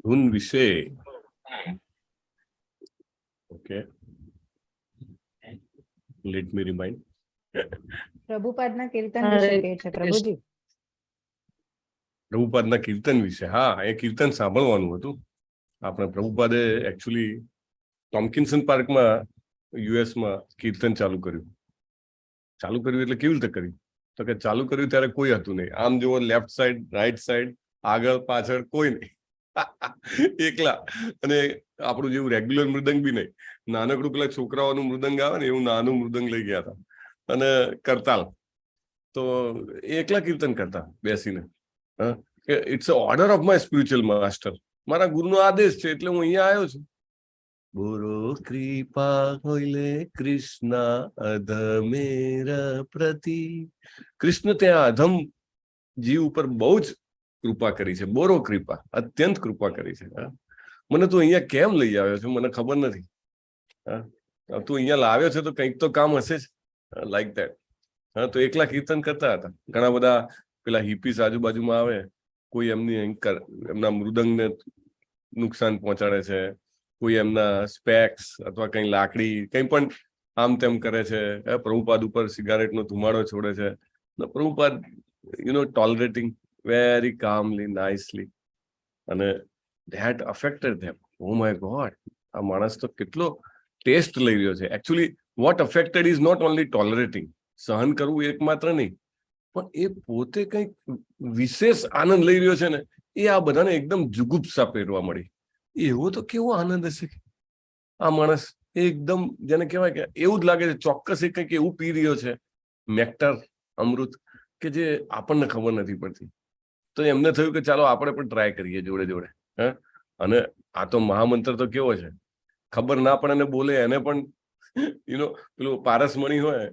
ધૂન વિશે okay, let me remind. પ્રભુપાદના કીર્તન વિશે કહે છે પ્રભુજી. પ્રભુપાદના કીર્તન વિશે, હા, એ કીર્તન સાંભળવાનું હતું. આપણે પ્રભુપાદે એકચ્યુઅલી ટોમ્કિન્સન પાર્કમાં યુએસમાં કીર્તન ચાલુ કર્યું એટલે કેવી રીતે કર્યું? તો કે ચાલુ કર્યું ત્યારે કોઈ હતું નહીં. આમ જુઓ, લેફ્ટ સાઈડ, રાઈટ સાઈડ, આગળ પાછળ કોઈ નહીં, એકલા. અને આપણું જેવું રેગ્યુલર મૃદંગ બી નહીં, નાનકડું પેલા છોકરાઓનું મૃદંગ આવે ને એવું નાનું મૃદંગ લઈ ગયા હતા, અને કરતાલ. તો એકલા કીર્તન કરતા બેસીને. It's a order of my spiritual master. મારા ગુરુનો આદેશ છે એટલે હું અહીંયા આવ્યો છું. બોરો કૃપા હોઈલે કૃષ્ણ અધમેર પ્રતિ. કૃષ્ણ ત્યાં અધમ જીવ ઉપર બહુ જ કૃપા કરી છે. બોરો કૃપા, અત્યંત કૃપા કરી છે. મને તું અહીંયા કેમ લઈ આવ્યો છે મને ખબર નથી. તું અહીંયા લાવ્યો છે તો કંઈક તો કામ હશે જ, લાઈક ધેટ. હા, તો એકલા કીર્તન કરતા હતા. ઘણા બધા પેલા હિપીસ આજુબાજુમાં આવે, કોઈ એમના મૃદંગને નુકસાન પહોંચાડે છે, કોઈ એમના સ્પેક્સ અથવા કઈ લાકડી કઈ પણ આમ તેમ કરે છે. પ્રભુપાદ ઉપર સિગારેટનો ધુમાડો છોડે છે. Prabhupada tolerating very calmly, nicely. અને that affected them. Oh my God, આ માણસ તો કેટલો ટેસ્ટ લઈ રહ્યો છે. Actually what affected is not only tolerating, સહન કરવું એકમાત્ર નહીં, પણ એ પોતે કંઈક વિશેષ આનંદ લઈ રહ્યો છે ને, એ આ બધાને એકદમ જુગુપ્સા પહેરવા મળી. એવો તો કેવો આનંદ હશે આ માણસ, એકદમ જેને કહેવાય કે એવું જ લાગે છે ચોક્કસ એ કંઈક એવું પી રહ્યો છે, નેક્ટર, અમૃત, કે જે આપણને ખબર નથી પડતી. તો એમને થયું કે ચાલો આપણે પણ ટ્રાય કરીએ જોડે જોડે. અને આ તો મહામંત્ર તો કેવો છે, ખબર ના પડે ને બોલે એને પણ પેલું પારસમણી હોય,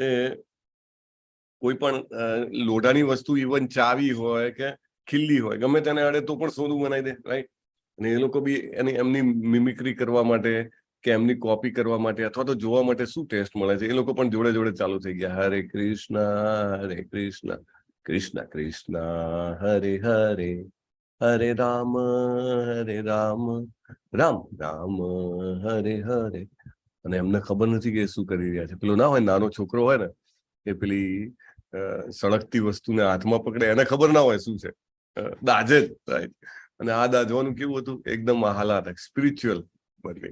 એ કોઈ પણ લોઢાની વસ્તુ, ઇવન ચાવી હોય કે ખીલ્લી હોય, ગમે તેને અડે તો પણ સોનું બનાવી દે, રાઈટ. અને એ લોકો બી એમની મિમિક્રી કરવા માટે કે એમની કોપી કરવા માટે અથવા તો જોવા માટે શું ટેસ્ટ મળે છે, એ લોકો પણ જોડે જોડે ચાલુ થઈ ગયા. હરે કૃષ્ણ કૃષ્ણ કૃષ્ણ હરે હરે, હરે રામ રામ રામ હરે હરે. અને એમને ખબર નથી કે શું કરી રહ્યા છે. પેલો ના હોય, નાનો છોકરો હોય ને, એ પેલી સળગતી વસ્તુને હાથમાં પકડે, એને ખબર ના હોય શું છે, દાજે જ, રાઈટ. અને આ દાજવાનું કેવું હતું, એકદમ આહલાદક, સ્પિરિચ્યુઅલ, બદલે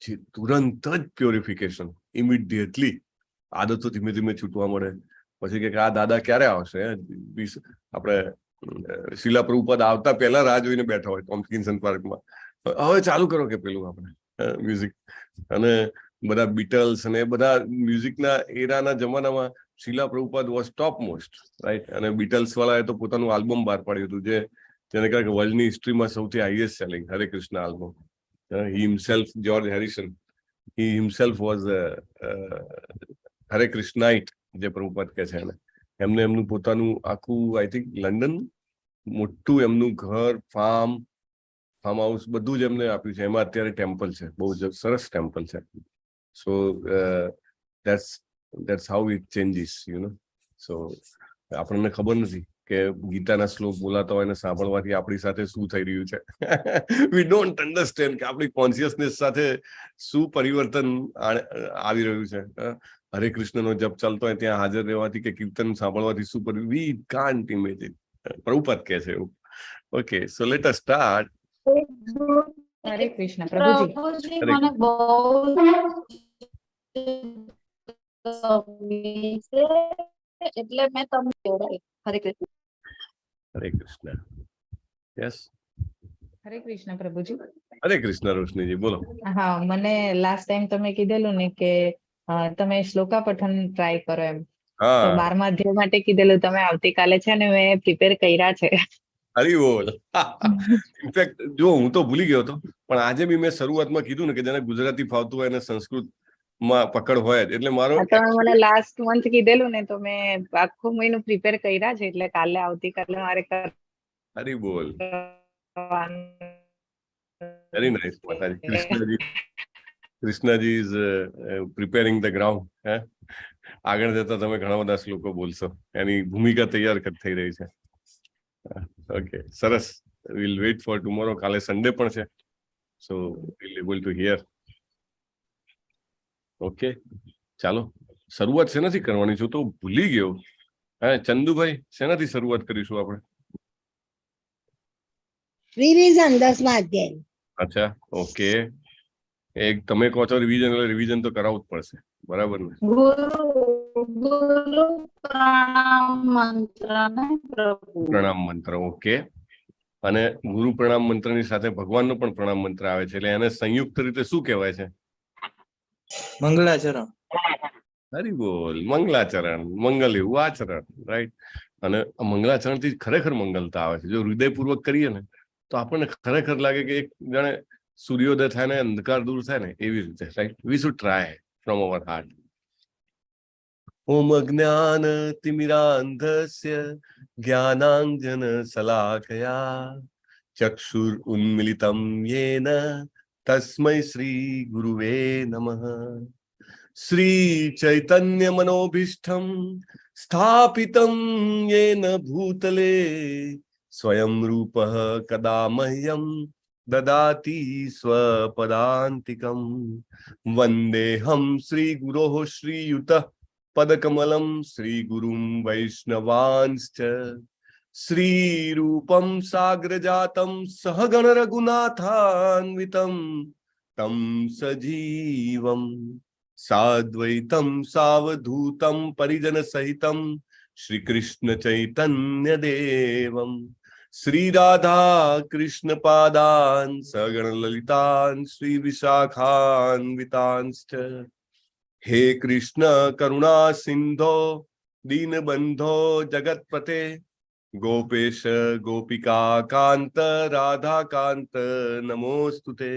જે તુરંત જ પ્યોરિફિકેશન, ઇમિડિયેટલી આદતો ધીમે ધીમે છૂટવા મળે. પછી કે આ દાદા ક્યારે આવશે? આપણે શીલા પ્રભુપાદ આવતા પહેલા રાહ જોઈને બેઠા હોય ટોમ્કિન્સન પાર્કમાં, હવે ચાલુ કરો કે પેલું આપણે મ્યુઝિક. અને બધા બીટલ્સ અને બધા મ્યુઝિકના એરાના જમાનામાં Srila Prabhupada was top most, right. અને બીટલ્સ વાળાએ તો પોતાનું આલ્બમ બહાર પાડ્યું હતું, જેને કારણે વર્લ્ડની હિસ્ટ્રીમાં સૌથી highest selling Hare Krishna album. He himself, George Harrison, he himself was હરે કૃષ્ણાઇટ, જે પ્રભુપાદ કહે છે એને. એમને એમનું પોતાનું આખું, આઈ થિંક લંડન, મોટું એમનું ઘર, ફાર્મ હાઉસ બધું જ એમને આપ્યું છે. એમાં અત્યારે ટેમ્પલ છે, બહુ જ સરસ ટેમ્પલ છે. સો that's how it changes, સો આપણને ખબર નથી કે ગીતાના શ્લોક બોલાતા હોય ને સાંભળવાથી આપણી સાથે શું થઈ રહ્યું છે. વી ડોન્ટ અન્ડરસ્ટેન્ડ કે આપણી કોન્શિયસનેસ સાથે શું પરિવર્તન આવી રહ્યું છે. હરે કૃષ્ણનો જપ ચાલતો હોય ત્યાં હાજર રહેવાથી કે કીર્તન સાંભળવાથી શું પરિવર્તન, વી કાન્ટ ઇમેજિન. પ્રભુપાદ કહે છે એવું. Okay, so let us start. હરે કૃષ્ણ પ્રભુજી. મને બહુ એટલે મેં તમને હરે કૃષ્ણ. હરે કૃષ્ણ. યસ, હરે કૃષ્ણ પ્રભુજી. હરે કૃષ્ણ રોશનીજી, બોલો. હા, મને લાસ્ટ ટાઈમ તમે કીધેલું ને કે તમે શ્લોકા પઠન ટ્રાય કરો એમ. તો 12મા અધ્યાય માટે કીધેલું, તમે આવતીકાલે છે ને મેં પ્રિપેર કર્યા છે. હરી બોલ. ઇનફેક્ટ જો હું તો ભૂલી ગયો હતો, પણ આજે બી મેં શરૂઆતમાં કીધું ને કે જેને ગુજરાતી ફાવતું હોય અને સંસ્કૃતમાં પકડ હોય, એટલે મારો મને લાસ્ટ મંથ કીધેલું ને, તો મેં આખું મહિનું પ્રિપેર કર્યા છે, એટલે કાલે આવતીકાલે મારે હરી બોલ. વેરી નાઇસ માતાજી. Krishnaji is preparing the ground. આગળ જતા તમે ઘણા બધા શ્લોકો બોલશો, એની ભૂમિકા તૈયાર થઈ રહી છે. ઓકે, સરસ. we'll wait for tomorrow. કાલે સન્ડે પણ છે, so we'll able to hear. Okay, ચાલો શરૂઆત શેનાથી કરવાની છું તો ભૂલી ગયો. હા ચંદુભાઈ, શેનાથી શરૂઆત કરીશું આપણે? રિવિઝન 10મા અધ્યાય. અચ્છા, ઓકે. એક તમે કહો છો રિવિઝન, એટલે રિવિઝન તો કરાવવું જ પડશે, બરાબર ને? ગુરુ પ્રણામ મંત્ર ને પ્રભુ પ્રણામ મંત્ર, ઓકે. અને ગુરુ પ્રણામ મંત્રની સાથે ભગવાનનો પણ પ્રણામ મંત્ર આવે છે, એટલે એને સંયુક્ત રીતે શું કહેવાય છે? મંગલાચરણ. હરી બોલ, મંગલાચરણ. મંગલ એવું આચરણ, રાઈટ. અને મંગલાચરણ થી ખરેખર મંગલતા આવે છે. જો હૃદયપૂર્વક કરીએ ને તો આપણને ખરેખર લાગે કે એક જાણે સૂર્યોદય થાય ને અંધકાર દૂર થાય ને એવી રીતે, right. We should try from our heart. ઓમ અજ્ઞાન તિમિરાંધસ્ય જ્ઞાનાંજન શલાકયા ચક્ષુર ઉન્મિલિતમ યેન તસ્મૈ શ્રી ગુરુવે નમઃ. શ્રી ચૈતન્ય મનોભીષ્ટમ સ્થાપિતમ યેન ભૂતલે સ્વયં રૂપઃ કદા મહ્યમ દદાતિ સ્વપદાંતિકમ. વંદેહમ શ્રી ગુરોઃ શ્રીયુતઃ પદકમલમ શ્રી ગુરુમ વૈષ્ણવાંશ્ચ શ્રી રૂપમ સાગ્રજાતમ સહગણ રઘુનાથાન્વિતમ તમ સજીવમ સાદ્વૈતમ સાવધૂતમ પરિજન સહિતમ શ્રી કૃષ્ણ ચૈતન્ય દેવમ શ્રી રાધા કૃષ્ણ પાદાન સગણ લલિતાન શ્રી વિશાખાન્વિતાંશ્ચ. હે કૃષ્ણ કરુણા સિંધો દીનબંધો જગતપતે ગોપેશ ગોપિકા કાંત રાધા કાંત નમોસ્તુતે.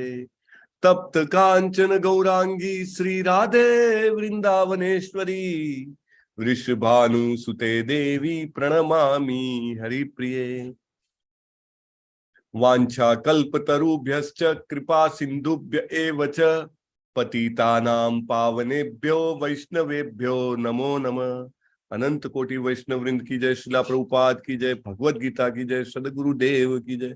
તપ્ત કાંચન ગૌરાંગી શ્રી રાધે વૃંદાવનેશ્વરી વૃષભાનુસુતે દેવી પ્રણમામી હરિપ્રિયે. વાંછા કલ્પતરુભ્યશ્ચ કૃપા સિંધુભ્ય એવ ચ પતિતાનામ પાવનેભ્યો વૈષ્ણવેભ્યો નમો નમઃ. અનંત કોટી વૈષ્ણવવૃંદ કી જય. શિલા પ્રભુપાદ કી જય. ભગવદ ગીતા કી જય. સદગુરુદેવ કી જય.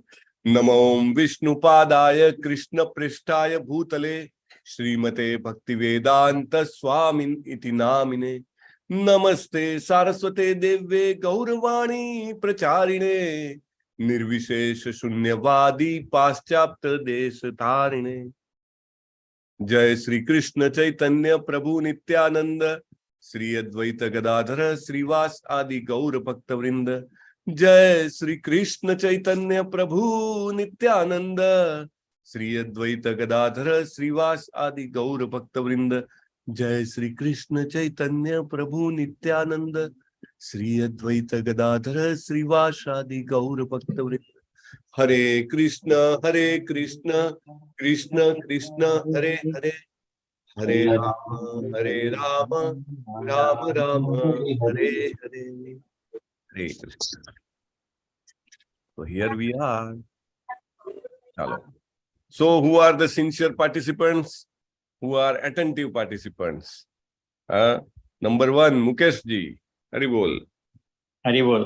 નમો વિષ્ણુપાદાય કૃષ્ણ પૃષ્ઠાય ભૂતલે શ્રીમતે ભક્તિવેદાંત સ્વામિન ઇતિ નામિને. નમસ્તે સારસ્વતે દેવે ગૌરવાણી પ્રચારિણે નિર્વિશેષ શૂન્યવાદી પાશ્ચાત્ય દેશ ધારિણે. જય શ્રી કૃષ્ણ ચૈતન્ય પ્રભુ નિત્યાનંદ શ્રી અદ્વૈત ગદાધર શ્રીવાસ આદિ ગૌર ભક્તવૃંદ. જય શ્રી કૃષ્ણ ચૈતન્ય પ્રભુ નિત્યાનંદ શ્રી અદ્વૈત ગદાધર શ્રીવાસ આદિ ગૌર ભક્તવૃંદ. જય શ્રી કૃષ્ણ ચૈતન્ય પ્રભુ નિત્યાનંદ શ્રી અદ્વૈત ગદાધર શ્રીવાસ આદિ ગૌર ભક્તવૃંદ. હરે કૃષ્ણ કૃષ્ણ કૃષ્ણ હરે હરે હરે રામ રામ રામ હરે હરે. હરે Krishna. So here we are. Chalo. So who are the sincere participants? Who are attentive participants? Number 1, Mukesh ji. Hari bol. Hari બોલ.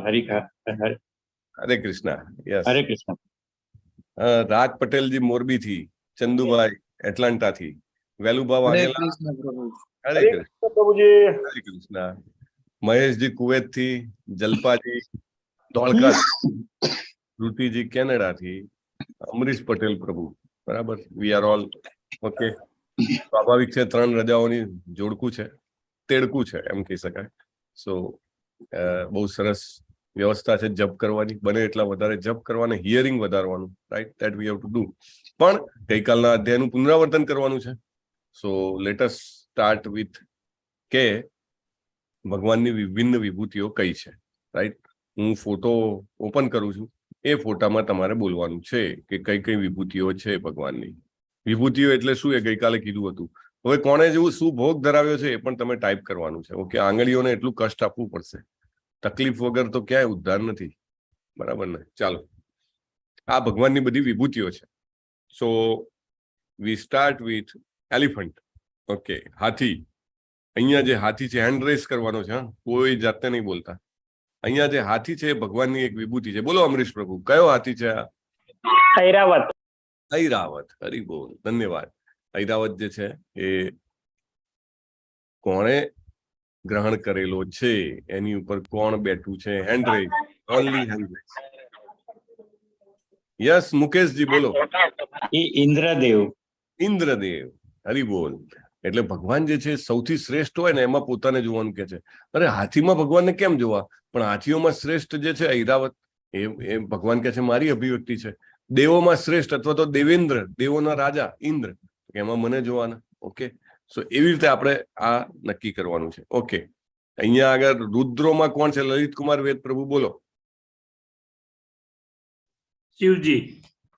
Hare Krishna. Yes. હરે કૃષ્ણ. રાજ પટેલ જી મોરબી થી, ચંદુભાઈ એટલાન્ટા થી, વેલુભા વાઘેલા. હરે કૃષ્ણ પ્રભુજી. હરે કૃષ્ણ. મહેશજી કુવેત થી, જલપાજી ધોળકા, શ્રુતિજી કેનેડા થી, અમરીશ પટેલ પ્રભુ. બરાબર. We are all okay. સ્વાભાવિક છે, 3 રજાઓની જોડકું છે, તેડકું છે એમ કહી શકાય. સો બહુ સરસ વ્યવસ્થા છે જપ કરવાની. બને એટલા વધારે જપ કરવાને, હિયરિંગ વધારવાનું, right. That we have to do. પણ ગઈકાલના અધ્યાયનું પુનરાવર્તન કરવાનું છે. So let us start with કે ભગવાનની વિભિન્ન વિભૂતિઓ કઈ છે, રાઈટ. હું ફોટો ઓપન કરું છું. એ ફોટામાં તમારે બોલવાનું છે કે કઈ કઈ વિભૂતિઓ છે ભગવાનની. વિભૂતિઓ એટલે શું એ ગઈકાલે કીધું હતું. હવે કોણે જેવું શું ભોગ ધરાવ્યો છે એ પણ તમે ટાઈપ કરવાનું છે. ઓકે. આંગળીઓને એટલું કષ્ટ આપવું પડશે. તકલીફ વગર તો ક્યાંય ઉદ્ધાર નથી, બરાબર ને? ચાલો, આ ભગવાનની બધી વિભૂતિઓ છે. So we start with elephant. Okay. હાથી. અહીંયા જે હાથી છે, હેન્ડ રેસ કરવાનો છે. કોઈ જાતે નહીં બોલતા. અહીંયા જે હાથી છે એ ભગવાનની એક વિભૂતિ છે. બોલો અમરીશ પ્રભુ, કયો હાથી છે આ? ઐરાવત. ઐરાવત, હરી બોલ, ધન્યવાદ. ઐરાવત જે છે એ કોણે ગ્રહણ કરેલો છે, એની ઉપર કોણ બેઠું છે? Hand raise, only hand raise. Yes Mukeshji બોલો. ઇન્દ્રદેવ. ઇન્દ્રદેવ, હરી બોલ. એટલે ભગવાન જે છે સૌથી શ્રેષ્ઠ હોય ને એમાં પોતાને જોવાનું કે છે. અરે હાથીમાં ભગવાનને કેમ જોવા? પણ હાથીઓમાં શ્રેષ્ઠ જે છે ઐરાવત, એ ભગવાન કે છે મારી અભિવ્યક્તિ છે. દેવોમાં શ્રેષ્ઠ અથવા તો દેવેન્દ્ર, દેવોના રાજા ઇન્દ્ર, એમાં મને જોવાના. ઓકે, સો એવી રીતે આપણે આ નક્કી કરવાનું છે. ઓકે, અહીંયા આગળ રુદ્રોમાં કોણ છે? લલિત કુમાર વેદ પ્રભુ બોલો. શિવજી.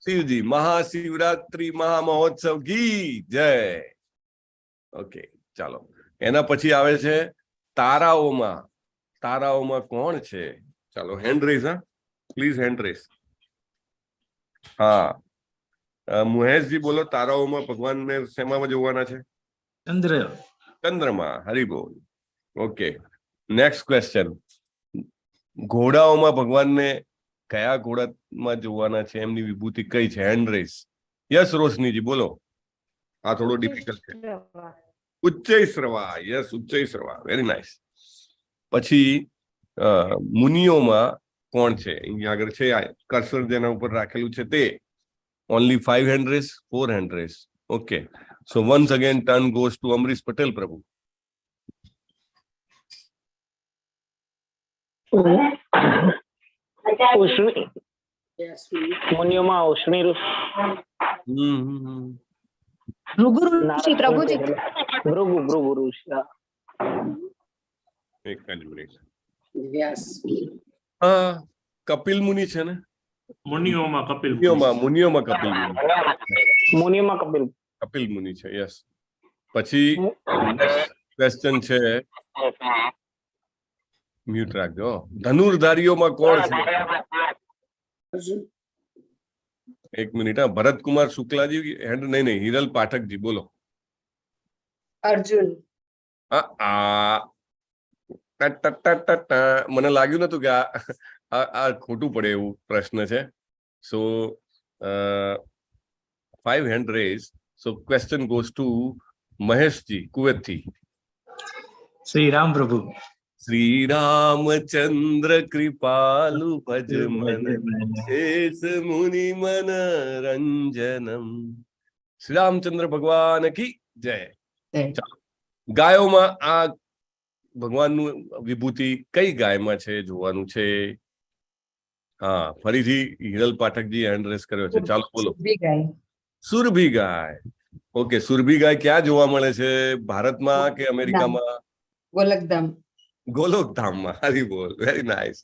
શિવજી. મહાશિવરાત્રી મહામહોત્સવ કી જય. ઓકે, ચાલો. એના પછી આવે છે તારાઓમાં. તારાઓમાં કોણ છે? ચાલો હેન્ડ રેઝ. હા પ્લીઝ હેન્ડ રેઝ. હા, મુહેશજી બોલો. તારાઓમાં ભગવાનને શેમાં જોવાના છે? ચંદ્ર. ચંદ્રમાં, હરી બોલ. Okay, next question. ઘોડાઓમાં ભગવાનને કયા ઘોડામાં જોવાના છે? એમની વિભૂતિ કઈ છે? Hand raise. યસ રોશનીજી બોલો. આ થોડો ડિફિકલ્ટ છે. Uchchaishrava. Yes, Uchchaishrava, very nice. પછી મુનિઓમાં કોણ છે? અહીંયા આગળ છે કર્સર જેના ઉપર રાખેલું છે તે. Only 5 hand raise, 4 hand raise. Okay, so once again turn goes to Amrish Patel Prabhu. ઉષ્ણી. મુનિઓમાં ઉષ્ણી ઋષિ. ભૃગુ ઋષિ પ્રભુજી. ભૃગુ ઋષિ. એક મિનિટ. હા, કપિલ મુનિ છે ને? મુનિઓમાં કપિલ. મુનિઓમાં કપિલ મુનિ. મુનિઓમાં કપિલ મુનિ છે. યસ. પછી ક્વેશ્ચન છે, મ્યુટ રાખજો. ધનુર્ધારીઓમાં કોણ છે? એક મિનિટ. હા, ભરતકુમાર શુક્લાજી હેન્ડ. નહીં, હિરલ પાઠકજી બોલો. અર્જુન. મને લાગ્યું નતું કે આ ખોટું પડે એવું પ્રશ્ન છે. સો 5 hand raise. So question goes to Maheshji કુવેતથી. Shri Ram પ્રભુ. શ્રી રામચંદ્ર કૃપાલુ ભજ મન શેષ મુનિ મન રંજનમ. શ્રી રામચંદ્ર ભગવાન કી જય. ગાયોમાં આ ભગવાનનું વિભૂતિ કઈ ગાયમાં છે જોવાનું છે. હા, ફરીથી હિરલ પાઠકજી હેન્ડ રેસ કર્યો છે. ચાલો બોલો. સુરભી ગાય. ઓકે, સુરભી ગાય ક્યાં જોવા મળે છે? ભારતમાં કે અમેરિકામાં? ગોલકધામ. ગોલોકધામમાં. હરી બોલ, very nice.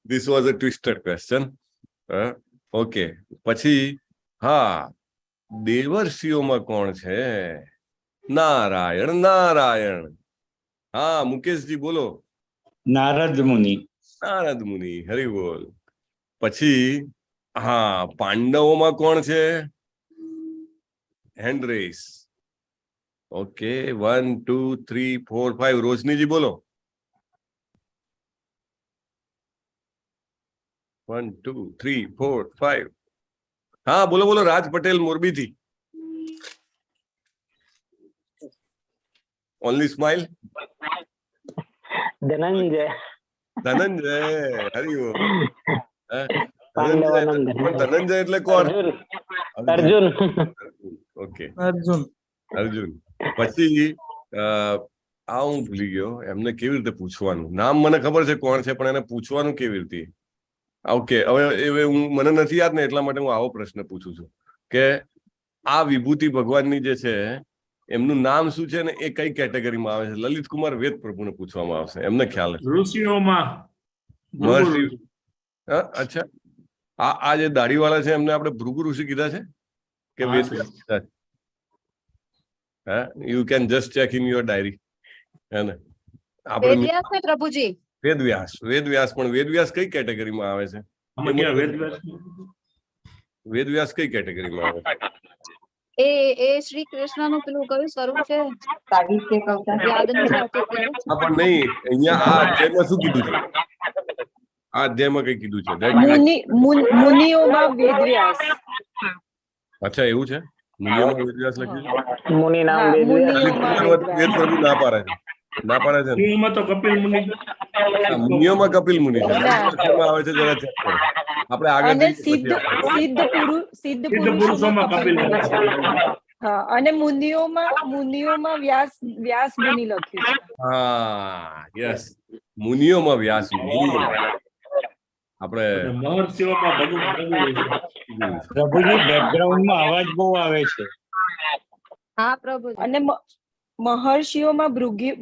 This was a twisted question. Okay, પછી હા, દેવર્ષિઓમાં કોણ છે? નારાયણ. નારાયણ. હા, મુકેશજી બોલો. નારદ મુનિ. નારદ મુનિ, હરી બોલ. પછી હા, પાંડવોમાં કોણ છે? Hand race. ઓકે, 1 2 3 4 5. રોશનીજી બોલો. 1 2 3 4 5. હા બોલો બોલો. રાજ પટેલ મોરબીથી. Only smile. ધનંજય. ધનંજય, હરી બોલ. ધનંજય એટલે કોણ? અર્જુન. ઓકે, અર્જુન. પછી આ હું ભૂલી ગયો. એમને કેવી રીતે પૂછવાનું? નામ મને ખબર છે કોણ છે, પણ એને પૂછવાનું કેવી રીતે? ઓકે, હવે મને નથી યાદ ને, એટલા માટે હું આવો પ્રશ્ન પૂછું છું કે આ વિભૂતિ ભગવાનની જે છે એમનું નામ શું છે ને એ કઈ કેટેગરીમાં આવે છે? લલિત કુમાર વેદ પ્રભુને પૂછવામાં આવશે, એમને ખ્યાલ હશે. ઋષિઓમાં. મહર્ષિ. અચ્છા, આ જે દાઢી વાળા છે એમને આપણે ભૃગુ ઋષિ કીધા છે કે Ved? You can just check in your diary. હે ને? આપણે પ્રભુજી. વેદવ્યાસ. પણ વેદવ્યાસ કઈ કેટેગરીમાં આવે છે? વેદવ્યાસ કઈ કેટેગરીમાં આવે? એ શ્રી કૃષ્ણનું પેલું કયું સ્વરૂપ છે? યાદ નથી આવતું. પણ નહીં, અહીંયા આ અધ્યાયમાં શું કીધું છે? આ અધ્યાયમાં કઈ કીધું છે? મુનિઓમાં વેદવ્યાસ. અચ્છા, એવું છે? મુનિઓમાં વેદવ્યાસ લખ્યું છે? મુનિ નામ હા, વેદવ્યાસ. મુનિઓમાં વેદ પ્રભુ ના પાડે છે, ના પાડે છે ને? મુનિઓમાં તો કપિલ મુનિ. હા, મુનિઓમાં કપિલ મુનિ છે. ના. શેમાં આવે છે જરા ચેક કરો. આપણે આગળ અને જઈએ પછી આપણે- સિદ્ધ સિદ્ધ પુરુષોમાં પુરુષોમાં કપિલ કપિલ મુનિ મુનિ. છે. હા, અને મુનિઓમાં વ્યાસ મુનિ લખ્યું છે. હા, યસ, મુનિઓમાં વ્યાસ મુનિ. આપણે મહર્ષિઓમાં ભગવાન. પ્રભુજી બેકગ્રાઉન્ડમાં અવાજ બહુ આવે છે. હા પ્રભુ. અને મહર્ષિઓમાં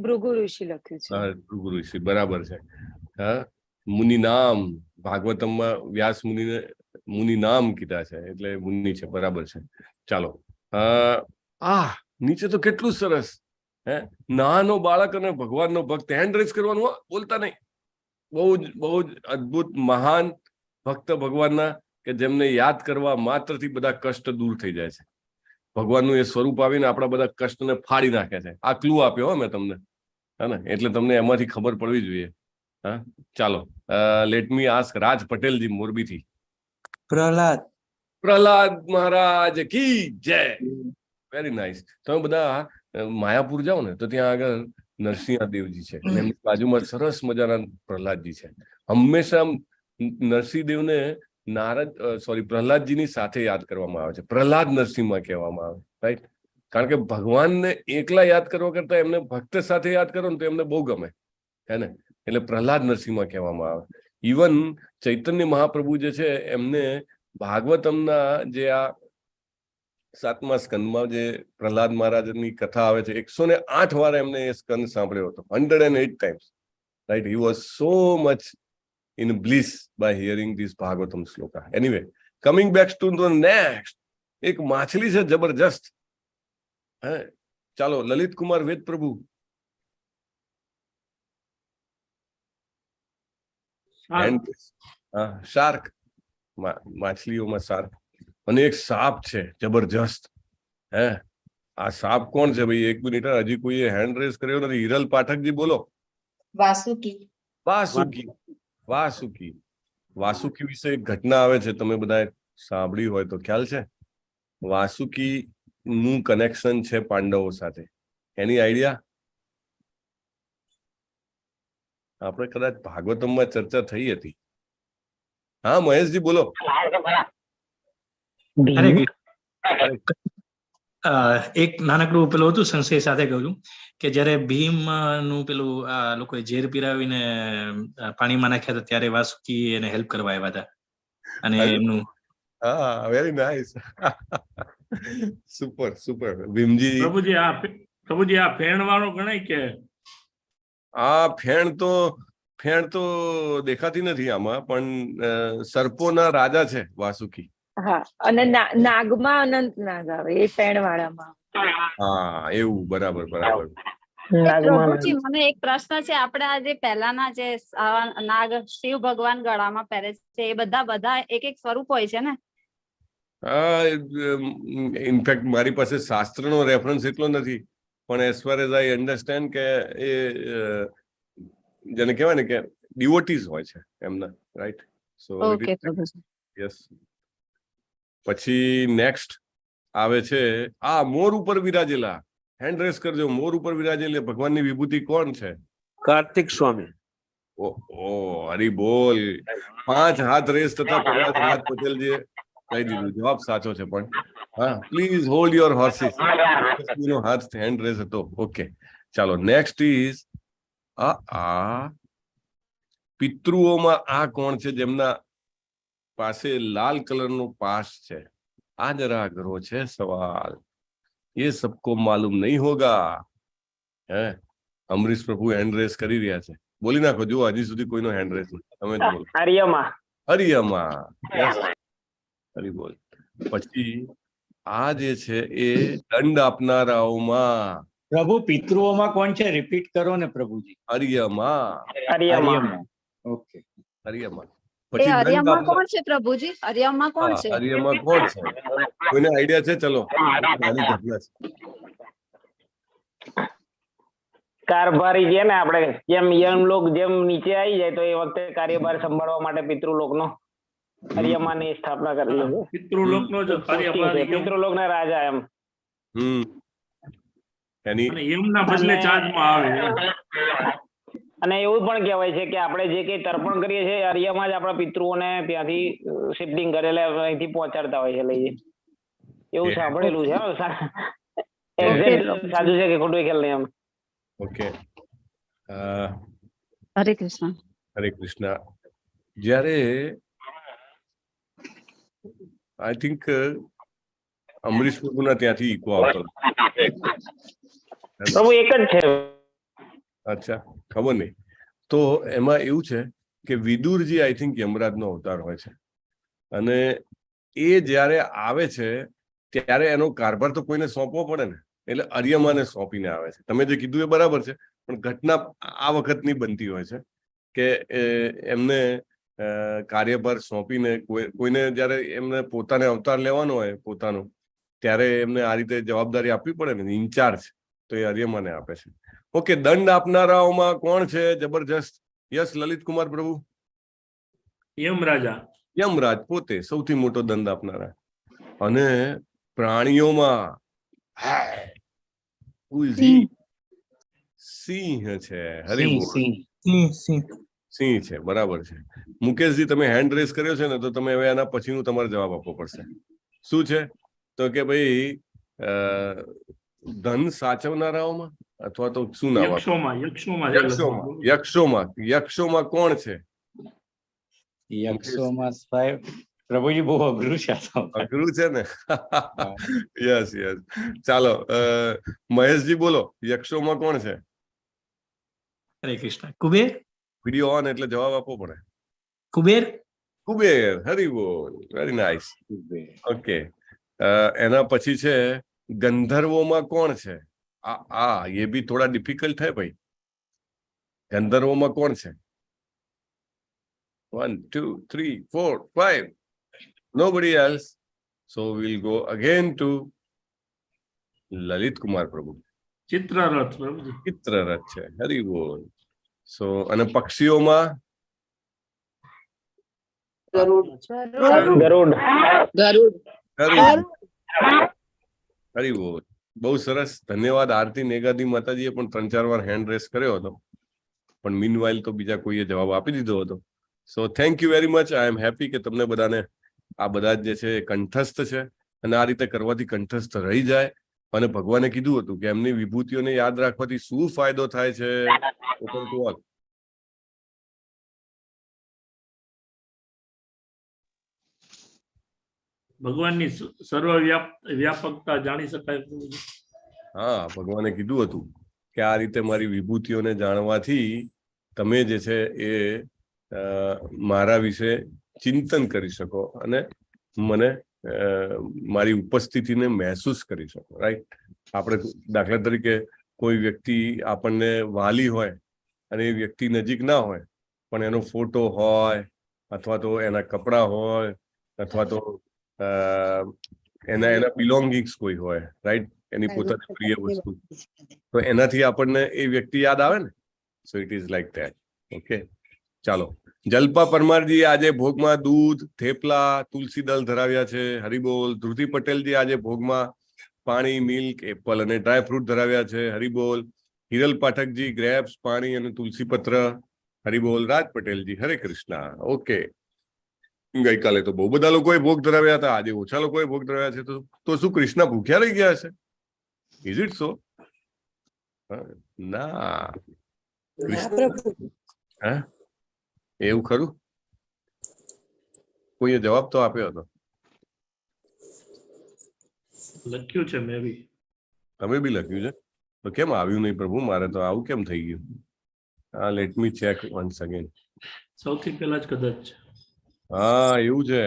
ભૃગુ ઋષિ લખ્યું છે. ગુરુ ઋષિ, બરાબર છે. હા, મુનિ નામ ભાગવતમમાં વ્યાસ મુનિને મુનિ નામ કીધા છે, એટલે મુનિ છે, બરાબર છે. ચાલો, નીચે તો કેટલું સરસ. હે, નાનો બાળક અને ભગવાનનો ભક્ત, હેન્ડ રેઝ કરવાનું, બોલતા નહીં. બહુ જ અદ્ભુત મહાન ભક્ત ભગવાનના, કે જેમને યાદ કરવા માત્રથી બધા કષ્ટ દૂર થઈ જાય છે. ભગવાનનું એ સ્વરૂપ આવીને આપણા બધા કષ્ટને ફાડી નાખે છે. આ ક્લુ આપ્યો મેં તમને, હે ને? એટલે તમને એમાંથી ખબર પડવી જોઈએ. હા, ચાલો, લેટ મી આસ્ક રાજ પટેલજી મોરબીથી. પ્રહલાદ મહારાજ કી જય. Very nice. તમે બધા માયાપુર જાઓ ને તો ત્યાં આગળ નરસિંહદેવજી છે, અને એમની બાજુમાં સરસ મજાના પ્રહલાદજી છે. હંમેશા નરસિંહદેવને પ્રહલાદજીની સાથે યાદ કરવામાં આવે છે. પ્રહલાદ નરસિંહમાં કહેવામાં આવે, રાઈટ? કારણ કે ભગવાનને એકલા યાદ કરવા કરતા એમને ભક્ત સાથે યાદ કરો ને તો એમને બહુ ગમે, હે ને? એટલે પ્રહલાદ નરસિંહમાં કહેવામાં આવે. ઇવન ચૈતન્ય મહાપ્રભુ જે છે એમને ભાગવતમના જે આ 7મા સ્કંદમાં જે પ્રહલાદ મહારાજની કથા આવે છે, 108 વાર એમને એ સ્કંદ સાંભળ્યો હતો, 108 times, right? He was so much in bliss by hearing this Bhagavatam sloka. Anyway, coming back to the next, એક માછલી છે જબરજસ્ત. હે, ચાલો, લલિત કુમાર વેદ પ્રભુ. શાર્ક, માછલીઓમાં શાર્ક. અને એક સાપ છે જબરજસ્ત. હે, આ સાપ કોણ છે ભાઈ? 1 મિનિટ, હજી કોઈએ હેન્ડ રેઝ કર્યો નથી. હિરલ પાઠકજી બોલો. વાસુકી. વાસુકી વિશે એક ઘટના આવે છે, તમે બધા સાંભળી હોય તો ખ્યાલ છે. વાસુકી નું કનેક્શન છે પાંડવો સાથે. એની આઈડિયા? આપણે કદાચ ભાગવતમમાં ચર્ચા થઈ હતી. હા, મહેશજી બોલો. એક નાનકડું પેલું હતું, સંશય સાથે કહું છું કે જયારે ભીમ નું પેલું આ લોકોએ ઝેર પીરાવીને પાણીમાં નાખ્યા હતા, ત્યારે વાસુકી એને હેલ્પ કરવા આવ્યા હતા. અને એમનું હા, વેરી નાઇસ. સુપર. ભીમજી. પ્રભુજી આ ફેણ વાળો ગણાય કે? આ ફેણ તો દેખાતી નથી આમાં, પણ સર્પોના રાજા છે વાસુકી. હા, અને નાગમાં અનંત નાગ આવે, એ ફેણ વાળામાં. હા, એવું, બરાબર. પ્રભુજી, મને એક પ્રશ્ન છે. આપણે આ જે પહેલાના જે નાગ શિવ ભગવાન ગળામાં પહેરે છે, એ બધા એક સ્વરૂપ હોય છે ને? ઇનફેક્ટ મારી પાસે શાસ્ત્રનો રેફરન્સ એટલો નથી, પણ as far as I understand કે એ જેને કહેવાય ને કે ડિવોટીઝ હોય છે એમના, રાઈટ? સો ઓકે પ્રભુજી. યસ. પછી નેક્સ્ટ આવે છે આ મોર ઉપર વિરાજેલા. હેન્ડ રેસ કરજો. મોર ઉપર વિરાજેલી ભગવાનની વિભૂતિ કોણ છે? કાર્તિક સ્વામી. ઓ હરી બોલ. 5 હાથ રેસ થતા પહેલા રાજ પટેલજીએ કહી દીધું. જવાબ સાચો છે, પણ હા, પ્લીઝ હોલ્ડ યોર હોર્સિસ. હાથ હેન્ડ રેસ હતો. ઓકે, ચાલો, નેક્સ્ટ ઇઝ પિતૃઓમાં આ કોણ છે જેમના પાસે લાલ કલરનો પાસ છે? આ જરા અઘરો છે સવાલ. ये सबको मालूम नहीं होगा. હે, અમરીશ પ્રભુ હેન્ડ રેસ કરી રહ્યા છે. બોલી નાખો. જો હજી સુધી કોઈનો હેન્ડ રેસ નથી. તમે જ બોલો. હરિયમા. યસ, હરી બોલ. પછી આ જે છે એ દંડ આપનારાઓમાં. પ્રભુ, પિતૃઓમાં કોણ છે? રિપીટ કરો ને પ્રભુજી. હરિયમા. ઓકે, હરિયમા. એ હરિયમમાં કોણ છે પ્રભુજી? હરિયમમાં કોણ છે? હરિયમા કોણ છે? કોઈને આઈડિયા છે? ચલો, નાની ઘટના છે. કારભારી છે ને આપણે જેમ યમલોક જેમ નીચે આવી જાય તો એ વખતે કાર્યભાર સંભાળવા માટે પિતૃલોકનો હરિયમાની સ્થાપના કરેલી છે. પિતૃલોકનો જ કાર્યભાર યમ પિતૃલોકના રાજા એમ. એની અને યમના બદલે ચાંદમાં આવે. અને એવું પણ કહેવાય છે કે આપણે જે કઈ તર્પણ કરીએ છીએ હરિયામાં જ આપણા પિતૃઓને ત્યાંથી શિફ્ટિંગ કરેલા અહીંથી પહોંચાડતા હોય છે લઈએ. એવું સાંભળેલું છે. સાચું છે કે ખોટું ખ્યાલ નહીં એમ. ઓકે. હરે કૃષ્ણ. હરે કૃષ્ણ. જ્યારે આઈ થિંક અમરીશ પ્રભુના ત્યાંથી ઈકો આવતો. પ્રભુ એક જ છે. અચ્છા, ખબર નહીં. તો એમાં એવું છે કે વિદુરજી આઈ થિંક યમરાજનો અવતાર હોય છે અને એ જ્યારે આવે છે ત્યારે એનો કારભાર તો કોઈને સોંપવો પડે ને, એટલે અરિયમાને સોંપીને આવે છે. તમે જે કીધું એ બરાબર છે, પણ ઘટના આ વખતની બનતી હોય છે કે એમને કાર્યભાર સોંપીને કોઈને જ્યારે એમને પોતાને અવતાર લેવાનો હોય પોતાનો, ત્યારે એમને આ રીતે જવાબદારી આપવી પડે ને, ઇન્ચાર્જ, તો એ અરિયમાને આપે છે. ઓકે, દંડ આપનારાઓમાં કોણ છે જબરજસ્ત? યસ, લલિત કુમાર પ્રભુ. યમરાજા. યમરાજ પોતે સૌથી મોટો દંડ આપનારા. અને પ્રાણીઓમાં સિંહ છે. સિંહ છે, બરાબર છે. મુકેશજી, તમે હેન્ડ રેસ કર્યો છે ને, તો તમે હવે એના પછીનું તમારે જવાબ આપવો પડશે. શું છે? તો કે ભાઈ ધન સાચવનારાઓમાં અથવા તો શું નામ? યક્ષોમાં કોણ છે? યક્ષોમાં સાહેબ પ્રભુજી બહુ અઘરું છે. અઘરું છે ને? Yes yes. ચાલો, મહેશજી બોલો, યક્ષોમાં કોણ છે? હરે કૃષ્ણ. કુબેર. વિડીયો ઓન એટલે જવાબ આપવો પડે. કુબેર. કુબેર, હરી બોલ, વેરી નાઇસ. ઓકે, એના પછી છે ગંધર્વોમાં કોણ છે? ये भी थोड़ा डिफिकल्ट है भाई. गंधर्वों कौन है? 1 2 3 4 5. Nobody else. So we'll go again to Lalit Kumar પ્રભુ. ચિત્રરથ પ્રભુજી. ચિત્રરથ છે, હરી બોલ. સો અને પક્ષીઓમાં હરી બોલ. બહુ સરસ, ધન્યવાદ. આરતી નેગાદી માતાજીએ પણ 3-4 વાર હેન્ડ રેસ કર્યો હતો, પણ મીનવાઇલ તો બીજા કોઈએ જવાબ આપી દીધો હતો. So thank you very much. I am happy કે તમને બધાને આ બધા જે છે કંઠસ્થ છે, અને આ રીતે કરવાથી કંઠસ્થ રહી જાય. અને ભગવાને કીધું હતું કે એમની વિભૂતિઓને યાદ રાખવાથી શું ફાયદો થાય છે. ભગવાનની સર્વ વ્યાપકતા જાણી શકાય. હા, ભગવાને કીધું હતું કે આ રીતે મારી વિભૂતિઓને જાણવાથી તમે જે છે એ મારા વિશે ચિંતન કરી શકો અને મને મારી ઉપસ્થિતિને મહેસૂસ કરી શકો. રાઈટ? આપણે દાખલા તરીકે કોઈ વ્યક્તિ આપણને વાલી હોય અને એ વ્યક્તિ નજીક ના હોય, પણ એનો ફોટો હોય અથવા તો એના કપડા હોય અથવા તો એના બિલોંગિંગ્સ કોઈ હોય, રાઈટ, એની પોતાની પ્રિય વસ્તુ, તો એનાથી આપણને એ વ્યક્તિ યાદ આવે ને. So it is like that. Okay, ચાલો. જલ્પા પરમારજી આજે ભોગમાં દૂધ, થેપલા, તુલસી દળ ધરાવ્યા છે. હરિબોલ. ધ્રુતિ પટેલજી આજે ભોગમાં પાણી, મિલ્ક, એપલ અને ડ્રાય ફ્રૂટ ધરાવ્યા છે. હરિબોલ. હિરલ પાઠકજી ગ્રેપ્સ, પાણી અને તુલસી પત્ર. હરિબોલ. રાજ પટેલજી હરે કૃષ્ણ. ઓકે, ગઈકાલે તો બહુ બધા લોકોએ ભોગ ધરાવ્યા હતા, આજે ઓછા લોકોએ ભોગ ધરાવ્યા છે. તો શું કૃષ્ણ ભૂખ્યા રહી ગયા છે? Is it so? ના, હા, એવું ખરું? કોઈએ જવાબ તો આપ્યો હતો. લખ્યું છે મેં બી. તમે બી લખ્યું છે? તો કેમ આવ્યું નહીં પ્રભુ? મારે તો આવું કેમ થઈ ગયું? Let me check once again. સૌથી પહેલા જ કદાચ. હા, એવું છે.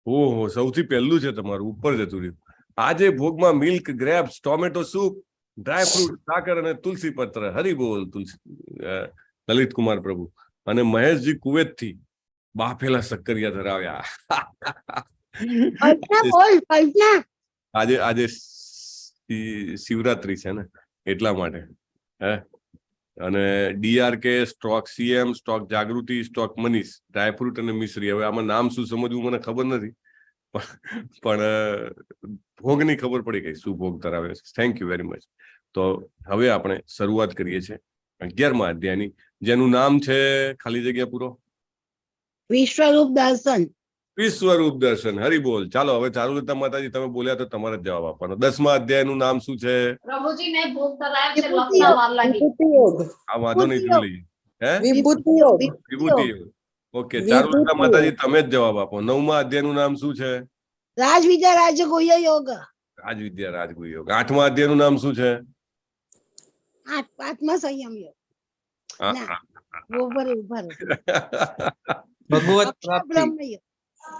ઓહો, સૌથી પહેલું છે તમારું, ઉપર જતું રહ્યું. આજે ભોગમાં milk, grapes, tomato soup, dry fruit, સાકર અને તુલસી પત્ર. હરિબોલ. લલિત કુમાર પ્રભુ. અને મહેશજી કુવેત થી બાફેલા શક્કરિયા ધરાવ્યા. આજે શિવરાત્રી છે ને, એટલા માટે. હે, અને DRK સ્ટોક CM સ્ટોક જાગૃતિ સ્ટોક મનીષ ડ્રાયફ્રૂટ અને મિશ્રી. હવે આમાં નામ શું સમજવું મને ખબર નથી, પણ ભોગની ખબર પડી ગઈ શું ભોગ ધરાવે છે. Thank you very much. તો હવે આપણે શરૂઆત કરીએ છીએ 11મા અધ્યાયની, જેનું નામ છે ખાલી જગ્યા પૂરો વિશ્વરૂપ દર્શન. વિશ્વરૂપ દર્શન. હરી બોલ. ચાલો હવે ચારુલતા માતાજી તમે બોલ્યા તો તમારે જ જવાબ આપવાનો. 10મા અધ્યાયનું નામ શું છે? પ્રભુજી મેં ભોગ કરાયો છે લખતા વાર લાગી. આ વાંધો નહીં જોઈ. હે વિભૂતિ યોગ. વિભૂતિ યોગ. ઓકે, ચારુલતા માતાજી તમે જ જવાબ આપો. 9મા અધ્યાયનું નામ શું છે? રાજવિદ્યા રાજગુહ્ય યોગ. રાજવિદ્યા રાજગુહ્ય યોગ. 8મા અધ્યાયનું નામ શું છે? આત્મા સંયમ યોગ. ના, ઉભર ઉભર. ભગવત પ્રાપ્તિ. બ્રહ્મ યોગ.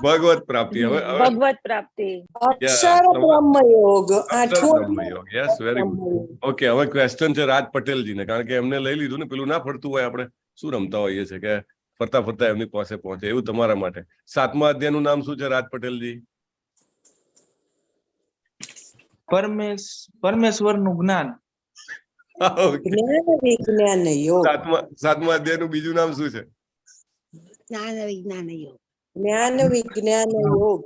ભગવત પ્રાપ્તિ. હવે ભગવત પ્રાપ્તિ. અક્ષર બ્રહ્મ યોગ. બ્રહ્મ યોગ. Yes, very good. ઓકે, હવે ક્વેશ્ચન છે રાજ પટેલજીને, કારણ કે એમને લઈ લીધું ને, પેલું ના ફરતું હોય, આપણે શું રમતા હોઈએ છે કે ફરતા ફરતા એમની પાસે પહોંચે, એવું તમારા માટે. 7મા અધ્યાયનું નામ શું છે રાજ પટેલજી? પરમેશ્વરનું જ્ઞાન. જ્ઞાન વિજ્ઞાન યોગ. 7મા અધ્યાયનું બીજું નામ શું છે? જ્ઞાન વિજ્ઞાન યોગ. જ્ઞાન વિજ્ઞાન યોગ.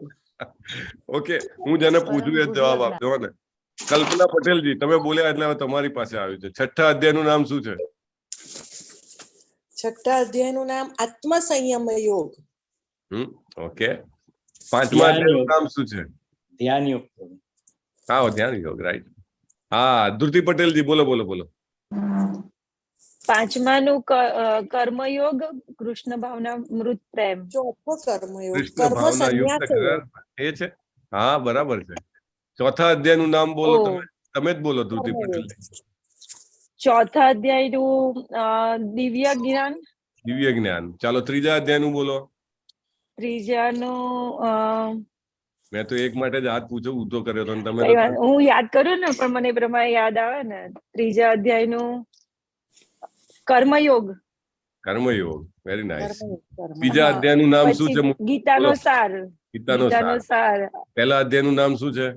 ઓકે, હું જેને પૂછું એ જવાબ આપજો ને. કલ્પના પટેલજી તમે બોલ્યા એટલે હવે તમારી પાસે આવ્યું છે. 6ઠ્ઠા અધ્યાયનું નામ શું છે? 6ઠ્ઠા અધ્યાયનું નામ આત્મ સંયમ યોગ. ઓકે. 5મા અધ્યાયનું નામ શું છે? ધ્યાન યોગ. હા, ધ્યાન યોગ. રાઈટ. હા, ધૃતિ પટેલજી બોલો બોલો બોલો. 5માનું કર્મયોગ, કૃષ્ણ ભાવના મૃત પ્રેમ. 4થો કર્મયોગ. કૃષ્ણ કર્મ ભાવના યુક્ત સંન્યાસ યોગ. એ છે. હા, બરાબર છે. 4થા અધ્યાયનું નામ બોલો તમે. તમે જ બોલો ધૃતિ પટેલજી. 4થા અધ્યાયનું દિવ્ય જ્ઞાન. દિવ્ય જ્ઞાન. ચાલો 3જા અધ્યાયનું બોલો. 3જાનું મેં તો એક માટે જ હાથ પૂછો ઊંધો કર્યો હતો, તમે હું યાદ કરું ને, પણ મને પ્રમાણે યાદ આવે ને. 3જા અધ્યાયનું કર્મયોગ. કર્મયોગ. Very nice. 2જા અધ્યાયનું નામ શું છે? ગીતાનો સાર. ગીતાનો સાર. પહેલા અધ્યાયનું નામ શું છે?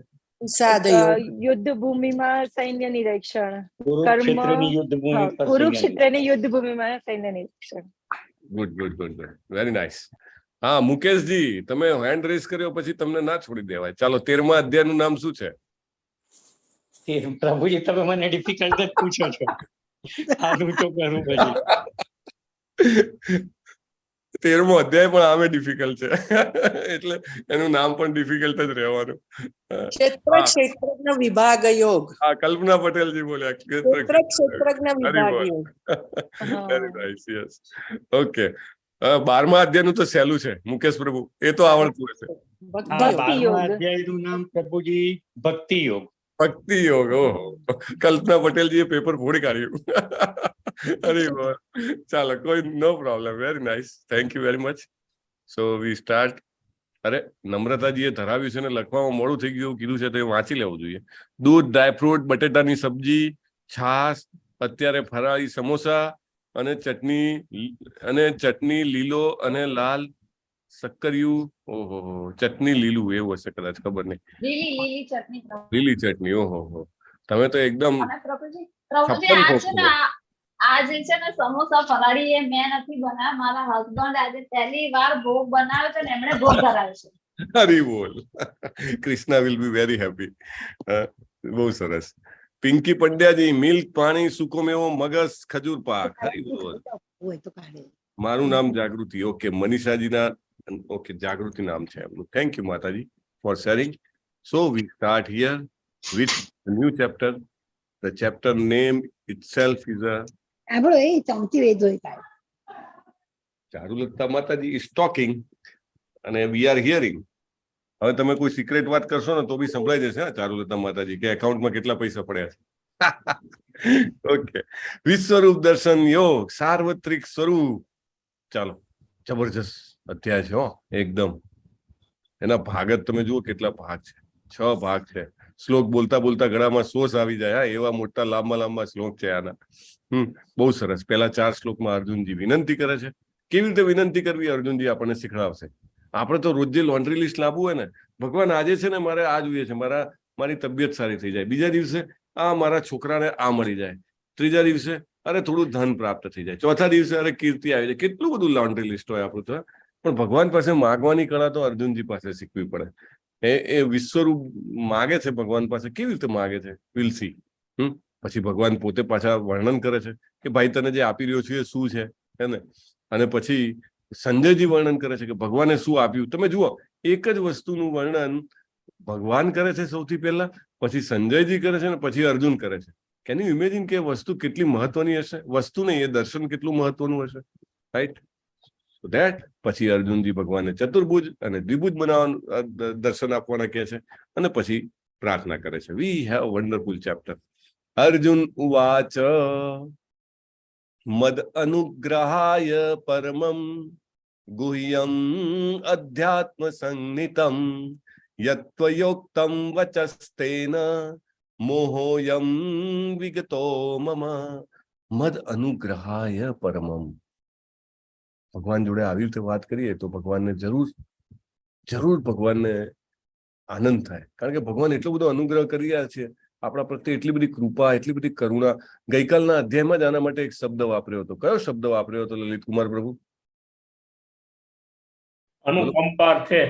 સાદ યોગ. યુદ્ધ ભૂમિમાં સૈન્ય નિરીક્ષણ. કુરુક્ષેત્રની યુદ્ધ ભૂમિ પર કુરુક્ષેત્રની યુદ્ધ ભૂમિમાં સૈન્ય નિરીક્ષણ. Good good good good. Very nice. હા, મુકેશજી તમે હેન્ડ રેઝ કર્યો પછી તમને ના છોડી દેવાય. ચાલો 13મા અધ્યાયનું નામ શું છે? પ્રભુજી તમે મને ડિફિકલ્ટ જ પૂછો છો. આનું તો કરવું પછી. 13મો અધ્યાય પણ આમે ડિફિકલ્ટ છે, એટલે એનું નામ પણ ડિફિકલ્ટ જ રહેવાનું. ક્ષેત્રજ્ઞ વિભાગ યોગ. હા, કલ્પના પટેલજી બોલ્યા ક્ષેત્રજ્ઞ વિભાગ યોગ. Very nice. યસ. ઓકે. 12મા અધ્યાયનું તો સહેલું છે મુકેશ પ્રભુ, એ તો આવડતું હશે. 12મા અધ્યાયનું નામ પ્રભુજી ભક્તિ યોગ. ભક્તિ યોગ. ઓહો, કલ્પના પટેલજીએ પેપર ફોડી કાઢ્યું. અરે વાહ. ચાલો, કોઈ no problem. Very nice. Thank you very much. So we start. અરે નમ્રતાજીએ ધરાવ્યું છે ને લખવામાં મોડું થઈ ગયું કીધું છે તો એ વાંચી લેવું જોઈએ. દૂધ, ડ્રાયફ્રૂટ, બટેટાની સબ્જી, છાશ, અત્યારે ફરાળી સમોસા અને ચટણી લીલો અને લાલ સક્કરિયું. ઓહો, ચટણી લીલું એવું હશે કદાચ, ખબર નહીં. લીલી ચટણી. ઓહો, તમે તો એકદમ આ જે છે ને સમોસા ફરાળી એ મેં નથી બનાવ્યા, મારા હસબન્ડ આજે પહેલી વાર ભોગ બનાવ્યો છે ને એમણે ભોગ કરાવ્યો છે. હરી બોલ. Krishna will be very happy. બહુ સરસ. પિંકી પંડ્યાજી, મિલ્ક, પાણી, સૂકો મેવો, મગસ, ખજૂર પાક. હરી બોલ. મારું નામ જાગૃતિ. ઓકે, મનીષાજીના ઓકે જાગૃતિ નામ છે એમનું. થેન્ક યુ માતાજી for sharing. So we start here with new chapter. The chapter name itself is a Charulata માતાજી is talking અને we are hearing. હવે તમે કોઈ સિક્રેટ વાત કરશો ને તો બી સંભળાઈ જશે ચારુલતા માતાજી કે એકાઉન્ટમાં કેટલા પૈસા પડ્યા છે. ઓકે. વિશ્વરૂપ દર્શન યોગ, સાર્વત્રિક સ્વરૂપ. ચાલો, જબરજસ્ત અધ્યાય છે હો એકદમ. એના ભાગ જ તમે જુઓ કેટલા ભાગ છે. 6 ભાગ છે. શ્લોક બોલતા બોલતા ગળામાં સોસ આવી જાય. એવા મોટા લાંબા લાંબા શ્લોક છે આના. બહુ સરસ. પહેલા 4 શ્લોકમાં અર્જુનજી વિનંતી કરે છે. કેવી રીતે વિનંતી કરવી અર્જુનજી આપણને શીખડાવશે. આપણે તો રોજ જે લોન્ડ્રી લિસ્ટ લાવવું હોય ને, ભગવાન આજે છે ને મારે આ જોઈએ છે, મારી તબિયત સારી થઈ જાય, બીજા દિવસે આ મારા છોકરાને આ મળી જાય, ત્રીજા દિવસે અરે થોડું ધન પ્રાપ્ત થઈ જાય, ચોથા દિવસે અરે કીર્તિ આવી જાય, કેટલું બધું લોન્ડ્રી લિસ્ટ હોય આપણું તો. પણ ભગવાન પાસે માગવાની કળા તો અર્જુનજી પાસે શીખવી પડે. એ વિશ્વરૂપ માગે છે ભગવાન પાસે, કેવી રીતે માગે છે વિલ સી. પછી ભગવાન પોતે પાછા વર્ણન કરે છે કે ભાઈ તને જે આપી રહ્યો છું એ શું છે, હે ને. અને પછી સંજયજી વર્ણન કરે છે કે ભગવાને શું આપ્યું. તમે જુઓ, એક જ વસ્તુનું વર્ણન ભગવાન કરે છે સૌથી પહેલા, પછી સંજયજી કરે છે, ને પછી અર્જુન કરે છે. કેન યુ ઇમેજિન કે વસ્તુ કેટલી મહત્વની હશે? વસ્તુ નહીં, એ દર્શન કેટલું મહત્વનું હશે, રાઈટ? સો ધેટ પછી અર્જુનજી ભગવાનને ચતુર્ભુજ અને દ્વિભુજ બનાવવાનું દર્શન આપવાના કહે છે, અને પછી પ્રાર્થના કરે છે. We have wonderful chapter. Arjun ઉવાચ મદ અનુગ્રહાય પરમં ગુહ્યમ અધ્યાત્મ સંનિતમ યત્વયોક્તમ વચસ્તેન મોહોયમ વિગતો મમ. મદ અનુગ્રહાય પરમમ. ભગવાન જોડે આવી રીતે વાત કરીએ તો ભગવાનને જરૂર ભગવાનને આનંદ થાય. કારણ કે ભગવાન એટલો બધો અનુગ્રહ કરી રહ્યા છે આપણા પ્રત્યે, એટલી બધી કૃપા, એટલી બધી કરુણા. ગઈકાલના અધ્યાયમાં જ આના માટે એક શબ્દ વાપર્યો હતો. કયો શબ્દ વાપર્યો હતો લલિત કુમાર પ્રભુ? અનુકંપાર્થે.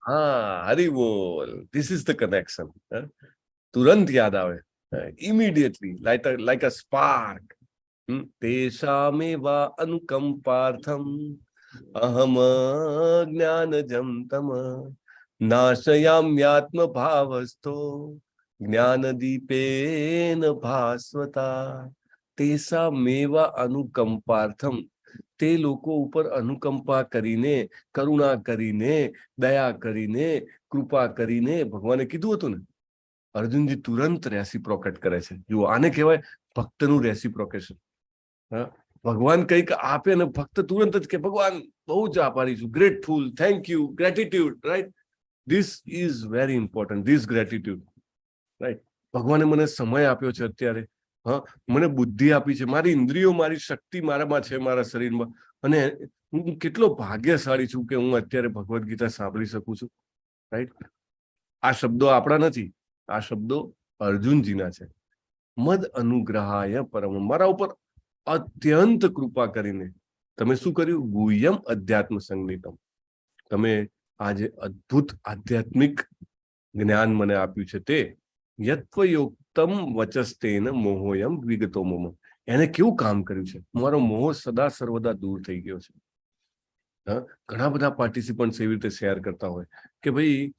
હા, હરી બોલ. This is the connection. તુરંત યાદ આવે, ઇમિડિયેટલી, લાઈક અ સ્પાર્ક. તેષામેવા અનુકંપાર્થમ અહમ જ્ઞાનજમ તમ નાશયામ્યાત્મ ભાવસ્થો જ્ઞાનદીપેન ભાસ્વતા. તેષામેવા અનુકંપાર્થમ. તે લોકો ઉપર અનુકંપા કરીને, કરુણા કરીને, દયા કરીને, કૃપા કરીને ભગવાને કીધું હતું ને. અર્જુનજી તુરંત રેસિપ્રોકેટ કરે છે. જુઓ, આને કહેવાય ભક્તનું રેસિપ્રોકેશન. ભગવાન કંઈક આપે ને ભક્ત તુરંત જ કે ભગવાન બહુ જ આભારી છું, grateful, thank you, gratitude, right? This is very important, this gratitude, right? ભગવાને મને સમય આપ્યો છે અત્યારે, મને બુદ્ધિ આપી છે, મારી ઇન્દ્રિયો, મારી શક્તિ મારામાં છે, મારા શરીરમાં, અને હું કેટલો ભાગ્યશાળી છું કે હું અત્યારે ભગવદ્ ગીતા સાંભળી શકું છું, રાઈટ? આ શબ્દો આપણા નથી, આ શબ્દો અર્જુનજીના છે. મદ અનુગ્રહાય પરમ. મારા ઉપર અત્યંત કૃપા કરીને તમે શું કર્યું? ગુહ્યમ અધ્યાત્મ સંગીતમ. તમે આ જે અદ્ભુત આધ્યાત્મિક જ્ઞાન મને આપ્યું છે તે યત્વયોક્તમ વચસ્તેન મોહોયમ વિગતો મમ. એને કેવું કામ કર્યું છે? મારો મોહ સદા સર્વદા દૂર થઈ ગયો છે. ઘણા બધા પાર્ટિસિપન્ટ એવી રીતે શેર કરતા હોય કે ભાઈ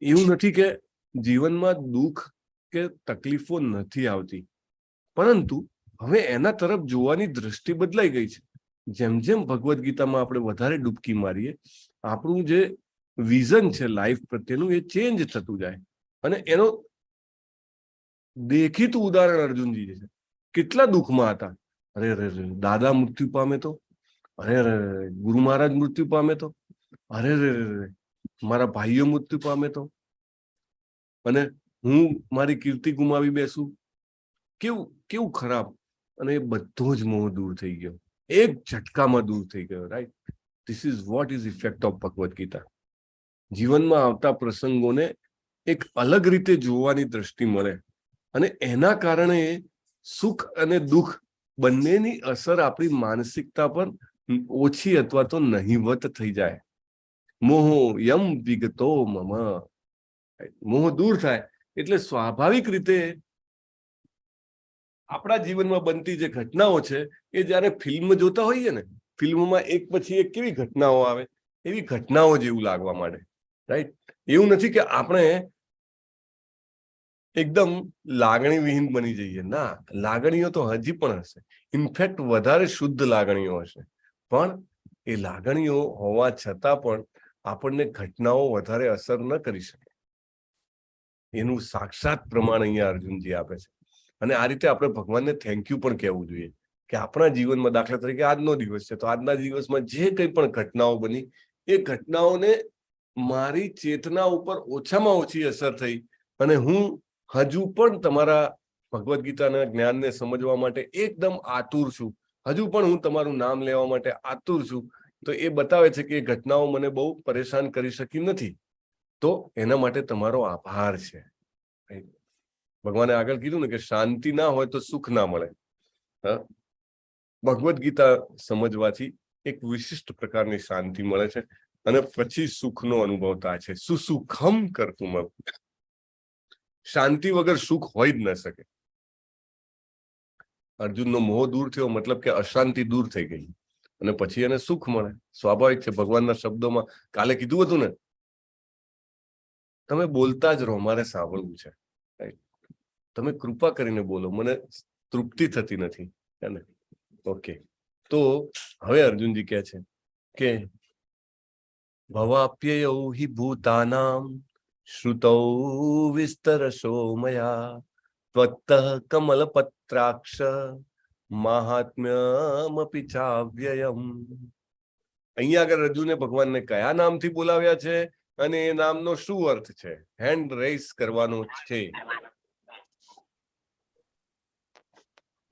એવું નથી કે જીવનમાં દુઃખ કે તકલીફો નથી આવતી, પરંતુ હવે એના તરફ જોવાની દ્રષ્ટિ બદલાઈ ગઈ છે. જેમ જેમ ભગવદ્ ગીતામાં આપણે વધારે ડૂબકી મારીએ, આપણું જે વિઝન છે લાઈફ પ્રત્યેનું એ ચેન્જ થતું જાય. અને એનો દેખીતું ઉદાહરણ અર્જુનજી છે. કેટલા દુઃખમાં હતા, અરે દાદા મૃત્યુ પામે તો, અરે ગુરુ મહારાજ મૃત્યુ પામે તો, અરે મારા ભાઈઓ મૃત્યુ પામે તો, અને હું મારી કીર્તિ ગુમાવી બેસું. કેવું ખરાબ. અને એ બધો જ મોહ દૂર થઈ ગયો, એક ઝટકામાં દૂર થઈ ગયો, right? This is what is effect of Bhagavad Gita. જીવનમાં આવતા પ્રસંગોને એક અલગ રીતે જોવાની દ્રષ્ટિ મળે, અને એના કારણે સુખ અને દુઃખ બંનેની અસર આપણી માનસિકતા પર ઓછી અથવા તો નહિવત થઈ જાય. મોહો યમ વિગતો મમ. મોહ દૂર થાય એટલે સ્વાભાવિક રીતે આપણા જીવનમાં બનતી જે ઘટનાઓ છે એ જયારે ફિલ્મ જોતા હોઈએ ને, ફિલ્મમાં એક પછી એક કેવી ઘટનાઓ આવે, એવી ઘટનાઓ જેવું લાગવા માંડે, રાઈટ? એવું નથી કે આપણે એકદમ લાગણી વિહીન બની જઈએ, ના, લાગણીઓ તો હજી પણ હશે. ઇનફેક્ટ વધારે શુદ્ધ લાગણીઓ હશે, પણ એ લાગણીઓ હોવા છતાં પણ આપણને ઘટનાઓ વધારે અસર ન કરી શકે. એનું સાક્ષાત પ્રમાણ અહીંયા અર્જુનજી આપે છે. અને આ રીતે આપણે ભગવાનને થેન્ક યુ પણ કહેવું જોઈએ કે આપણા જીવનમાં, દાખલા તરીકે આજનો દિવસ છે, તો આજના દિવસમાં જે કંઈ પણ ઘટનાઓ બની, એ ઘટનાઓને મારી ચેતના ઉપર ઓછામાં ઓછી અસર થઈ, અને હું હજુ પણ તમારા ભગવદ્ ગીતાના જ્ઞાનને સમજવા માટે એકદમ આતુર છું. હજુ પણ હું તમારું નામ લેવા માટે આતુર છું. તો એ બતાવે છે કે એ ઘટનાઓ મને બહુ પરેશાન કરી શકી નથી. તો એના માટે તમારો આભાર છે. ભગવાને આગળ કીધું ને કે શાંતિ ના હોય તો સુખ ના મળે. ભગવદ્ ગીતા સમજવાથી એક વિશિષ્ટ પ્રકારની શાંતિ મળે છે અને પછી સુખનો અનુભવ થાય છે. સુસુખમ કરતું શાંતિ વગર સુખ હોય જ ન શકે. અર્જુનનો મોહ દૂર થયો મતલબ કે અશાંતિ દૂર થઈ ગઈ અને પછી એને સુખ મળે. સ્વાભાવિક છે. ભગવાનના શબ્દોમાં કાલે કીધું હતું ને, તમે બોલતા જ રહો, મારે સાંભળવું છે. તમે કૃપા કરીને બોલો, મને તૃપ્તિ થતી નથી. ઓકે, તો હવે અર્જુનજી કહે છે કે ભવાપ્યયૌ હિ ભૂતાનામ શ્રુતૌ વિસ્તરશો મયા ત્વત્તઃ કમલપત્રાક્ષ મહાત્મ્યમપિ ચાવ્યયમ. અહીંયા આગળ અર્જુને ભગવાનને કયા નામથી બોલાવ્યા છે અને એ નામનો શું અર્થ છે? હેન્ડ રેઇઝ કરવાનો છે.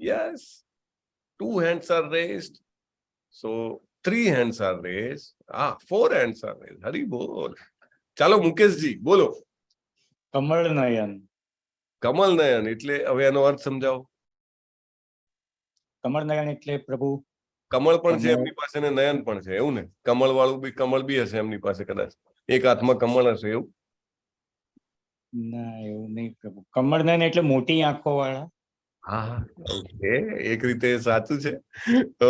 Yes, 2 hands are raised. So 3 hands are raised. 4 hands are raised. હરી બોલ. ચાલો મુકેશજી બોલો. કમળ નયન. કમલ નયન એટલે હવે એનો અર્થ સમજાવો. કમળ નયન એટલે પ્રભુ કમળ પણ છે એમની પાસે ને નયન પણ છે, એવું ને? કમળ વાળું બી કમળ બી હશે એમની પાસે, કદાચ એક હાથમાં કમળ હશે, એવું? ના, એવું નહીં પ્રભુ. કમળ નયન એટલે મોટી આંખો વાળા. હા, ઓકે, એક રીતે સાચું છે.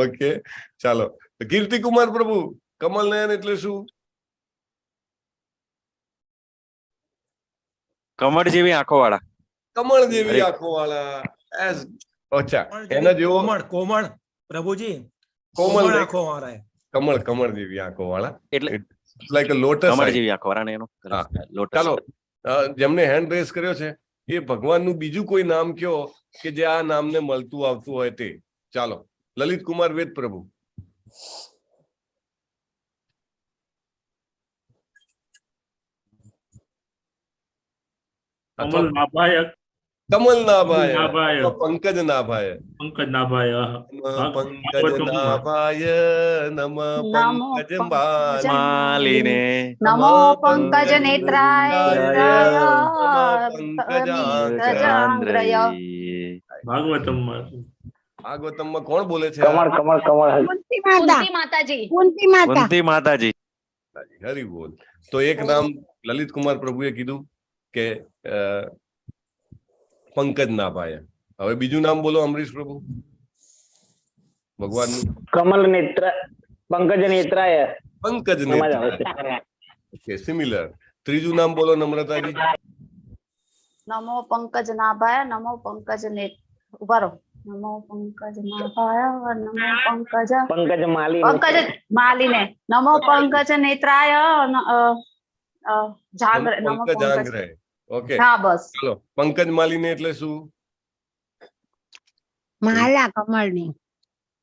ઓકે, ચાલો કીર્તિકુમાર પ્રભુ, કમલ નયન એટલે શું? કમળ જેવી આંખો વાળા. કમળ જેવી આંખો વાળા. અચ્છા, એના જેવો કોમળ પ્રભુજી, કોમળ આંખો વાળા. કમળ જેવી આંખો વાળા એટલે લાઈક અ લોટસ. કમળ જેવી આંખો વાળા ને એનો લોટસ. ચાલો, જેમને હેન્ડ રેઝ કર્યો છે એ ભગવાનનું બીજું કોઈ નામ કયો કે જે આ નામને મળતું આવતું હોય તે. ચાલો, લલિત કુમાર વેદ પ્રભુ. કમલ નાભાયક. કમલ નાભાય, પંકજ નાભાય, પંકજ નાભાય, પંકજ નાભાય નમ પંકજ માલિને નમો પંકજ નેત્રાય પંકજાંગ્રય. ભાગવતમમાં કોણ બોલે છે? કમળ કમળ કમળ. કુંતી માતાજી. કુંતી માતાજી. હરી બોલ. તો એક નામ લલિત કુમાર પ્રભુએ કીધું કે પંકજ નાભાય. હવે બીજું નામ બોલો અમરીશ પ્રભુ, ભગવાનનું. કમલ નેત્ર, પંકજ નેત્રાય. પંકજ નેત્રાય. Okay, similar. ત્રીજું નામ બોલો નમ્રતાજી. નમો પંકજ નાભાય નમો પંકજ ઉભા રહો. નમો પંકજ નાભાય નમો પંકજ માલિને નમો પંકજ નેત્રાય જાગ્રય નમો પંકજ. ઓકે, હા બસ. ચલો, પંકજ માલિની એટલે શું? માલા કમળની.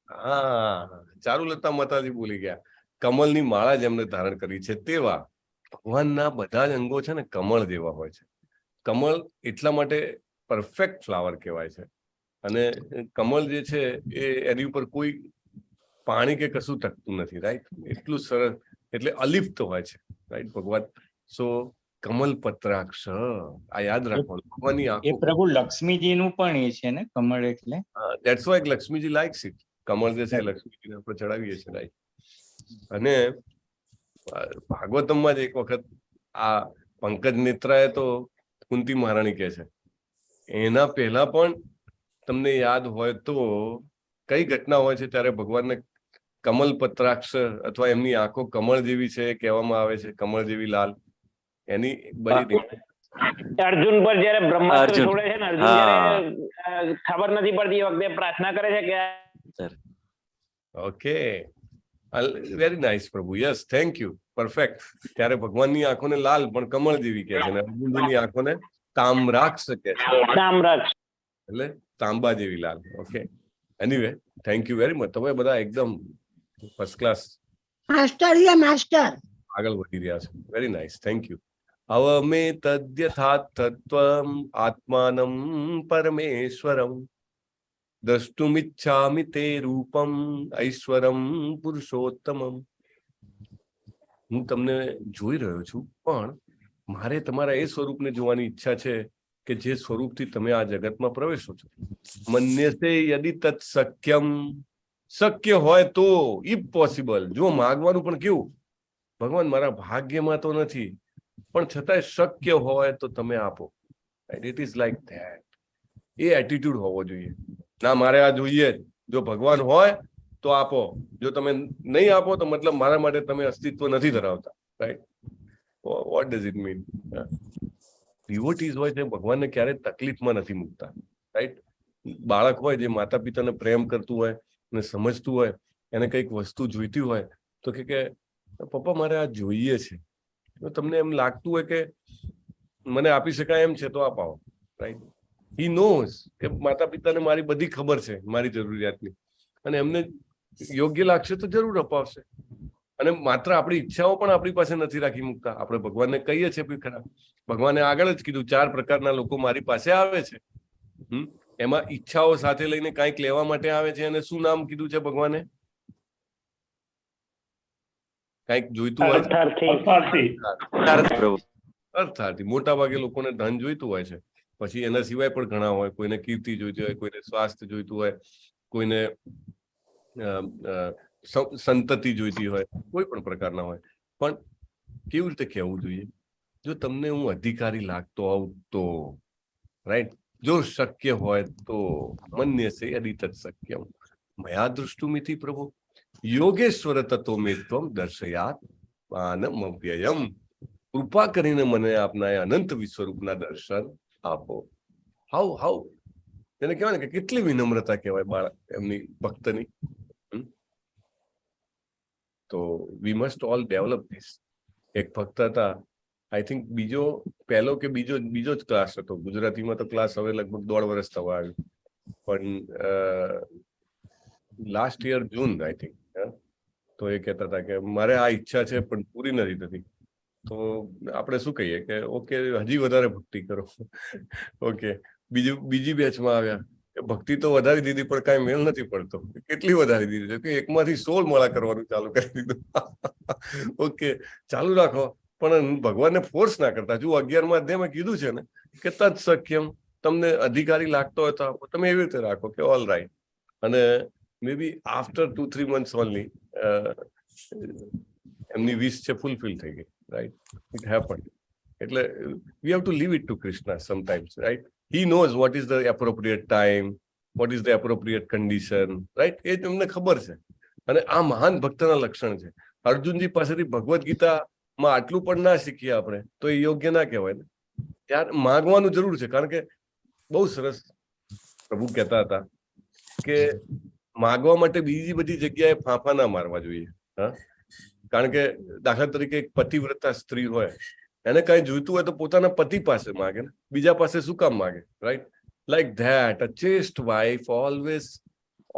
હા, ચારુલતા માતાજી બોલી ગયા. કમલની માળા જેમને ધારણ કરી છે તેવા ભગવાનના બધા જ અંગો છે ને કમળ જેવા હોય છે. કમળ એટલા માટે પરફેક્ટ ફ્લાવર કહેવાય છે. અને કમળ જે છે એ એની ઉપર કોઈ પાણી કે કશું ટકતું નથી, રાઈટ? એટલું સરસ, એટલે અલિપ્ત હોય છે, રાઈટ ભગવાન. સો કમલ પત્રાક્ષ, આ યાદ રાખવાનું. ભગવાનની આંખો. એ પ્રભુ લક્ષ્મીજીનું પણ એ છે ને કમળ એટલે. That's why Lakshmiji likes it. કમળ જે છે લક્ષ્મીજીને આપણે ચડાવીએ છીએ, રાઈટ? અને ભાગવતમમાં જ એક વખત આ પંકજ નેત્રાએ તો કુંતી મહારાણી કહે છે. એના પહેલા પણ તમને યાદ હોય તો કઈ ઘટના હોય છે ત્યારે ભગવાનને કમલ પત્રાક્ષ અથવા એમની આંખો કમળ જેવી છે કહેવામાં આવે છે, કમળ જેવી લાલ. એની બધી અર્જુન પર જયારે બ્રહ્માસ્ત્ર છોડે છે ને, અર્જુન જયારે ખબર નથી પડતી એ વખતે પ્રાર્થના કરે છે કે. ઓકે, વેરી નાઇસ પ્રભુ. Yes, thank you, perfect. ત્યારે ભગવાનની આંખોને લાલ પણ કમળ જેવી કહે છે અને અર્જુનજીની આંખોને તામ્રાક્ષ કહે છે. તામ્રાક્ષ એટલે તાંબા જેવી લાલ. Okay, anyway, thank you very much. તમે બધા એકદમ ફર્સ્ટ ક્લાસ માસ્ટર આગળ વધી રહ્યા છો. Very nice, thank you. અવમે તદ્યથાત્તત્વમ આત્માનમ પરમેશ્વરમ દ્રષ્ટુમિચ્છામિ તે રૂપમ ઐશ્વરમ પુરુષોત્તમમ. હું તમને જોઈ રહ્યો છું પણ મારે તમારા એ સ્વરૂપને જોવાની ઈચ્છા છે કે જે સ્વરૂપથી તમે આ જગતમાં પ્રવેશો છો. મન્યસે યદિ તત્ શક્યમ, શક્ય હોય તો, ઇફ પોસિબલ. જો માગવાનું પણ કેવું, ભગવાન મારા ભાગ્યમાં તો નથી પણ છતાંય શક્ય હોય તો તમે આપો. It is like that. A attitude હોવો જોઈએ. ના મારે આ જોઈએ જ, જો ભગવાન હોય તો આપો, જો તમે નહીં આપો તો મતલબ મારા માટે તમે અસ્તિત્વ નથી ધરાવતા. Right? What does it mean? Devotees હોય છે ભગવાનને ક્યારેય તકલીફમાં નથી મૂકતા. રાઈટ? બાળક હોય જે માતા પિતાને પ્રેમ કરતું હોય અને સમજતું હોય, એને કંઈક વસ્તુ જોઈતી હોય તો કે પપ્પા મારે આ જોઈએ છે, તો તમને એમ લાગતું હોય કે મને આપી શકાય એમ છે તો અપાવો. રાઈટ? હી નોઝ કે માતા પિતાને મારી બધી ખબર છે મારી જરૂરિયાતની, અને એમને યોગ્ય લાગશે તો જરૂર અપાવશે. અને માત્ર આપણી ઈચ્છાઓ પણ આપણી પાસે નથી રાખી મૂકતા. આપણે ભગવાનને કહીએ છીએ ખરા, ભગવાને આગળ જ કીધું 4 પ્રકારના લોકો મારી પાસે આવે છે. એમાં ઈચ્છાઓ સાથે લઈને કાંઈક લેવા માટે આવે છે. અને શું નામ કીધું છે ભગવાને? કાંઈક જોઈતું હોય, અર્થાર્થી. મોટા ભાગે લોકોને ધન જોઈતું હોય છે, પછી એના સિવાય પણ ઘણા હોય. કોઈને કીર્તિ જોઈતી હોય, કોઈને સ્વાસ્થ્ય જોઈતું હોય, કોઈને સંતતિ જોઈતી હોય, કોઈ પણ પ્રકારના હોય. પણ કેવી રીતે કહેવું જોઈએ? જો તમને હું અધિકારી લાગતો હોઉં તો, રાઈટ, જો શક્ય હોય તો, મન્યસે યદિ તત્ શક્યમ મયા દૃષ્ટુમિતિ પ્રભુ યોગેશ્વર તતો મેત્વમ દર્શયાત માનમવ્યયમ. કૃપા કરીને મને આપના એ અનંત વિશ્વરૂપના દર્શન આપો. હાઉ એને કહેવાય ને કે કેટલી વિનમ્રતા કહેવાય બાળક એમની ભક્તની. તો we must all develop this. એક ભક્ત હતા, આઈ થિંક પહેલો કે બીજો જ ક્લાસ હતો. ગુજરાતીમાં તો ક્લાસ હવે લગભગ 1.5 વર્ષ થવા આવ્યું, પણ last year June I think. તો એ કહેતા હતા કે મારે આ ઈચ્છા છે પણ પૂરી નથી થતી. તો આપણે શું કહીએ કે ઓકે હજી વધારે ભક્તિ કરો. ઓકે, બીજી બેચમાં આવ્યા કે ભક્તિ તો વધારી દીધી પણ કાંઈ મેળ નથી પડતો. કેટલી વધારી દીધી છે કે 1માંથી 16 માળા કરવાનું ચાલુ કરી દીધું. ઓકે, ચાલુ રાખો પણ ભગવાનને ફોર્સ ના કરતા. જો 11મા અધ્યાયમાં કીધું છે ને કે તત્ શક્યમ, તમને અધિકારી લાગતો હોય તો આપો. તમે એવી રીતે રાખો કે ઓલ રાઈટ. અને may be after 2-3 months only એમની વિશ છે ફૂલફિલ થઈ ગઈ. રાઈટ? It happen. એટલે we have to leave it to Krishna sometimes. Right? He knows what is the appropriate time, what is the appropriate condition. Right? એ તમને ખબર છે. અને આ મહાન ભક્તના લક્ષણ છે. અર્જુનજી પાસેથી ભગવદ્ ગીતામાં આટલું પણ ના શીખીએ આપણે તો એ યોગ્ય ના કહેવાય ને. ત્યારે માંગવાનું જરૂર છે, કારણ કે બહુ સરસ પ્રભુ કહેતા હતા કે માગવા માટે બીજી બધી જગ્યાએ ફાંફા ના મારવા જોઈએ. હા, કારણ કે દાખલા તરીકે એક પતિવ્રતા સ્ત્રી હોય, એને કઈ જોઈતું હોય તો પોતાના પતિ પાસે માગે ને, બીજા પાસે શું કામ માગે? Right? Like that a chest wife always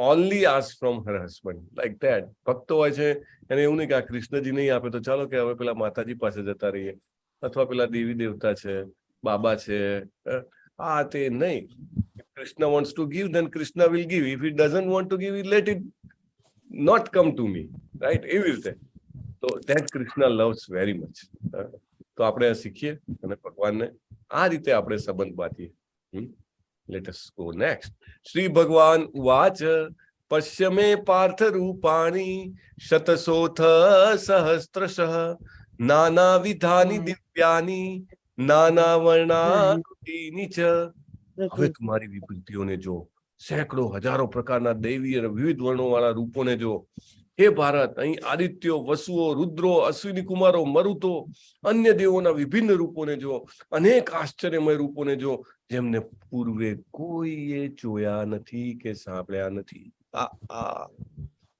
only ask from her husband, like that. ભક્તો હોય છે એને એવું નહીં કે આ કૃષ્ણજી નહીં આપે તો ચાલો કે હવે પેલા માતાજી પાસે જતા રહીએ, અથવા પેલા દેવી દેવતા છે, બાબા છે, આ તે નહીં. Krishna wants to give, then Krishna will give. If he doesn't want to give, let it not come to me. Right? એવી રીતે. તો that Krishna loves very much. તો આપણે શીખીએ અને ભગવાનને આ રીતે આપણે સંબંધ બાંધીએ. Let us go next. Shri Bhagwan Uvacha Pashyame Partha Rupani Shatasotha Sahasrashah Nana Vidhani Divyani Nana Varnakutini Cha. હવે તમારી વિભૂતિઓને જો, સેંકડો હજારો પ્રકારના દૈવી અને વિવિધ વર્ણો વાળા રૂપોને જો. હે ભારત, અહીં આદિત્યો, વસુઓ, રુદ્રો, અશ્વિની કુમારો, મરુતો, અન્ય દેવોના વિભિન્ન રૂપોને જો, અનેક આશ્ચર્યમય રૂપોને જો, જેમને પૂર્વે કોઈએ જોયા નથી કે સાંભળ્યા નથી.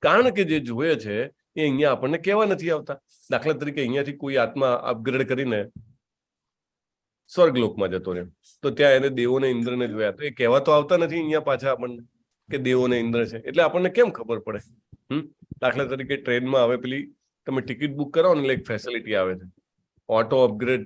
કારણ કે જે જોયે છે એ અહીંયા આપણને કહેવા નથી આવતા. દાખલા તરીકે અહીંયાથી કોઈ આત્મા અપગ્રેડ કરીને સ્વર્ગલોકમાં જતો રહ્યો, તો ત્યાં એને દેવોને ઇન્દ્રને જોયા, તો એ કહેવા તો આવતા નથી અહીંયા પાછા આપણને કે દેવોને ઇન્દ્ર છે. એટલે આપણને કેમ ખબર પડે? દાખલા તરીકે ટ્રેનમાં હવે પેલી તમે ટિકિટ બુક કરાવો ને એટલે એક ફેસિલિટી આવે છે, ઓટો અપગ્રેડ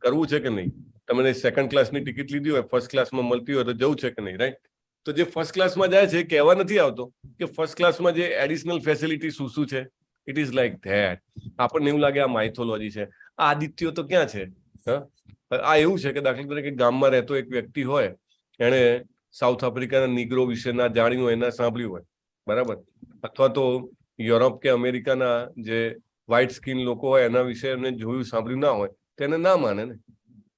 કરવું છે કે નહીં. તમને સેકન્ડ ક્લાસની ટિકિટ લીધી હોય, ફર્સ્ટ ક્લાસમાં મળતી હોય તો જવું છે કે નહીં. રાઈટ? તો જે ફર્સ્ટ ક્લાસમાં જાય છે કહેવા નથી આવતો કે ફર્સ્ટ ક્લાસમાં જે એડિશનલ ફેસિલિટી શું છે. It is like that. આપણને એવું લાગે આ માઇથોલોજી છે. આ આદિત્યો તો ક્યાં છે? હા, આ એવું છે કે દાખલા તરીકે ગામમાં રહેતો એક વ્યક્તિ હોય, એને સાઉથ આફ્રિકાના નીગ્રો વિશે ના જાણ્યું હોય, ના સાંભળ્યું હોય, બરાબર, અથવા તો યુરોપ કે અમેરિકાના જે વ્હાઇટ સ્કિન લોકો હોય એના વિશે એમને જોયું સાંભળ્યું ના હોય, તેને ના માને ને.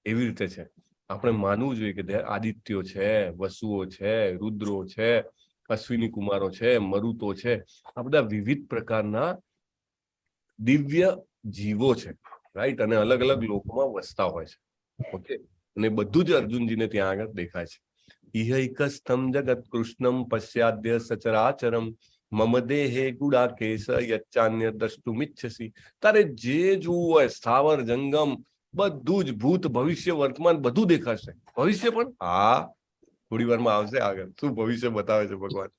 એવી રીતે છે, આપણે માનવું જોઈએ કે આદિત્યો છે, વસુઓ છે, રુદ્રો છે, અશ્વિની કુમારો છે, મરુતો છે, આ બધા વિવિધ પ્રકારના દિવ્ય જીવો છે, રાઈટ, અને અલગ અલગ લોકોમાં વસતા હોય છે. ઓકે, અને બધું જ અર્જુનજીને ત્યાં આગળ દેખાય છે. ઇહૈકસ્થમ જગત કૃષ્ણમ પશ્યાદ્ય સચરાચરમ મમ દેહે ગુડાકેશ યચ્ચાન્ય દ્રષ્ટુમિચ્છસી. તારે જે જોવું હોય, સ્થાવર જંગમ બધું જ, ભૂત ભવિષ્ય વર્તમાન બધું દેખાશે. ભવિષ્ય પણ હા થોડી વારમાં આવશે આગળ, શું ભવિષ્ય બતાવે છે ભગવાન.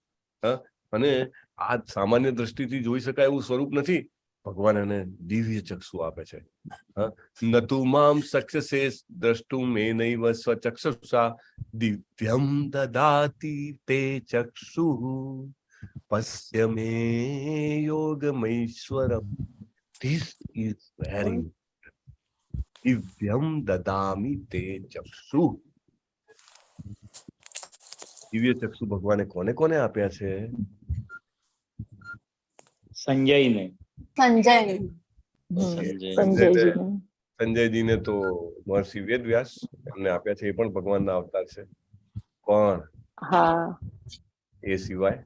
હા, અને આ સામાન્ય દ્રષ્ટિથી જોઈ શકાય એવું સ્વરૂપ નથી. ભગવાન એને દિવ્ય ચક્ષુ આપે છે. નતુ મામ સક્ષસે દ્રષ્ટુમ મે નૈવ સ્વચક્ષુષા દિવ્યમ દદાતિ તે ચક્ષુ પશ્ય મે યોગમૈશ્વરમ. ધીસ ઇઝ વેરી દિવ્યમ દદામિ તે ચક્ષુ. દિવ્ય ચક્ષુ ભગવાને કોને કોને આપ્યા છે? સંજયને. સંજયજીને તો મહર્ષિ વેદવ્યાસ એમને આપ્યા છે, એ પણ ભગવાનના અવતાર છે. કોણ? એ સિવાય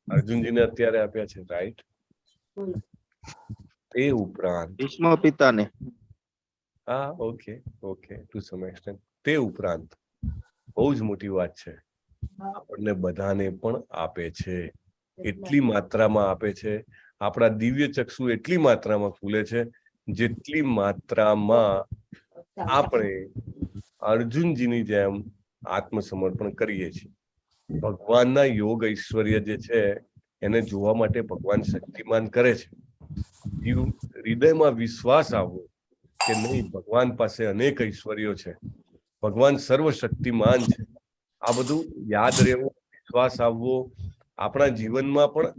અર્જુનજીને અત્યારે આપ્યા છે, રાઈટ. એ ઉપરાંત ભીષ્મ પિતાને. હા, ઓકે ઓકે, ટુ સમ એક્સટેન્ટ. તે ઉપરાંત બહુ જ મોટી વાત છે, આપણને બધાને પણ આપે છે. એટલી માત્રામાં આપે છે, આપણા દિવ્ય ચક્ષુ એટલી માત્રામાં ખુલે છે જેટલી માત્રામાં આપણે અર્જુનજીની જેમ આત્મસમર્પણ કરીએ છીએ. ભગવાનના યોગ ઐશ્વર્ય જે છે એને જોવા માટે ભગવાન શક્તિમાન કરે છે. હૃદયમાં વિશ્વાસ આવવો કે નહીં, ભગવાન પાસે અનેક ઐશ્વર્યો છે, ભગવાન સર્વશક્તિમાન છે, આ બધું યાદ રહેવું, વિશ્વાસ આવવો, આપણા જીવનમાં પણ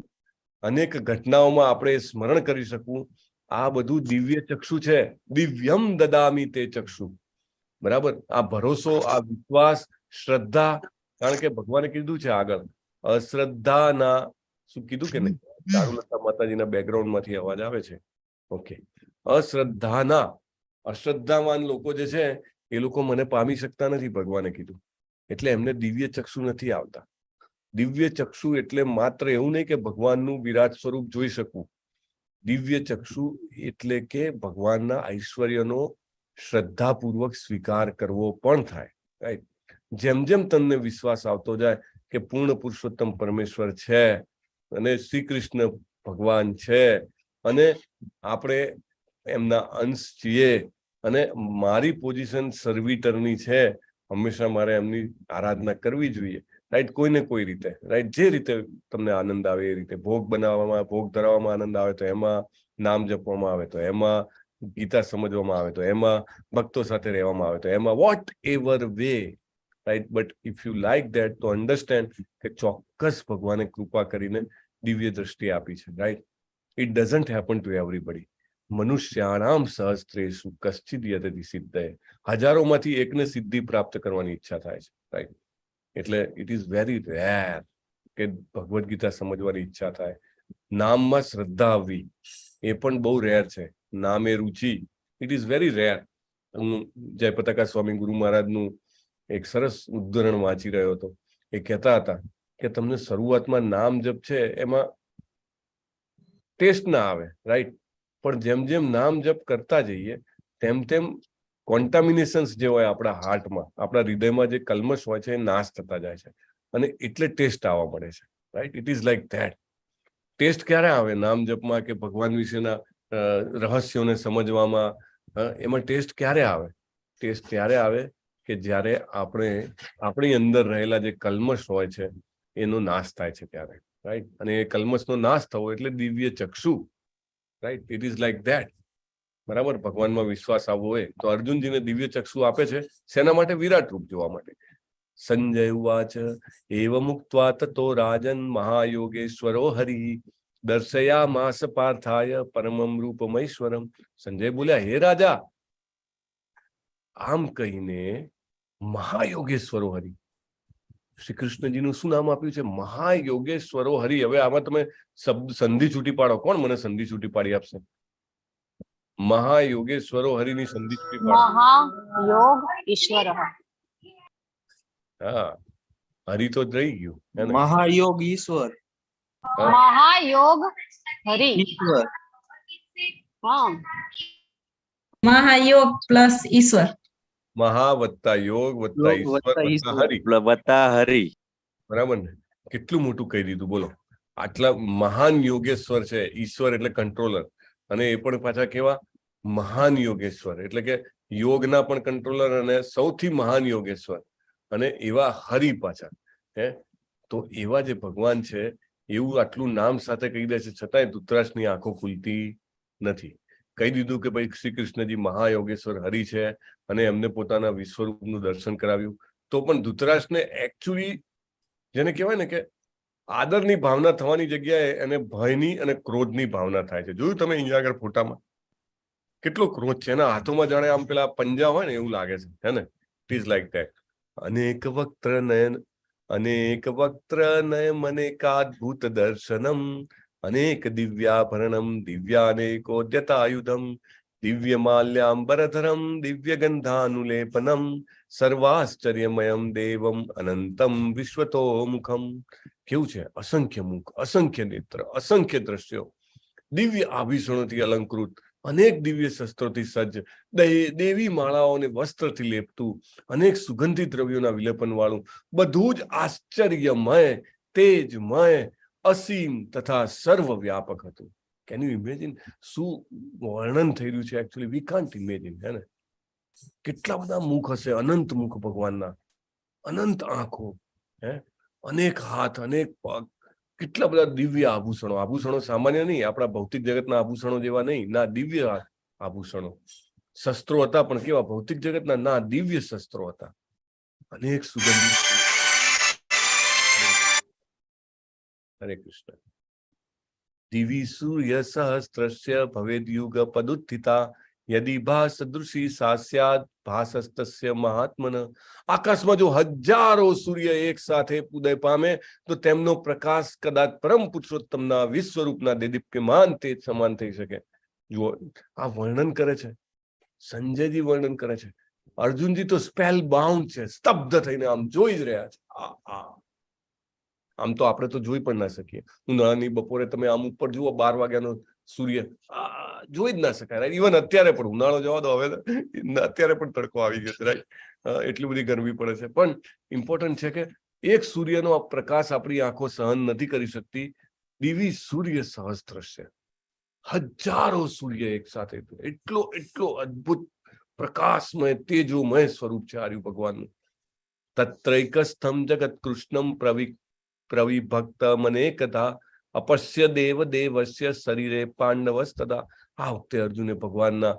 અનેક ઘટનાઓમાં આપણે સ્મરણ કરી શકવું, આ બધું દિવ્ય ચક્ષુ છે. દિવ્યમ દદામી તે ચક્ષુ, બરાબર. આ ભરોસો, આ વિશ્વાસ, શ્રદ્ધા, કારણ કે ભગવાને કીધું છે આગળ, અશ્રદ્ધાના, શું કીધું કે નહીં? ચારુલતા માતાજીના બેકગ્રાઉન્ડ માંથી અવાજ આવે છે. ઓકે, અશ્રદ્ધાવાન લોકો જે છે એ લોકો મને પામી શકતા નથી, ભગવાને કીધું. એટલે એમને દિવ્ય ચક્ષુ નથી આવતા. દિવ્ય ચક્ષુ એટલે માત્ર એવું નહીં કે ભગવાનનું વિરાટ સ્વરૂપ જોઈ શકવું. દિવ્ય ચક્ષુ એટલે કે ભગવાનના ઐશ્વર્યનો શ્રદ્ધાપૂર્વક સ્વીકાર કરવો પણ થાય, રાઈટ. જેમ જેમ તમને વિશ્વાસ આવતો જાય કે પૂર્ણ પુરુષોત્તમ પરમેશ્વર છે અને શ્રી કૃષ્ણ ભગવાન છે અને આપણે એમના અંશ છીએ અને મારી પોઝિશન સર્વિટરની છે, હંમેશા મારે એમની આરાધના કરવી જોઈએ, રાઈટ, કોઈને કોઈ રીતે, રાઈટ. જે રીતે તમને આનંદ આવે એ રીતે, ભોગ બનાવવામાં, ભોગ ધરાવવામાં આનંદ આવે તો એમાં, નામ જપવામાં આવે તો એમાં, ગીતા સમજવામાં આવે તો એમાં, ભક્તો સાથે રહેવામાં આવે તો એમાં, whatever way, right. But if you like that, તો અન્ડરસ્ટેન્ડ કે ચોક્કસ ભગવાને કૃપા કરીને દિવ્ય દ્રષ્ટિ આપી છે, right. It doesn't happen to everybody. મનુષ્યાણામ સહસ્ત્રેષુ કશ્ચિદ યતતિ સિદ્ધયે. હજારોમાંથી એકને સિદ્ધિ પ્રાપ્ત કરવાની ઈચ્છા થાય છે, રાઈટ. એટલે ઇટ ઇઝ વેરી રેર કે ભગવદ ગીતા સમજવાની ઈચ્છા થાય. નામમાં શ્રદ્ધા આવવી એ પણ બહુ રેર છે. નામે રુચિ, ઇટ ઇઝ વેરી રેર. હું જયપતાકા સ્વામી ગુરુ મહારાજનું એક સરસ ઉદ્ધરણ વાંચી રહ્યો હતો. એ કહેતા હતા કે તમને શરૂઆતમાં નામ જપ છે એમાં ટેસ્ટ ના આવે, રાઈટ. પણ જેમ જેમ નામ જપ કરતા જઈએ તેમ તેમ કોન્ટામિનેશન્સ જે હોય આપણા હાર્ટમાં, આપણા હૃદયમાં જે કલ્મશ હોય છે એ નાશ થતા જાય છે અને એટલે ટેસ્ટ આવવા મળે છે, right. It is like that. Taste ક્યારે આવે? નામ જપમાં કે ભગવાન વિશેના રહસ્યોને સમજવામાં, એમાં ટેસ્ટ ક્યારે આવે? ટેસ્ટ ત્યારે આવે કે જ્યારે આપણે આપણી અંદર રહેલા જે કલ્મશ હોય છે એનો નાશ થાય છે ત્યારે, રાઈટ. અને એ કલ્મશનો નાશ થવો એટલે દિવ્ય ચક્ષુ, right. It is like that, બરાબર. ભગવાનમાં વિશ્વાસ આવવો હોય તો અર્જુનજીને દિવ્ય ચક્ષુ આપે છે. શેના માટે? વિરાટ રૂપ જોવા માટે. સંજય ઉવાચ એવ મુક્ત્વા તતો રાજન મહાયોગેશ્વરો હરિ દર્શયામાસ પાર્થાય પરમમ રૂપમૈશ્વરમ. સંજય બોલ્યા, હે રાજા, આમ કહીને મહાયોગેશ્વરો હરિ, શ્રી કૃષ્ણજીનું શું નામ આપ્યું છે? મહાયોગેશ્વરો હરિ. હવે આમાં તમે સંધિ છૂટી પાડો. કોણ મને સંધિ છૂટી પાડી આપશે? મહાયોગેશ્વરો હરિની સંધિ છૂટી પાડો. મહાયોગ ઈશ્વર. હા, હરિ તો રહી ગયું. મહાયોગ ઈશ્વર. મહાયોગ હરિ ઈશ્વર. હા, મહાયોગ પ્લસ ઈશ્વર. મહા વત્તા યોગ વત્તા ઈશ્વર વત્તા હરિ. બરાબર ને? કેટલું મોટું કહી દીધું બોલો. આટલા મહાન યોગેશ્વર છે. ઈશ્વર એટલે કંટ્રોલર, અને એ પણ પાછા કેવા મહાન યોગેશ્વર, એટલે કે યોગના પણ કંટ્રોલર અને સૌથી મહાન યોગેશ્વર, અને એવા હરિ પાછા. તો એવા જે ભગવાન છે એવું આટલું નામ સાથે કહી દે છે, છતાંય ધૃતરાષ્ટ્રની આંખો ખુલતી નથી. કહી દીધું કે ભાઈ શ્રી કૃષ્ણજી મહાયોગેશ્વર હરિ છે, અને એમને પોતાના વિશ્વરૂપનું દર્શન કરાવ્યું. તો પણ ધૃતરાષ્ટ્રને એકચ્યુઅલી જેને કહેવાય ને કે આદરની ભાવના થવાની જગ્યાએ એને ભયની અને ક્રોધની ભાવના થાય છે. જોયું તમે અહીંયા આગળ ફોટામાં કેટલો ક્રોધ છે એના હાથોમાં? જાણે આમ પેલા પંજા હોય ને એવું લાગે છે, હે ને? It is like that. અનેક વક્ત્ર નયન મનેકાદ્ભુત દર્શનમ અનેક દિવ્યાભરણમ દિવ્યાનેકોદ્યતાયુધમ દિવ્ય માલ્યાંબરધરમ દિવ્ય ગંધાનુલેપનમ સર્વાશ્ચર્યમયમ દેવમ અનંતમ વિશ્વતો મુખમ. કેવું છે? અસંખ્ય મુખ, અસંખ્ય નેત્ર, અસંખ્ય દ્રશ્યો, દિવ્ય આભૂષણોથી અલંકૃત, અનેક દિવ્ય શસ્ત્રોથી સજ્જ, દેવી માળાઓને વસ્ત્રથી લેપતું, અનેક સુગંધિત દ્રવ્યોના વિલેપન વાળું, બધું જ આશ્ચર્યમય, તેજમય, અસીમ તથા સર્વવ્યાપક હતું. Can you imagine? શું વર્ણન થઈ રહ્યું છે? એકચ્યુઅલી વી કાન્ટ ઇમેજિન, હે ને? કેટલા બધા મુખ હશે, અનંત મુખ ભગવાનના, અનંત આંખો, અનેક હાથ, અનેક પગ, કેટલા બધા દિવ્ય આભૂષણો. આભૂષણો સામાન્ય નહીં, આપણા ભૌતિક જગતના આભૂષણો જેવા નહીં, ના, દિવ્ય આભૂષણો. શસ્ત્રો હતા, પણ કેવા? ભૌતિક જગતના ના, દિવ્ય શસ્ત્રો હતા. અનેક સુગંધિત. હરે કૃષ્ણ. દિવી સૂર્ય સહસ્ત્રસ્ય ભવેદ યુગ પદુત્થિતા યદિ ભાસદૃશી સાસ્યાદ ભાસસ્તસ્ય મહાત્મન. આકાશમાં જો હજારો સૂર્ય એક સાથે ઉદય પામે તો તેમનો પ્રકાશ કદાચ પરમ પુરુષોત્તમના વિશ્વરૂપના દેદીપ્યમાન તેજ સમાન થઈ શકે. જુઓ, આ વર્ણન કરે છે સંજયજી, વર્ણન કરે છે. અર્જુનજી તો સ્પેલ બાઉન્ડ છે, સ્તબ્ધ થઈને આમ જોઈ જ રહ્યા છે. આમ તો આપણે તો જોઈ પણ ના શકીએ. ઉનાળાની બપોરે તમે આમ ઉપર જુઓ 12 વાગ્યાનો સૂર્ય, જોઈ જ ના શકાય. ઇવન અત્યારે પણ, ઉનાળો જવા દો, હવે અત્યારે પણ તડકો આવી ગયો, રાઈટ? એટલી બધી ગરમી પડે છે. પણ ઇમ્પોર્ટન્ટ છે કે એક સૂર્યનો આ પ્રકાશ આપણી આંખો સહન નથી કરી શકતી. દિવી સૂર્ય સહસ્ત્રસ્ય, હજારો સૂર્ય એક સાથે, એટલો અદ્ભુત પ્રકાશમય તેજોમય સ્વરૂપ છે આર્યુ ભગવાનનું. તત્રૈકસ્થમ જગત કૃષ્ણમ પ્રવિભક્ત મને કથા અપશ્ય દેવ દેવસ્ય શરીરે પાંડવસ્તદા. આ વખતે અર્જુને ભગવાનના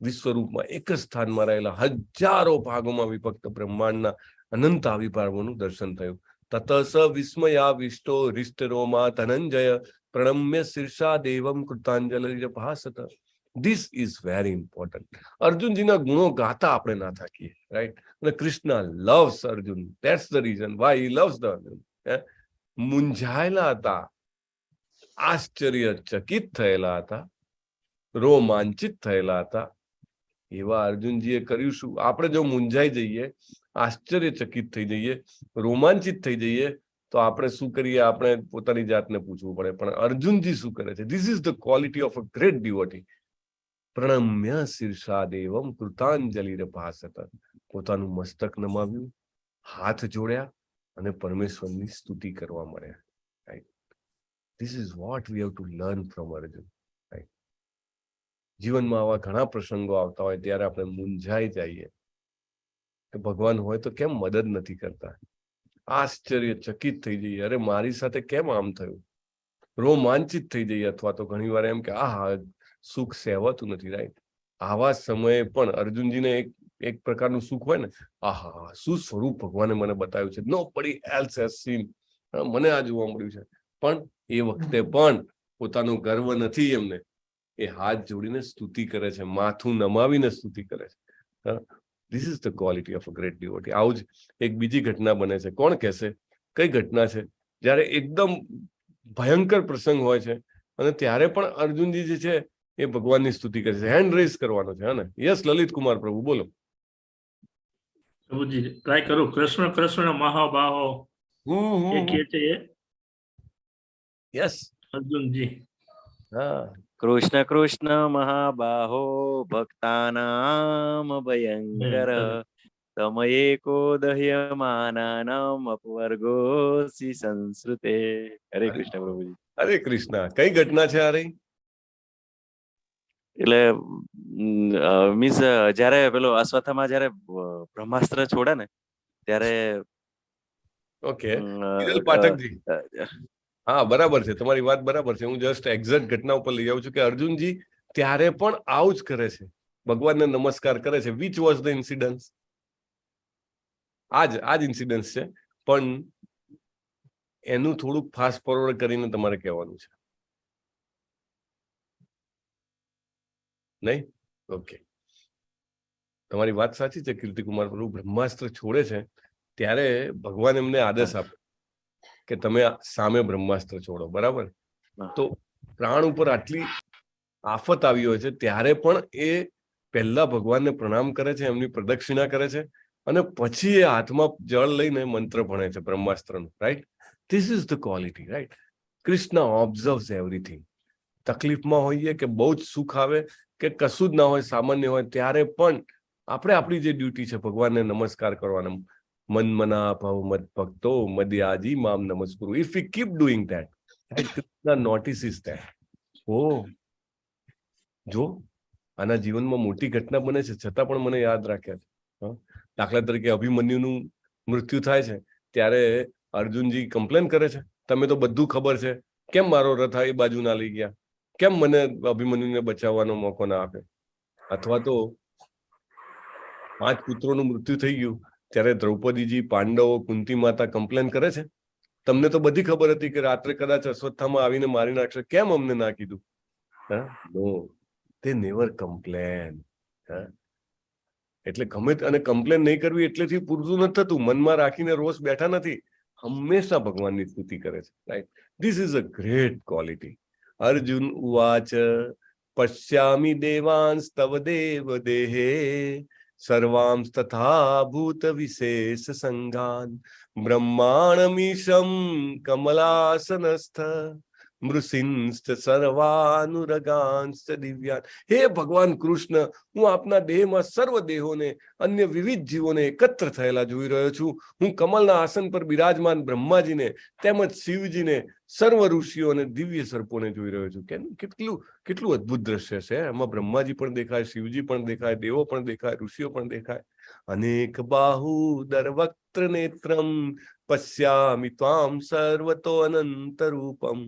વિશ્વરૂપમાં એક જ સ્થાનમાં રહેલા હજારો ભાગોમાં વિભક્ત બ્રહ્માંડના અનંત આવિર્ભાવોનું દર્શન થયું. તત સ વિસ્મયાવિષ્ટો હૃષ્ટરોમા ધનંજય પ્રણમ્ય શીર્ષા દેવમ કૃતાંજલિ ભાસત. This is very important. અર્જુનજીના ગુણો ગાતા આપણે ના થાકીએ, રાઈટ? અને Krishna loves Arjun. That's the reason why he loves the Arjun. મૂંઝાયેલા હતા, આશ્ચર્યચકિત થયેલા હતા, રોમાંચિત થયેલા હતા. એવા અર્જુનજીએ કર્યું શું? આપણે જો મૂંઝાઈ જઈએ, આશ્ચર્યચકિત થઈ જઈએ, રોમાંચિત થઈ જઈએ, તો આપણે શું કરીએ? આપણે પોતાની જાતને પૂછવું પડે. પણ અર્જુનજી શું કરે છે? This is the quality of a great devotee. પ્રણમ્ય શીર્ષા દેવમ કૃતાંજલિ ભાસત. પોતાનું મસ્તક નમાવ્યું, હાથ જોડ્યા અને પરમેશ્વરની સ્તુતિ કરવા મળ્યા. Right? This is what we have to learn from Arjun. Right? જીવનમાં આવા ઘણા પ્રસંગો આવતા હોય ત્યારે આપણે મૂંઝાઈ જઈએ કે ભગવાન હોય તો કેમ મદદ નથી કરતા. આશ્ચર્યચકિત થઈ જઈએ, અરે મારી સાથે કેમ આમ થયું. રોમાંચિત થઈ જઈએ, અથવા તો ઘણી વાર એમ કે આહા, સુખ સહેવાતું નથી. રાઈટ? આવા સમયે પણ અર્જુનજીને એક પ્રકારનું સુખ હોય ને, આહા, શું સ્વરૂપ ભગવાને મને બતાવ્યું છે. Nobody else has scene. મને આ જોવા મળ્યું છે. પણ એ વખતે પણ પોતાનો ગર્વ નથી એમને. એ હાથ જોડીને સ્તુતિ કરે છે, માથું નમાવીને સ્તુતિ કરે છે. This is the quality of a great devotee. આવું જ એક બીજી ઘટના બને છે. કોણ કહેશે કઈ ઘટના છે? જ્યારે એકદમ ભયંકર પ્રસંગ હોય છે અને ત્યારે પણ અર્જુનજી જે છે એ ભગવાનની સ્તુતિ કરે છે. હેન્ડ રેઝ કરવાનો છે. હા ને? યસ, લલિત કુમાર પ્રભુ બોલો. પ્રભુજી ટ્રાય કરું. કૃષ્ણ કૃષ્ણ મહાબાહો એ કે છે યસ અર્જુનજી. હા. કૃષ્ણ કૃષ્ણ મહાબાહો ભક્તાનામ ભયંકર તમયેકો દહ્યમાનાનામ અપવર્ગોસી સંસ્કૃતે. હરે કૃષ્ણ પ્રભુજી. હરે કૃષ્ણ. કઈ ઘટના છે આ રહી? એટલે મીન્સ જયારે પેલો અશ્વત્થામાં જયારે બ્રહ્માસ્ત્ર છોડે ને ત્યારે ઓકે પાઠકજી, હા બરાબર છે, તમારી વાત બરાબર છે. હું જસ્ટ એક્ઝેક્ટ ઘટના ઉપર લઈ આવું છું કે અર્જુનજી ત્યારે પણ આવું જ કરે છે, ભગવાનને નમસ્કાર કરે છે. Which was the incidence? આ જ ઇન્સિડન્સ છે, પણ એનું થોડુંક ફાસ્ટ ફોરવર્ડ કરીને તમારે કહેવાનું છે, નહીં? ઓકે, તમારી વાત સાચી છે કીર્તિકુમાર પ્રભુ. બ્રહ્માસ્ત્ર છોડે છે ત્યારે ભગવાન એમને આદેશ આપે કે તમે સામે બ્રહ્માસ્ત્ર છોડો, બરાબર? તો પ્રાણ ઉપર આટલી આફત આવી હોય છે ત્યારે પણ એ પહેલા ભગવાનને પ્રણામ કરે છે, એમની પ્રદક્ષિણા કરે છે અને પછી એ હાથમાં જળ લઈને મંત્ર ભણે છે બ્રહ્માસ્ત્રનો. Right? This is the quality, right? Krishna observes everything. તકલીફમાં હોઈએ કે બહુ જ સુખ આવે કે કશું જ ના હોય, સામાન્ય હોય, ત્યારે પણ આપણે આપણી જે ડ્યુટી છે ભગવાનને નમસ્કાર કરવાનો, મન મના ભવ મદ ભક્તો મદયાજી મામ નમસ્કુરુ. If we keep doing that, Krishna notices that. ઓ જો આના જીવનમાં મોટી ઘટના બને છે છતાં પણ મને યાદ રાખ્યા છે. દાખલા તરીકે અભિમન્યુનું મૃત્યુ થાય છે ત્યારે અર્જુનજી કમ્પ્લેન કરે છે, તમે તો બધું ખબર છે, કેમ મારો રથ એ બાજુ ના લઈ ગયા, કેમ મને અભિમન્યુને બચાવવાનો મોકો ના આપે? અથવા તો 5 પુત્રોનું મૃત્યુ થઈ ગયું ત્યારે દ્રૌપદીજી, પાંડવો, કુંતી માતા કમ્પ્લેન કરે છે, તમને તો બધી ખબર હતી કે રાત્રે કદાચ અશ્વત્થામાં આવીને મારી નાખશે, કેમ અમને ના કીધું? નો, they never complain. એટલે ગમે અને કમ્પ્લેન નહીં કરવી એટલેથી પૂરતું નથી થતું. મનમાં રાખીને રોષ બેઠા નથી, હંમેશા ભગવાનની સ્તુતિ કરે છે. Right? This is a great quality. Arjun ઉવાચ પશ્યામિ દેવાંસ તવ દેવ દેહે સર્વાંસ તથા ભૂત વિશેષ સંગાન બ્રહ્માણમીશમ કમલાસનસ્થ મૃષિંશ્ચ સર્વાનુરગાંશ્ચ દિવ્યાન. હે ભગવાન કૃષ્ણ, હું આપના દેહમાં સર્વ દેહોને, અન્ય વિવિધ જીવોને એકત્ર થયેલા જોઈ રહ્યો છું. હું કમલના આસન પર બિરાજમાન બ્રહ્માજીને તેમજ શિવજીને, સર્વ ઋષિઓ અને દિવ્ય સર્પોને જોઈ રહ્યો છું. કેટલું અદ્ભુત દ્રશ્ય છે. એમાં બ્રહ્માજી પણ દેખાય, શિવજી પણ દેખાય, દેવો પણ દેખાય, ઋષિઓ પણ દેખાય. અનેક બાહુદર વક્ત્ર નેત્રમ પશ્યામિ ત્વામ સર્વતો અનંત રૂપમ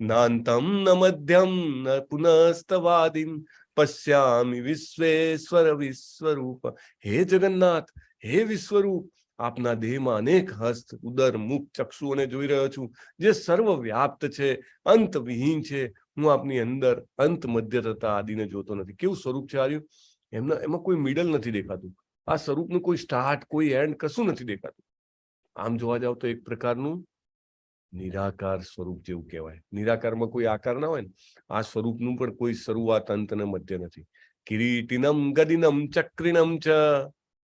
નાંતમ ન મધ્યમ ન પુનસ્તવાદિમ પશ્યામિ વિશ્વેશ્વર વિશ્વરૂપ. હે જગન્નાથ, હે વિશ્વરૂપ, આપના દેહમાં અનેક હસ્ત, ઉદર, મુખ, ચક્ષુઓને જોઈ રહ્યો છું, જે સર્વ વ્યાપ્ત છે, અંત વિહીન છે. હું આપની અંદર અંત, મધ્ય તથા આદિને જોતો નથી. કેવું સ્વરૂપ છે આર્યું? એમાં કોઈ મિડલ નથી દેખાતું. આ સ્વરૂપનું કોઈ સ્ટાર્ટ, કોઈ એન્ડ, કશું નથી દેખાતું. આમ જોવા જાવ તો એક પ્રકારનું નિરાકાર સ્વરૂપ જેવું કહેવાય. નિરાકારમાં કોઈ આકાર ના હોય ને, આ સ્વરૂપનું પણ કોઈ શરૂઆત, અંત અને મધ્ય નથી. કિરીટિનમ ગદિનમ ચક્રિનમ ચ.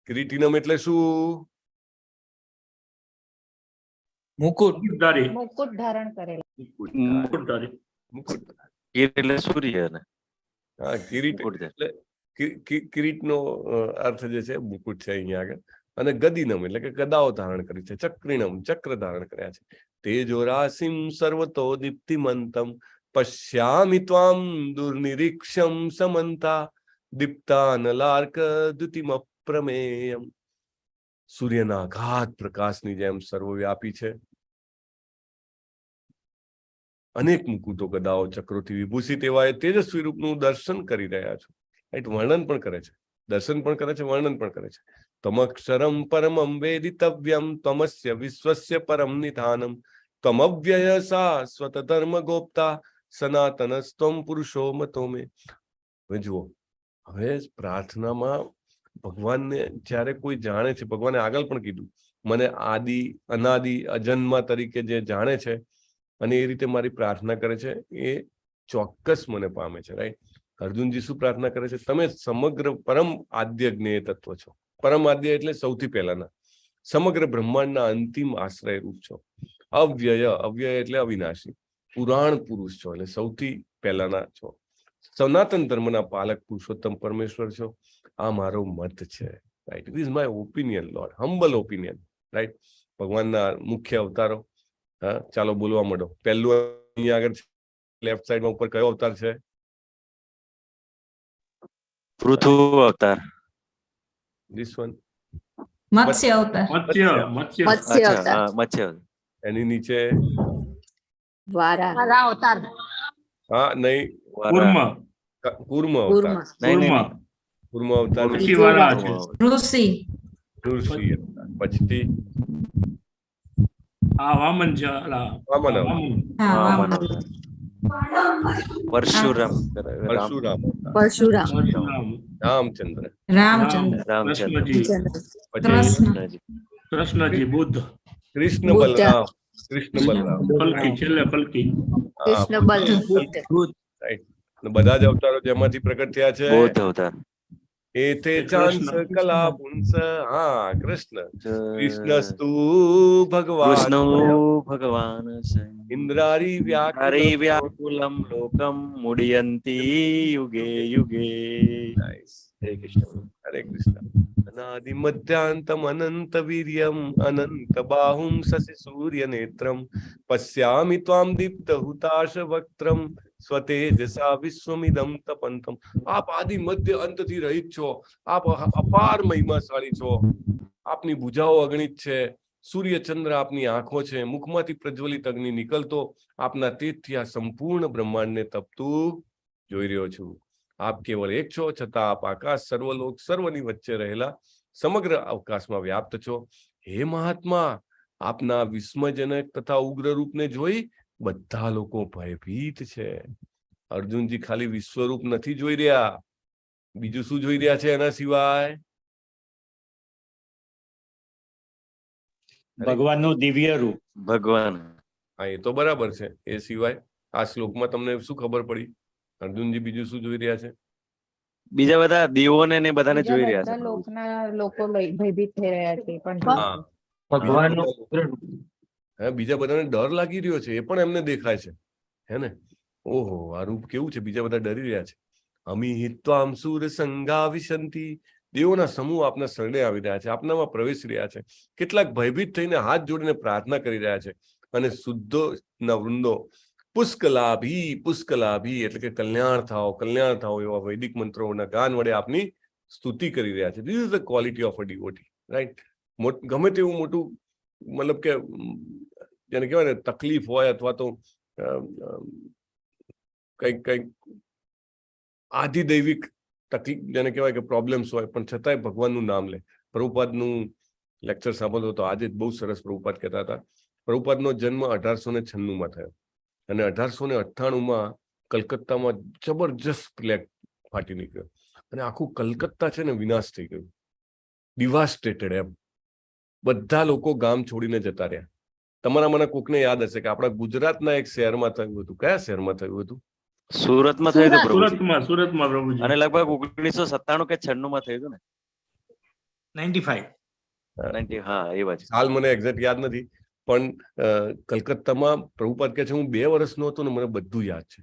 કિરીટિનમ એટલે શું? મુકુટ. મુકુટ ધારણ કરેલા. મુકુટ એટલે સૂર્ય ને. હા, કિરીટ એટલે કિરીટનો અર્થ જે છે મુકુટ છે અહીંયા આગળ. અને ગદિનમ એટલે કે ગદાઓ ધારણ કરી છે. ચક્રિનમ ચક્ર ધારણ કર્યા છે. તેજો રાશિમ સર્વતો દીપ્તિમંતમ પશ્યામિ ત્વામ દુર્નિરીક્ષમ સમંતા દીપ્તાનલાર્ક દ્યુતિમ અપ્રમેયમ. સૂર્યના અગાધ પ્રકાશની જેમ સર્વવ્યાપી છે. અનેક મુકુટો, ગદાઓ, ચક્રોથી વિભૂષિત એવા એ તેજસ્વી રૂપનું દર્શન કરી રહ્યા છો. રાઈટ? વર્ણન પણ કરે છે, દર્શન પણ કરે છે, વર્ણન પણ કરે છે. તમક્ષરમ પરમમ વેદિતવ્યમ ત્વમસ્ય વિશ્વસ્ય પરમ નિધાનમ ત્વમવ્યય શાશ્વત ધર્મ ગોપ્તા સનાતનસ્ત્વમ પુરુષો મતો મે. હવે જુઓ, હવે પ્રાર્થનામાં ભગવાનને જ્યારે કોઈ જાણે છે, ભગવાને આગળ પણ કીધું, મને આદિ અનાદિ અજન્મા તરીકે જે જાણે છે અને એ રીતે મારી પ્રાર્થના કરે છે, એ ચોક્કસ મને પામે છે. રાઈટ? અર્જુનજી શું પ્રાર્થના કરે છે? તમે સમગ્ર પરમ આદ્ય જ્ઞેય તત્વ છો. પરમ આદ્ય એટલે સૌથી પહેલાના, સમગ્ર બ્રહ્માંડના અંતિમ આશ્રય રૂપ છો. અવ્યય, અવ્યય એટલે અવિનાશી, પુરાણ પુરુષ છો એટલે સૌથી પહેલાના છો. સનાતન ધર્મના પાલક પુરુષોત્તમ પરમેશ્વર છો. આ મારો મત છે. Right? It is my opinion lord, humble opinion. Right? ભગવાનના મુખ્ય અવતારો. હા, ચાલો બોલવા માંડો. પહેલું અહીંયા આગળ લેફ્ટ સાઈડમાં ઉપર કયો અવતાર છે? પૃથુ અવતાર. ધીસ વન મત્સ્ય અવતાર. મત્સ્ય. એની નીચે વારા અવતાર. હા, નહીં, કુર્મ. કુર્મ અવતાર. કુર્મ અવતાર ઋષિ. ઋષિ અવતાર. પછી વામન છે. વામન અવતાર. પરશુરામ. પરશુરામ રામચંદ્ર. કૃષ્ણજી. બુદ્ધ. કૃષ્ણ બલરામ. કૃષ્ણ બલરામ. કલ્કી. છેલ્લે કલ્કી. કૃષ્ણ બલ બધા જ અવતારો જેમાંથી પ્રગટ થયા છે. બૌદ્ધ અવતાર. એતે ચાંસ કલા પુંસ. હા, કૃષ્ણ. કૃષ્ણસ્તુ ભગવાન ઇન્દ્રારી વ્યાકુલમ લોકમ મુડયંતી યુગે યુગે. હરે કૃષ્ણ. હરે કૃષ્ણ. અનાદિ મધ્યાંતમ અનંત વીર્યમ અનંત બાહુમ શશિ સૂર્ય નેત્રમ પશ્યામિ ત્વામ દીપ્ત હુતાશ વક્ત્રમ સ્વતેજસા વિશ્વમિદમ તપંતમ. આપ આદિ મધ્ય અંતથી રહિત છો. આપ અપાર મહિમાશાળી છો. આપની ભુજાઓ અગણિત છે. સૂર્ય ચંદ્ર આપની આંખો છે. મુખમાંથી પ્રજ્વલિત અગ્નિ નીકળતો આપના તેજથી આ સંપૂર્ણ બ્રહ્માંડને તપતું જોઈ રહ્યો છું. આપ કેવળ એક છો, છતાં આપ આકાશ, સર્વલોક, સર્વની વચ્ચે રહેલા સમગ્ર અવકાશમાં વ્યાપ્ત છો. હે મહાત્મા, આપના વિસ્મયજનક તથા ઉગ્ર રૂપને જોઈ બધા લોકો ભયભીત છે. અર્જુનજી ખાલી વિશ્વરૂપ નથી જોઈ રહ્યા, બીજું શું જોઈ રહ્યા છે એના સિવાય? ભગવાનનું દિવ્ય રૂપ. ભગવાન. હા, એ તો બરાબર છે. એ સિવાય આ શ્લોકમાં તમને શું ખબર પડી? અર્જુનજી બીજું શું જોઈ રહ્યા છે? બીજા બધા દેવોને ને બધાને જોઈ રહ્યા છે. લોકો ભયભીત થઈ રહ્યા છે. બીજા બધાને ડર લાગી રહ્યો છે, એ પણ એમને દેખાય છે. હે ને? ઓહો, આ રૂપ કેવું છે! બીજા બધા ડરી રહ્યા છે. અમી હિત્વામ સુર સંગા વિશંતિ. દેવોના સમૂહ આપના શરણે આવી રહ્યા છે, આપનામાં પ્રવેશી રહ્યા છે. કેટલાક ભયભીત થઈને હાથ જોડીને પ્રાર્થના કરી રહ્યા છે. અને શુદ્ધો ના વૃંદો પુષ્કલાભી પુષ્કલાભી એટલે કે કલ્યાણ થાઓ એવા વૈદિક મંત્રોના ગાન વડે આપની સ્તુતિ કરી રહ્યા છે. This is the quality of a devotee. Right? ગમે તેવું મોટું, મતલબ કે જેને કહેવાય ને, તકલીફ હોય અથવા તો કઈક આધિદૈવિક તકલીફ જેને કહેવાય કે પ્રોબ્લેમ્સ હોય, પણ છતાંય ભગવાનનું નામ લે. પ્રભુપાદનું લેક્ચર સાંભળતો હતો આજે, બહુ સરસ પ્રભુપાદ કહેતા હતા. પ્રભુપાદનો જન્મ 1896 થયો અને 1898 કલકત્તામાં જબરજસ્ત પ્લેગ ફાટી નીકળ્યો અને આખું કલકત્તા છે ને વિનાશ થઈ ગયું, ડિવાસ્ટેટેડ. એમ બધા લોકો ગામ છોડીને જતા રહ્યા. તમારા મને કોકને યાદ હશે કે આપણા ગુજરાતના એક શહેરમાં થયું હતું. કયા શહેરમાં થયું હતું? સુરતમાં થયું હતું. સુરતમાં પ્રભુજી. અને લગભગ 1997 કે 96 માં થયું હતું ને. 95. હા, એ વાત. હાલ મને એક્ઝેક્ટ યાદ નથી, પણ કલકત્તામાં પ્રભુપાદ કહે છે હું 2 વર્ષનો હતો ને મને બધું યાદ છે.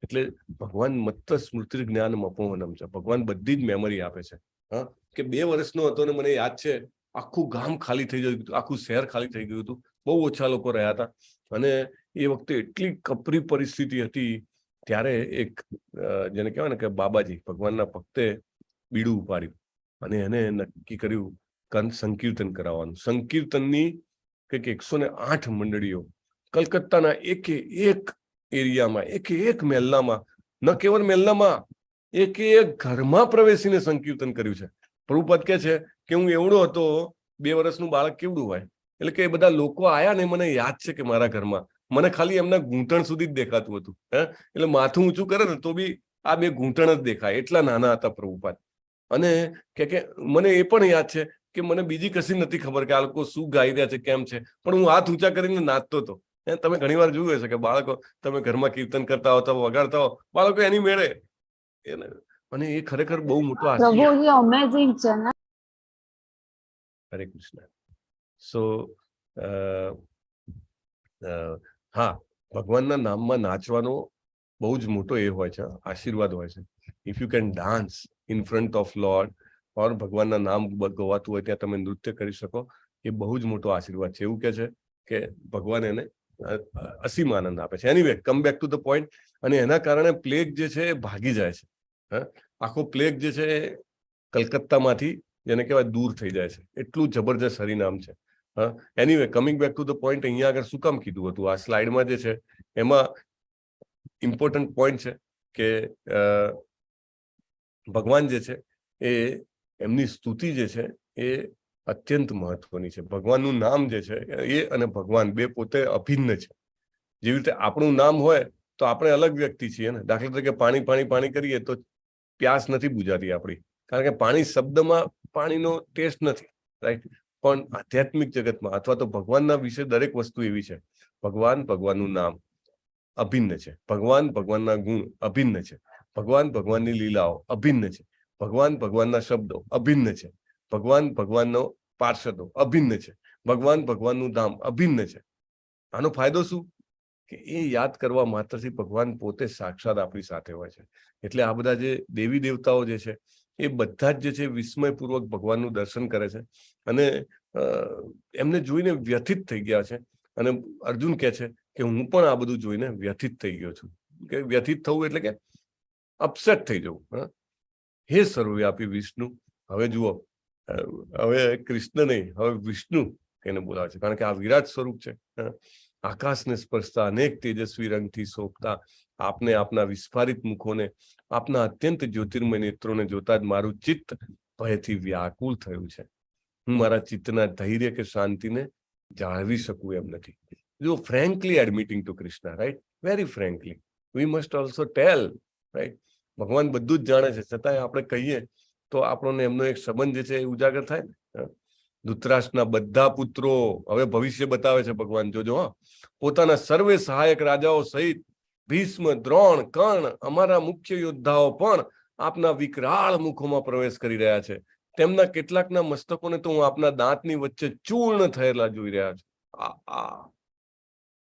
એટલે ભગવાન મત્ત સ્મૃતિ જ્ઞાન અપોહનમ છે. ભગવાન બધી જ મેમરી આપે છે. હા, કે 2 વર્ષનો હતો ને મને યાદ છે આખું ગામ ખાલી થઈ ગયું હતું, આખું શહેર ખાલી થઈ ગયું હતું. બહુ ઓછા લોકો રહ્યા હતા અને એ વખતે એટલી કપરી પરિસ્થિતિ હતી. ત્યારે એક જેને કહેવાય ને કે બાબાજી ભગવાનના ભક્તે બીડું ઉપાડ્યું અને એને નક્કી કર્યું સંકીર્તન કરાવવાનું. સંકીર્તનની કંઈક 108 મંડળીઓ કલકત્તાના એકે એક એરિયામાં, એકે એક મહેલામાં, ન કેવળ મહેલામાં, એકે એક ઘરમાં પ્રવેશીને સંકીર્તન કર્યું છે. પ્રભુપાદ કહે છે કે હું એવડો હતો, 2 વર્ષનું બાળક કેવડું હોય. એટલે કે એ બધા લોકો આયા ને મને યાદ છે કે મારા ઘરમાં મને ખાલી એમના ઘૂંટણ સુધી જ દેખાતું હતું. એટલે માથું ઊંચું કરે ને તો બી આ 2 ઘૂંટણ જ દેખાય, એટલા નાના હતા પ્રભુપાદ. અને કે મને એ પણ યાદ છે કે મને બીજી કશી નથી ખબર કે આ લોકો શું ગાઈ રહ્યા છે, કેમ છે, પણ હું હાથ ઊંચા કરીને નાચતો હતો. તમે ઘણી વાર જોયું હશે કે બાળકો, તમે ઘરમાં કીર્તન કરતા હો તો વગાડતા હો, બાળકો એની મેળે. અને એ ખરેખર બહુ મોટો અમેઝિંગ છે ને. હરે કૃષ્ણ. સો હા, ભગવાનના નામમાં નાચવાનો બહુ જ મોટો એ હોય છે, આશીર્વાદ હોય છે. If you can dance in front of lord, or ભગવાનના નામ ગવાતું હોય ત્યાં તમે નૃત્ય કરી શકો, એ બહુ જ મોટો આશીર્વાદ છે. એવું કે છે કે ભગવાન એને અસીમ આનંદ આપે છે. Anyway, come back to the point. અને એના કારણે પ્લેગ જે છે એ ભાગી જાય છે. આખો પ્લેગ જે છે એ કલકત્તામાંથી જેને કહેવાય દૂર થઈ જાય છે. એટલું જબરજસ્ત હરિનામ છે. Anyway, coming back to the point, અહીંયા આગળ શું કામ કીધું હતું? આ સ્લાઇડમાં જે છે એમાં ઇમ્પોર્ટન્ટ પોઈન્ટ છે કે ભગવાન જે છે એ એમની સ્તુતિ જે છે એ અત્યંત મહત્વની છે. ભગવાનનું નામ જે છે એ અને ભગવાન બે પોતે અભિન્ન છે. જેવી રીતે આપણું નામ હોય તો આપણે અલગ વ્યક્તિ છીએ ને. દાખલા તરીકે પાણી પાણી પાણી કરીએ તો પ્યાસ નથી બુજાતી આપણી, કારણ કે પાણી શબ્દમાં પાણીનો ટેસ્ટ નથી, રાઈટ? પણ આધ્યાત્મિક જગતમાં અથવા તો ભગવાનના વિશે દરેક વસ્તુ એવી છે. ભગવાન, ભગવાનનું નામ અભિન્ન છે. ભગવાન, ભગવાનના ગુણ અભિન્ન છે. ભગવાન, ભગવાનની લીલાઓ અભિન્ન છે. ભગવાન, ભગવાનના શબ્દો અભિન્ન છે. ભગવાન, ભગવાનનો પાર્ષદો અભિન્ન છે. ભગવાન, ભગવાનનું ધામ અભિન્ન છે. આનો ફાયદો શું? કે એ યાદ કરવા માત્રથી ભગવાન પોતે સાક્ષાત આપણી સાથે હોય છે. એટલે આ બધા જે દેવી દેવતાઓ જે છે એ બધા જ જે છે વિસ્મયપૂર્વક ભગવાનનું દર્શન કરે છે અને એમને જોઈને વ્યથિત થઈ ગયા છે. અને અર્જુન કહે છે કે હું પણ આ બધું જોઈને વ્યથિત થઈ ગયો છું. કે વ્યથિત થવું એટલે કે અપસેટ થઈ જવું. હે સર્વવ્યાપી વિષ્ણુ, હવે જુઓ, હવે કૃષ્ણ નહીં, હવે વિષ્ણુ એને બોલાવે છે, કારણ કે આ વિરાટ સ્વરૂપ છે. આકાશને સ્પર્શતા અનેક તેજસ્વી રંગથી શોભતા આપને, આપના વિસ્ફારિત મુખોને, આપના અત્યંત જ્યોતિર્મય નેત્રોને જોતા જ મારું ચિત્ત ભયથી વ્યાકુળ થયું છે. હું મારા ચિત્તના ધૈર્ય કે શાંતિને જાળવી શકું એમ નથી. જો frankly admitting to Krishna, right? Very frankly we must also tell, right? ભગવાન બધું જ જાણે છે, છતાંય આપણે કહીએ તો આપણને એમનો એક સંબંધ જે છે એ ઉજાગર થાય ને. ધૃતરાષ્ટ્રના બધા પુત્રો, હવે ભવિષ્ય બતાવે છે ભગવાન, જોજો. પોતાના સર્વે સહાયક રાજાઓ સહિત ભીષ્મ, દ્રોણ, કર્ણ, અમારા મુખ્ય યોદ્ધાઓ પણ આપના વિકરાળ મુખોમાં પ્રવેશ કરી રહ્યા છે. તેમના કેટલાકના મસ્તકોને તો હું આપના દાંતની વચ્ચે ચૂર્ણ થયેલા જોઈ રહ્યા છું.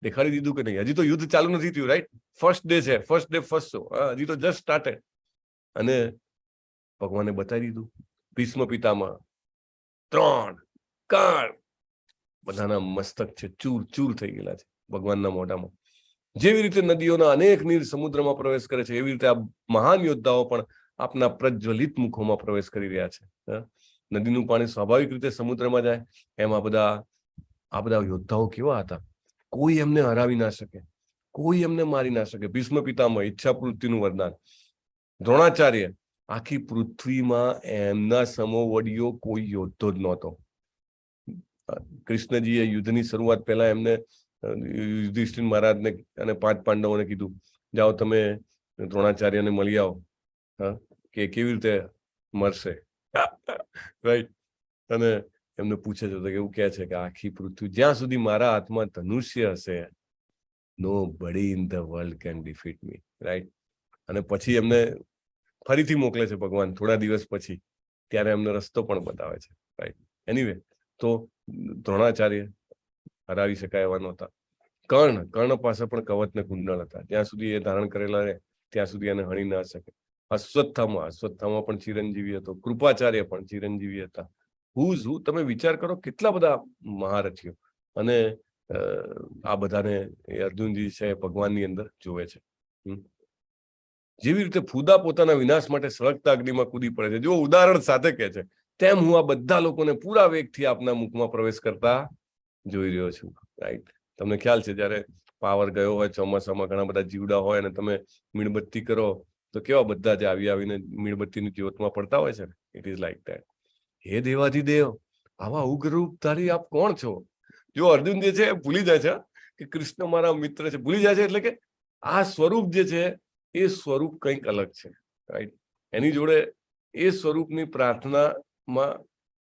દેખાડી દીધું કે નહીં? હજી તો યુદ્ધ ચાલુ નથી થયું, રાઈટ? ફર્સ્ટ ડે છે, ફર્સ્ટ ડે ફર્સ્ટ શો, હજી તો જસ્ટ સ્ટાર્ટેડ. અને ભગવાને બતાવી દીધું. ભીષ્મ પિતામાં, દ્રોણ, કર્ણ, બધાના મસ્તક છે ચૂર ચૂર થઈ ગયેલા છે ભગવાનના મોઢામાં. જેવી રીતે નદીઓના અનેક નીર સમુદ્રમાં પ્રવેશ કરે છે, એવી રીતે આ મહાન યોદ્ધાઓ પણ આપના પ્રજ્વલિત મુખોમાં પ્રવેશ કરી રહ્યા છે. નદીનું પાણી સ્વાભાવિક રીતે સમુદ્રમાં જાય, એમ આ બધા યોદ્ધાઓ કેવા હતા? કોઈ એમને હરાવી ના શકે, કોઈ એમને મારી ના શકે. ભીષ્મ પિતામહ, ઈચ્છા પૂર્તિનું વરદાન. દ્રોણાચાર્ય, આખી પૃથ્વીમાં એમના સમો વડીયો કોઈ યોદ્ધો જ નહોતો. કૃષ્ણજીએ યુદ્ધની શરૂઆત પહેલા એમને યુધિષ્ઠિર મહારાજને અને 5 પાંડવોને કીધું, જાઓ તમે દ્રોણાચાર્યને મળી આવો, કે કેવી રીતે મરશે, રાઈટ? અને એમને પૂછે છે તો એવું કહે છે કે આખી પૃથ્વી, જ્યાં સુધી મારા હાથમાં ધનુષ્ય હશે, નો બડી in the world can defeat me, right? અને પછી એમને ફરીથી મોકલે છે ભગવાન થોડા દિવસ પછી, ત્યારે એમને રસ્તો પણ બતાવે છે, રાઈટ? એનીવે, તો દ્રોણાચાર્ય હરાવી શકાય એવા નહોતા. કર્ણ પાસે પણ કવચ ને કુંડળ હતા, જ્યાં સુધી એ ધારણ કરેલા રહે ત્યાં સુધી એને હણી ના શકે. અશ્વત્થામા પણ ચિરંજીવી હતો. કૃપાચાર્ય પણ ચિરંજીવી હતા. હું તમે વિચાર કરો, કેટલા બધા મહારથીઓ. અને આ બધાને અર્જુનજી છે ભગવાનની અંદર જોવે છે. જેવી રીતે ફૂદા પોતાના વિનાશ માટે સળગતા અગ્નિમાં કૂદી પડે છે, જો ઉદાહરણ સાથે કહે છે, તેમ હું આ બધા લોકોને પૂરા વેગથી આપના મુખમાં પ્રવેશ કરતા જોઈ રહ્યો છું, રાઈટ? તમને ખ્યાલ છે, જયારે પાવર ગયો હોય, ચોમાસામાં ઘણા બધા જીવડા હોય અને તમે મીણબત્તી કરો તો કેવા બધા જ આવીને મીણબત્તીની જ્યોતમાં પડતા હોય છે ને. It is like that. હે દેવાધિદેવ, આવા ઉગ્રરૂપ ધારી આપ કોણ છો? જો અર્જુન જે છે ભૂલી જાય છે કે કૃષ્ણ મારા મિત્ર છે, ભૂલી જાય છે, એટલે કે આ સ્વરૂપ જે છે એ સ્વરૂપ કંઈક અલગ છે, રાઈટ? એની જોડે એ સ્વરૂપની પ્રાર્થનામાં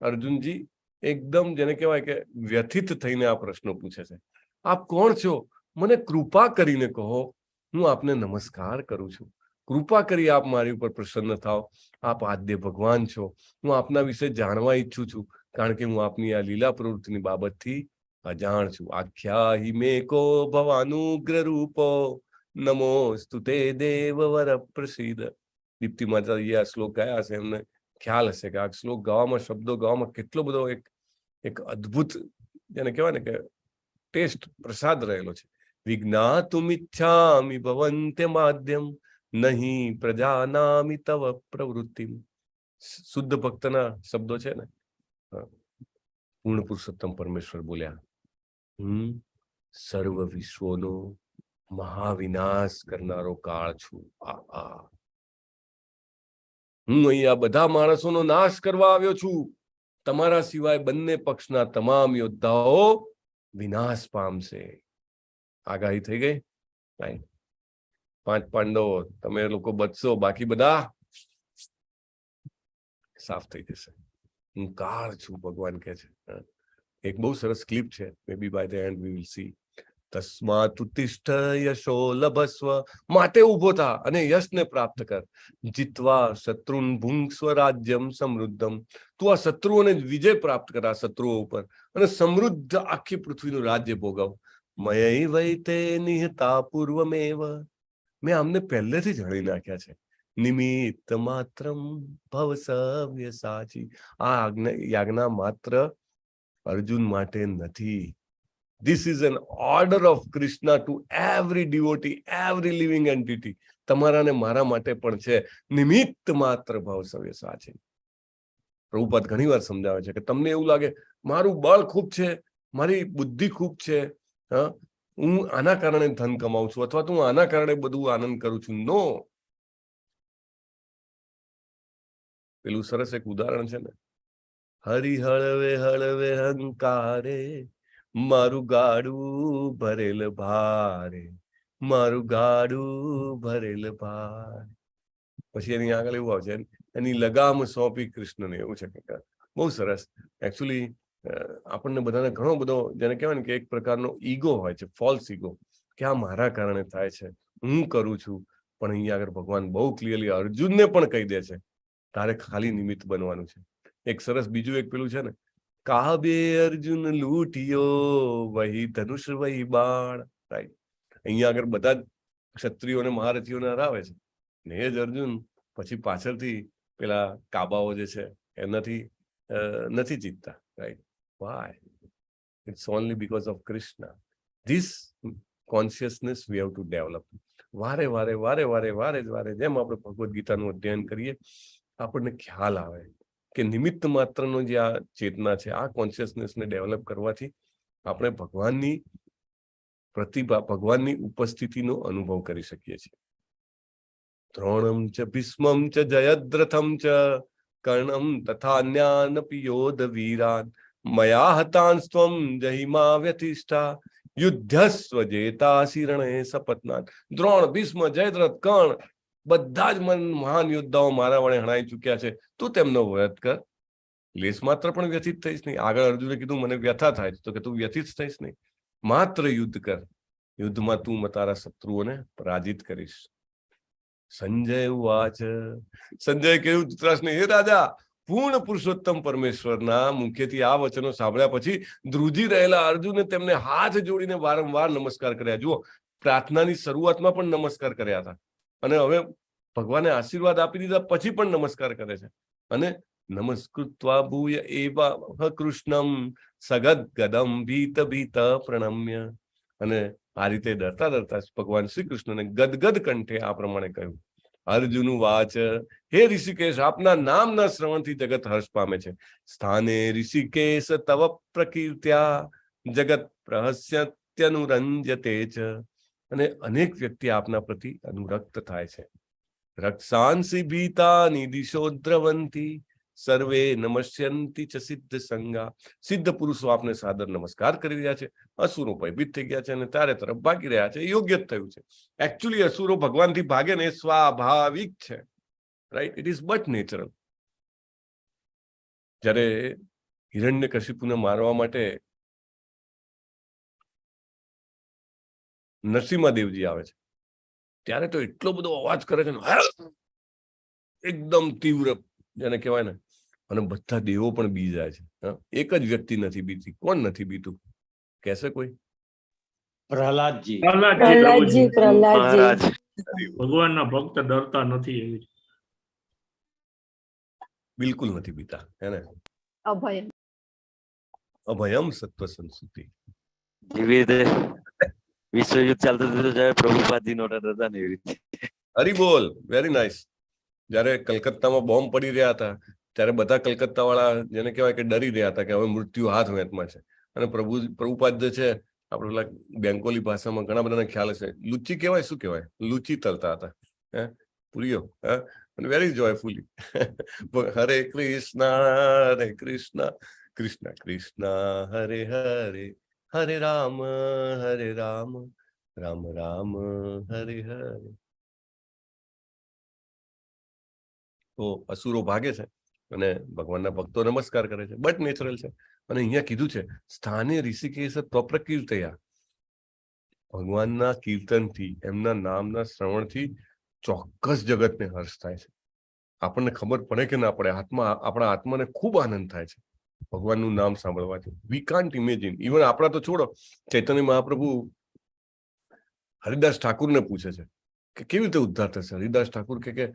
અર્જુનજી એકદમ જેને કહેવાય કે વ્યથિત થઈને આ પ્રશ્નો પૂછે છે. આપ કોણ છો? મને કૃપા કરીને કહો, હું આપને નમસ્કાર કરું છું. કૃપા કરી આપ મારી ઉપર પ્રસન્ન થાઓ. આપ આદ્ય ભગવાન છો. હું આપના વિશે જાણવા ઈચ્છું છું, કારણ કે હું આપની આ લીલા પ્રવૃત્તિની બાબતથી અજાણ છું. આખ્યાહી મે કો ભવાનુગ્ર રૂપો નમો સ્તુતે દેવવર પ્રસીદ. દીપ્તિ માતાજી આ શ્લોક ગાયા હશે, એમને ખ્યાલ હશે કે આ શ્લોક ગાવામાં, શબ્દો ગાવામાં કેટલો બધો એક અદ્ભુત જેને કહેવાય ને કે ટેસ્ટ, પ્રસાદ રહેલો છે. વિજ્ઞાતુમિચ્છામિ ભવન્તે માધ્યમ નહીં પ્રજાનામિ તવ પ્રવૃત્તિમ. શુદ્ધ ભક્તના શબ્દો છે ને. પૂર્ણ પુરુષોત્તમ પરમેશ્વર બોલ્યા, સર્વ વિશ્વોનો મહાવિનાશ કરનારો કાળ છું. હું અહીંયા બધા માણસોનો નાશ કરવા આવ્યો છું. તમારા સિવાય બંને પક્ષના તમામ યોદ્ધાઓ વિનાશ પામશે. આગાહી થઈ ગઈ. 5 પાંડવો, તમે લોકો બચશો, બાકી બધા સાફ થઈ જશે. હું કાળ છું, ભગવાન કહે છે. એક બહુ સરસ ક્લિપ છે, may be by the end we will see. તસ્માત ઉત્તિષ્ઠ યશો લભસ્વ. માટે ઉભો થા અને યશને પ્રાપ્ત કર. જીતવા શત્રુન ભુંક્સ્વ રાજ્યમ સમૃદ્ધમ. તું આ શત્રુઓને વિજય પ્રાપ્ત કર, આ શત્રુઓ ઉપર, અને સમૃદ્ધ આખી પૃથ્વીનું રાજ્ય ભોગવ. મયૈ વૈતે નિહતા પૂર્વમેવ. મેં આમને પહેલેથી જ હળી નાખ્યા છે. નિમિત્ત માત્રમ ભવ સવ્ય સાચી. આ યાજ્ઞા માત્ર અર્જુન માટે નથી. This is an order of Krishna to every devotee, every living entity. તમારા ને મારા માટે પણ છે. નિમિત્ત માત્ર ભાવ સવ્ય સાચી. પ્રભુપાદ ઘણી વાર સમજાવે છે કે તમને એવું લાગે મારું બળ ખૂબ છે, મારી બુદ્ધિ ખૂબ છે, હું આના કારણે ધન કમાઉં છું, અથવા તો હું આના કારણે બધું આનંદ કરું છું. નો. પેલું સરસ એક ઉદાહરણ છે ને, હરિ હળવે હળવે હંકારે મારું ગાડું ભરેલ ભારે, મારું ગાડું ભરેલ ભારે. પછી એની આગળ એવું આવશે, એની લગામ સોંપી કૃષ્ણને. એવું છે કે બહુ સરસ. એકચ્યુઅલી આપણને બધાને ઘણો બધો જેને કહેવાય ને કે એક પ્રકારનો ઈગો હોય છે, ફોલ્સ ઈગો, કે આ મારા કારણે થાય છે, હું કરું છું. પણ અહીંયા આગળ ભગવાન બહુ ક્લિયરલી અર્જુનને પણ કહી દે છે, તારે ખાલી નિમિત્ત બનવાનું છે. એક સરસ બીજું એક પેલું છે ને, કાબે અર્જુન લૂંટિયો વહી ધનુષ વહી બાણ. રાઈટ. અહીંયા આગળ બધા જ ક્ષત્રિયોને મહારથીઓને હરાવે છે, ને એ જ અર્જુન પછી પાછળથી પેલા કાબાઓ જે છે એનાથી નથી જીતતા. Right. Why? It's only because of Krishna. This consciousness we have to develop. વારે વારે વારે વારે વારે વારે જેમ આપણે ભગવદ્ ગીતાનું અધ્યયન કરીએ, આપણને ખ્યાલ આવે કે નિમિત્ત માત્રનો જે આ ચેતના છે, આ કોન્શિયસનેસને ડેવલપ કરવાથી આપણે ભગવાનની પ્રતિભા, ભગવાનની ઉપસ્થિતિનો અનુભવ કરી શકીએ છીએ. દ્રોણમ ચ ભીષ્મમ ચ જયદ્રથમ ચ કર્ણમ તથા અન્યાનપી યોધ વીરાન મયા હતાંસ્ત્વમ જહિમા વ્યતિષ્ઠા યુદ્ધસ્વ જેતાસી રણે સપત્નાન. દ્રોણ, ભીષ્મ, જયદ્રથ, કર્ણ બધા જ મહાન યોદ્ધાઓ મારા વડે હણાઈ ચુક્યા છે. તું તેમનો વધ કર, લેશ માત્ર પણ વ્યથિત થઈશ નહીં. આગળ અર્જુને કીધું મને વ્યથા થાય છે, તો કે તું વ્યથિત થઈશ નહીં, માત્ર યુદ્ધ કર. યુદ્ધમાં તું તારા શત્રુઓને પરાજિત કરીશ. સંજય ઉવાચ. સંજય કહ્યું ધૃતરાષ્ટ્રને, હે રાજા, પૂર્ણ પુરુષોત્તમ પરમેશ્વરના મુખેથી આ વચનો સાંભળ્યા પછી ધ્રુજી રહેલા અર્જુને તેમને હાથ જોડીને વારંવાર નમસ્કાર કર્યા. જુઓ, પ્રાર્થનાની શરૂઆતમાં પણ નમસ્કાર કર્યા હતા, અને હવે ભગવાને આશીર્વાદ આપી દીધા પછી પણ નમસ્કાર કરે છે. અને નમસ્કૃત્વા ભૂય એવા કૃષ્ણમ સગદ ગદમ ભીત ભીત પ્રણમ્ય. અને આ રીતે ડરતા ડરતા ભગવાન શ્રી કૃષ્ણને ગદગદ કંઠે આ પ્રમાણે કહ્યું. અર્જુન વાચ. હે ઋષિકેશ, આપના નામના શ્રવણથી જગત હર્ષ પામે છે. સ્થાને ઋષિકેશ તવ પ્રકીર્ત્યા જગત પ્રહસ્યત્યનુરંજતે ચ. અને અનેક વ્યક્તિ આપના પ્રતિ અનુરક્ત થાય છે. રક્ષાંસી ભીતાની દિશો દ્રવંતી સર્વે નમસ્યંતી ચ સિદ્ધ સંગા. સિદ્ધ પુરુષો આપને સાદર નમસ્કાર કરી રહ્યા છે. અસુરો ભયભીત થઈ ગયા છે અને તારે તરફ ભાગી રહ્યા છે. યોગ્ય જ થયું છે. એકચ્યુઅલી અસુરો ભગવાનથી ભાગે ને એ સ્વાભાવિક છે. Right? It is but natural. જ્યારે હિરણ્યકશિપુને મારવા માટે નરસિંહદેવજી આવે છે, ત્યારે તો એટલો બધો અવાજ કરે છે ને, એકદમ તીવ્ર જેને કહેવાય ને, અને બધા દેવો પણ બી જાય છે. એક જ વ્યક્તિ નથી બીતી. કોણ નથી બીતું કહેશે કોઈ? પ્રહલાદજી. ભગવાનના ભક્ત ડરતા નથી એવી. બિલકુલ નથી બીતા, હે ને? અભયમ અભયમ સત્વ સંસ્કૃતિ. જેવી રીતે વિશ્વયુદ્ધ ચાલતું હતું ત્યારે પ્રભુપાદજી નોટા હતા ને એવી રીતે. હરી બોલ, વેરી નાઇસ. જયારે કલકત્તામાં બોમ્બ પડી રહ્યા હતા ત્યારે બધા કલકત્તા વાળા જેને કહેવાય કે ડરી રહ્યા હતા કે હવે મૃત્યુ હાથ વેતમાં છે. અને પ્રભુપાદ જે છે આપણે પેલા બેંગોલી ભાષામાં ઘણા બધાને ખ્યાલ છે, લુચી કહેવાય, શું કહેવાય, લુચી તરતા હતા. પૂરીઓ. અને વેરી જોયફુલી હરે કૃષ્ણ કૃષ્ણ કૃષ્ણ હરે હરે, હરે રામ રામ રામ હરે હરે. તો અસુરો ભાગે છે અને ભગવાનના ભક્તો નમસ્કાર કરે છે, બટ નેચરલ છે. અને અહીંયા કીધું છે સ્થાને ઋષિકેશ પ્રકીર્તયા. ભગવાનના કીર્તનથી, એમના નામના શ્રવણથી ચોક્કસ જગતને હર્ષ થાય છે. આપણને ખબર પડે કે ના પડે, આપણા આત્માને ખૂબ આનંદ થાય છે ભગવાનનું નામ સાંભળવાથી. We can't imagine. ઇવન આપણા તો છોડો, ચૈતન્ય મહાપ્રભુ હરિદાસ ઠાકુરને પૂછે છે કે કેવી રીતે ઉદ્ધાર થશે. હરિદાસ ઠાકુર કે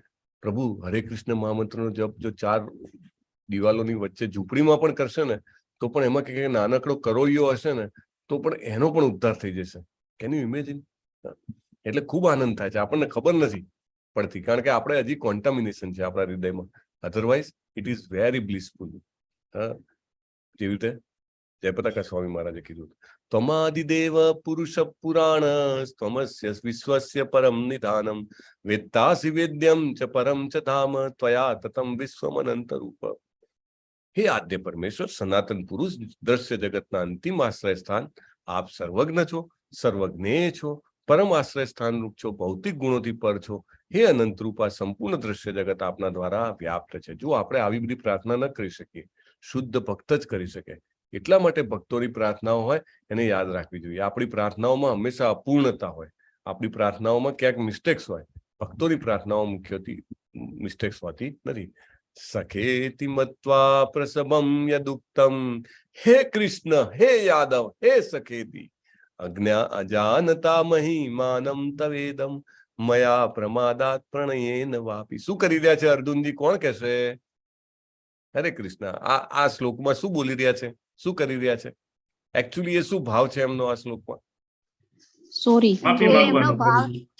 પ્રભુ હરે કૃષ્ણ મહામંત્રનો જપ જો 4 દિવાલોની વચ્ચે ઝૂંપડીમાં પણ કરશે ને તો પણ એમાં કે નાનકડો કરોળિયો હશે ને તો પણ એનો પણ ઉદ્ધાર થઈ જશે. Can you imagine? એટલે ખૂબ આનંદ થાય છે. આપણને ખબર નથી પડતી કારણ કે આપણે હજી કોન્ટામિનેશન છે આપણા હૃદયમાં. Otherwise it is very blissful. જેવી રીતે જયપતાકા સ્વામી મહારાજે કીધું, ત્વમાદિદેવ પુરુષ પુરાણ ત્વમસ્ય વિશ્વસ્ય પરમ નિધાનમ વેત્તાસી વેદ્યમ ચ પરમ ચ ધામ ત્વયા તતમ વિશ્વમનંત રૂપ. હે આદ્ય પરમેશ્વર, સનાતન પુરુષ, દ્રશ્ય જગતના અંતિમ આશ્રય સ્થાન, આપ સર્વજ્ઞ છો, સર્વજ્ઞેય છો, પરમ આશ્રય સ્થાન રૂપ છો, ભૌતિક ગુણોથી પર છો. હે અનંત રૂપા, સંપૂર્ણ દ્રશ્ય જગત આપના દ્વારા વ્યાપ્ત છે. જો આપણે આવી બધી પ્રાર્થના ન કરી શકીએ, શુદ્ધ ભક્ત જ કરી શકે. એટલા માટે ભક્તોની પ્રાર્થનાઓ હોય એને યાદ રાખવી જોઈએ. આપણી પ્રાર્થનાઓમાં હંમેશા અપૂર્ણતા હોય, આપણી પ્રાર્થનાઓમાં ક્યાંક મિસ્ટેક્સ હોય. ભક્તોની પ્રાર્થનાઓ મુખ્યથી મિસ્ટેક્સ હોતી નથી. સખેતિ મત્વા પ્રસવમ યદુક્તમ, હે કૃષ્ણ હે યાદવ હે સખેતિ, અજાનતા મહિમાનમ તવેદમ મયા પ્રમાદાત પ્રણયેન વાપી. શું કરી રહ્યા છે અર્જુનજી? કોણ કહેશે? હરે કૃષ્ણ. આ શ્લોકમાં શું બોલી રહ્યા છે, શું કરી રહ્યા છે? એકચ્યુઅલી એ શું ભાવ છે એમનો આ શ્લોકમાં? સોરી,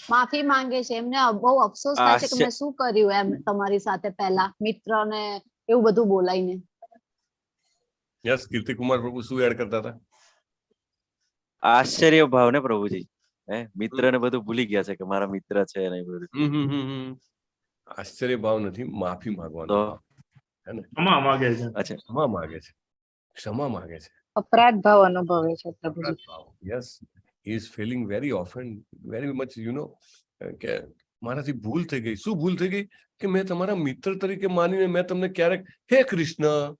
માફી માંગે છે. એમને બહુ અફસોસ થાય છે કે મેં શું કર્યું એમ તમારી સાથે પહેલા મિત્રને એવું બધું બોલાઈને. યસ, કીર્તિકુમાર પ્રભુ શું એડ કરતા હતા? આશ્ચર્ય ભાવ ને પ્રભુજી. મિત્ર ને બધું ભૂલી ગયા છે કે મારા મિત્ર છે ને બધું. આશ્ચર્ય ભાવ નથી, માફી માંગવાનો ભાવ. ક્ષમા માંગે છે. અચ્છા, ક્ષમા માંગે છે, ક્ષમા માંગે છે. અપરાધ ભાવ અનુભવે છે પ્રભુજી. Yes, he is feeling very often, very much, કે મારાથી ભૂલ થઈ ગઈ. શું ભૂલ થઈ ગઈ? કે મેં તમારા મિત્ર તરીકે માનીને મેં તમને ક્યારેક હે કૃષ્ણ,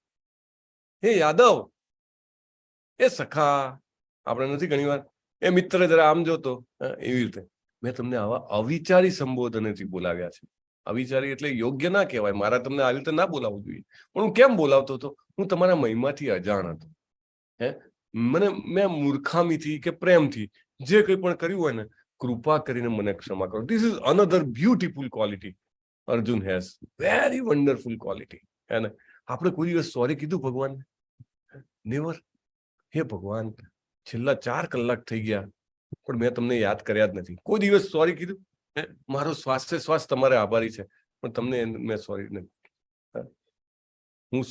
હે યાદવ, એ સખા, આપણે નથી ઘણી વાર એ મિત્ર જરા આમ જોતો, એવી રીતે મેં તમને આવા અવિચારી સંબોધનથી બોલાવ્યા છે. અવિચારી એટલે યોગ્ય ના કહેવાય. મારા તમને આવી રીતે ના બોલાવવું જોઈએ, પણ હું કેમ બોલાવતો હતો? હું તમારા મહિમાથી અજાણ હતો. મેં મૂર્ખામીથી કે પ્રેમથી જે કંઈ પણ કર્યું હોય ને, કૃપા કરીને મને ક્ષમા કરો. This is another beautiful quality Arjun has, very wonderful quality. એને આપણે કોઈ દિવસ સોરી કીધું ભગવાન? નેવર. હે ભગવાન, છેલ્લા 4 કલાક થઈ ગયા પણ મેં તમને યાદ કર્યા જ નથી. કોઈ દિવસ સોરી કીધું? મારો શ્વાસ તમારે આભારી છે પણ તમને મેં સોરી નથી. હું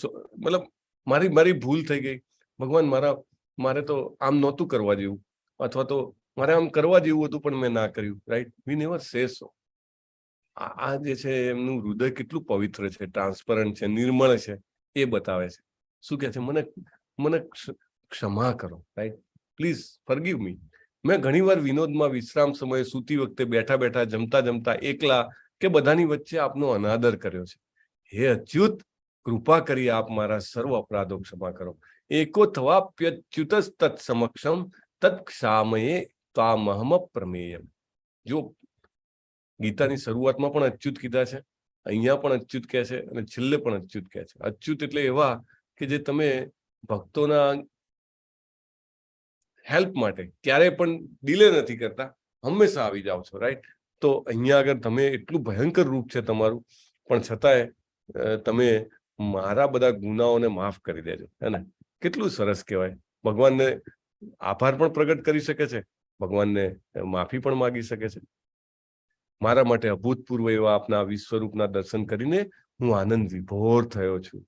મતલબ મારી ભૂલ થઈ ગઈ ભગવાન, મારે તો આમ નહોતું કરવા જેવું, અથવા તો મારે આમ કરવા જેવું હતું પણ મેં ના કર્યું. રાઈટ? વી નેવર સે સો. આ જે છે એમનું હૃદય કેટલું પવિત્ર છે, ટ્રાન્સપરન્ટ છે, નિર્મળ છે, એ બતાવે છે. શું કહે છે? મને ક્ષમા કરો. રાઈટ? પ્લીઝ ફરગીવ મી. મેં ઘણીવાર વિનોદમાં વિશ્રામ સમયે સૂતી વખતે બેઠા બેઠા જમતા એકલા કે બધાની વચ્ચે આપનો અનાદર કર્યો છે. હે અચ્યુત, કૃપા કરી આપ મારા સર્વ અપરાધો ક્ષમા કરો. એકો થવાપ્યચ્યુત તત્ સમક્ષમ તત્ક્ષામયે ત્વામહમ પ્રમેયમ. જો ગીતાની શરૂઆતમાં પણ અચ્યુત કીધા છે, અહીંયા પણ અચ્યુત કહે છે અને છેલ્લે પણ અચ્યુત કહે છે. અચ્યુત એટલે એવા કે જે તમે ભક્તોના હેલ્પ માટે ક્યારે પણ ડિલે નથી કરતા, હંમેશા આવી જાઓ છો, રાઈટ? તો અહીંયા આગળ તમે એટલું ભયંકર રૂપ છે તમારું, પણ છતાંય તમે મારા બધા ગુનાઓને માફ કરી દેજો, હે ને? કેટલું સરસ કહેવાય. ભગવાનને આભાર પણ પ્રગટ કરી શકે છે, ભગવાનને માફી પણ માગી શકે છે. મારા માટે અભૂતપૂર્વ એવા આપના વિશ્વરૂપના દર્શન કરીને હું આનંદ વિભોર થયો છું,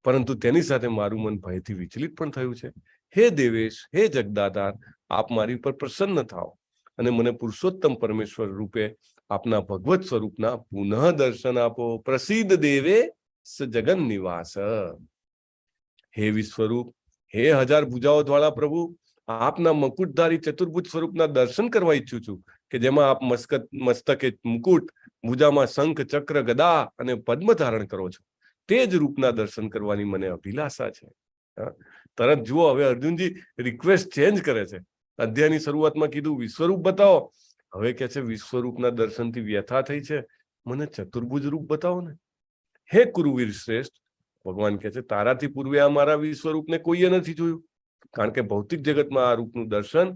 પરંતુ તેની સાથે મારું મન ભયથી વિચલિત પણ થયું છે. હે દેવેશ, હે જગદાધાર, આપ મારી ઉપર પ્રસન્ન થાઓ અને મને પુરુષોત્તમ પરમેશ્વર રૂપે આપના ભગવત સ્વરૂપના પુનઃ દર્શન આપો. પ્રસિદ્ધ દેવે સ જગન નિવાસ. હે વિશ્વરૂપ, હે હજાર ભુજાઓ વાળા પ્રભુ, આપના મકુટધારી ચતુર્ભુજ સ્વરૂપના દર્શન કરવા ઈચ્છું છું, કે જેમાં આપ મસ્તકે મુકુટ, ભુજામાં શંખ, ચક્ર, ગદા અને પદ્મ ધારણ કરો છો. તે જ રૂપના દર્શન કરવાની મને અભિલાષા છે. તરત જુઓ, હવે અર્જુનજી રિક્વેસ્ટ ચેન્જ કરે છે. અધ્યાયની શરૂઆતમાં કીધું વિશ્વરૂપ બતાવો, હવે કે છે વિશ્વરૂપના દર્શનથી વ્યથા થઈ છે, મને ચતુર્ભુજ રૂપ બતાવો ને. હે કુરુવીર શ્રેષ્ઠ, ભગવાન કહે છે તારાથી પૂર્વે આ મારા વિશ્વરૂપને કોઈએ નથી જોયું, કારણ કે ભૌતિક જગતમાં આ રૂપનું દર્શન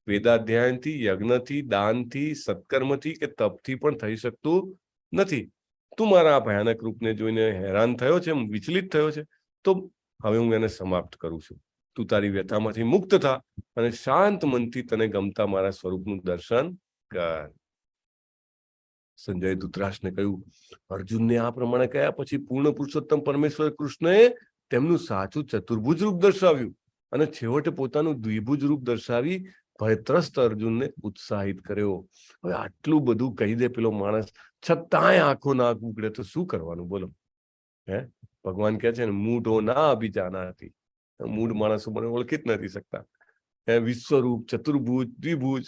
વેદાધ્યાયનથી, યજ્ઞથી, દાનથી, સત્કર્મથી કે તપથી પણ થઈ શકતું નથી. તું મારા આ ભયાનક રૂપને જોઈને હેરાન થયો છે, વિચલિત થયો છે, તો હવે હું એને સમાપ્ત કરું છું. તું તારી વ્યથામાંથી મુક્ત થા અને શાંત મનથી તને ગમતા મારા સ્વરૂપનું દર્શન કર. સંજય ધૃતરાષ્ટ્રને કહ્યું, અર્જુનને આ પ્રમાણે કહ્યા પછી પૂર્ણ પુરુષોત્તમ પરમેશ્વર કૃષ્ણએ તેમનું સાચું ચતુર્ભુજ રૂપ દર્શાવ્યું અને છેવટે પોતાનું દ્વિભુજ રૂપ દર્શાવી ભયત્રસ્ત અર્જુનને ઉત્સાહિત કર્યો. હવે આટલું બધું કહી દે પેલો માણસ, છતાંય આંખો ના ઉગડે તો શું કરવાનું બોલો? હે, ભગવાન કહે છે ને, મૂઢો ના અભિજાના હતી. મૂઢ માણસો મને ઓળખી જ નથી શકતા. વિશ્વરૂપ, ચતુર્ભુજ, દ્વિભુજ.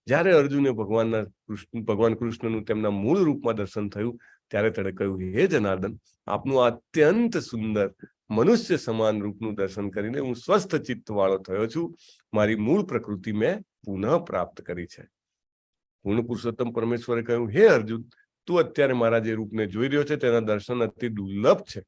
જ્યારે અર્જુને ભગવાન કૃષ્ણનું તેમના મૂળ રૂપમાં દર્શન થયું, ત્યારે તેણે કહ્યું, હે જનાર્દન, આપનું અત્યંત સુંદર મનુષ્ય સમાન રૂપનું દર્શન કરીને હું સ્વસ્થ ચિત્ત વાળો થયો છું. મારી મૂળ પ્રકૃતિ મેં પુનઃ પ્રાપ્ત કરી છે. પૂર્ણ પુરુષોત્તમ પરમેશ્વરે કહ્યું, હે અર્જુન, તું અત્યારે મારા જે રૂપને જોઈ રહ્યો છે તેના દર્શન અતિ દુર્લભ છે.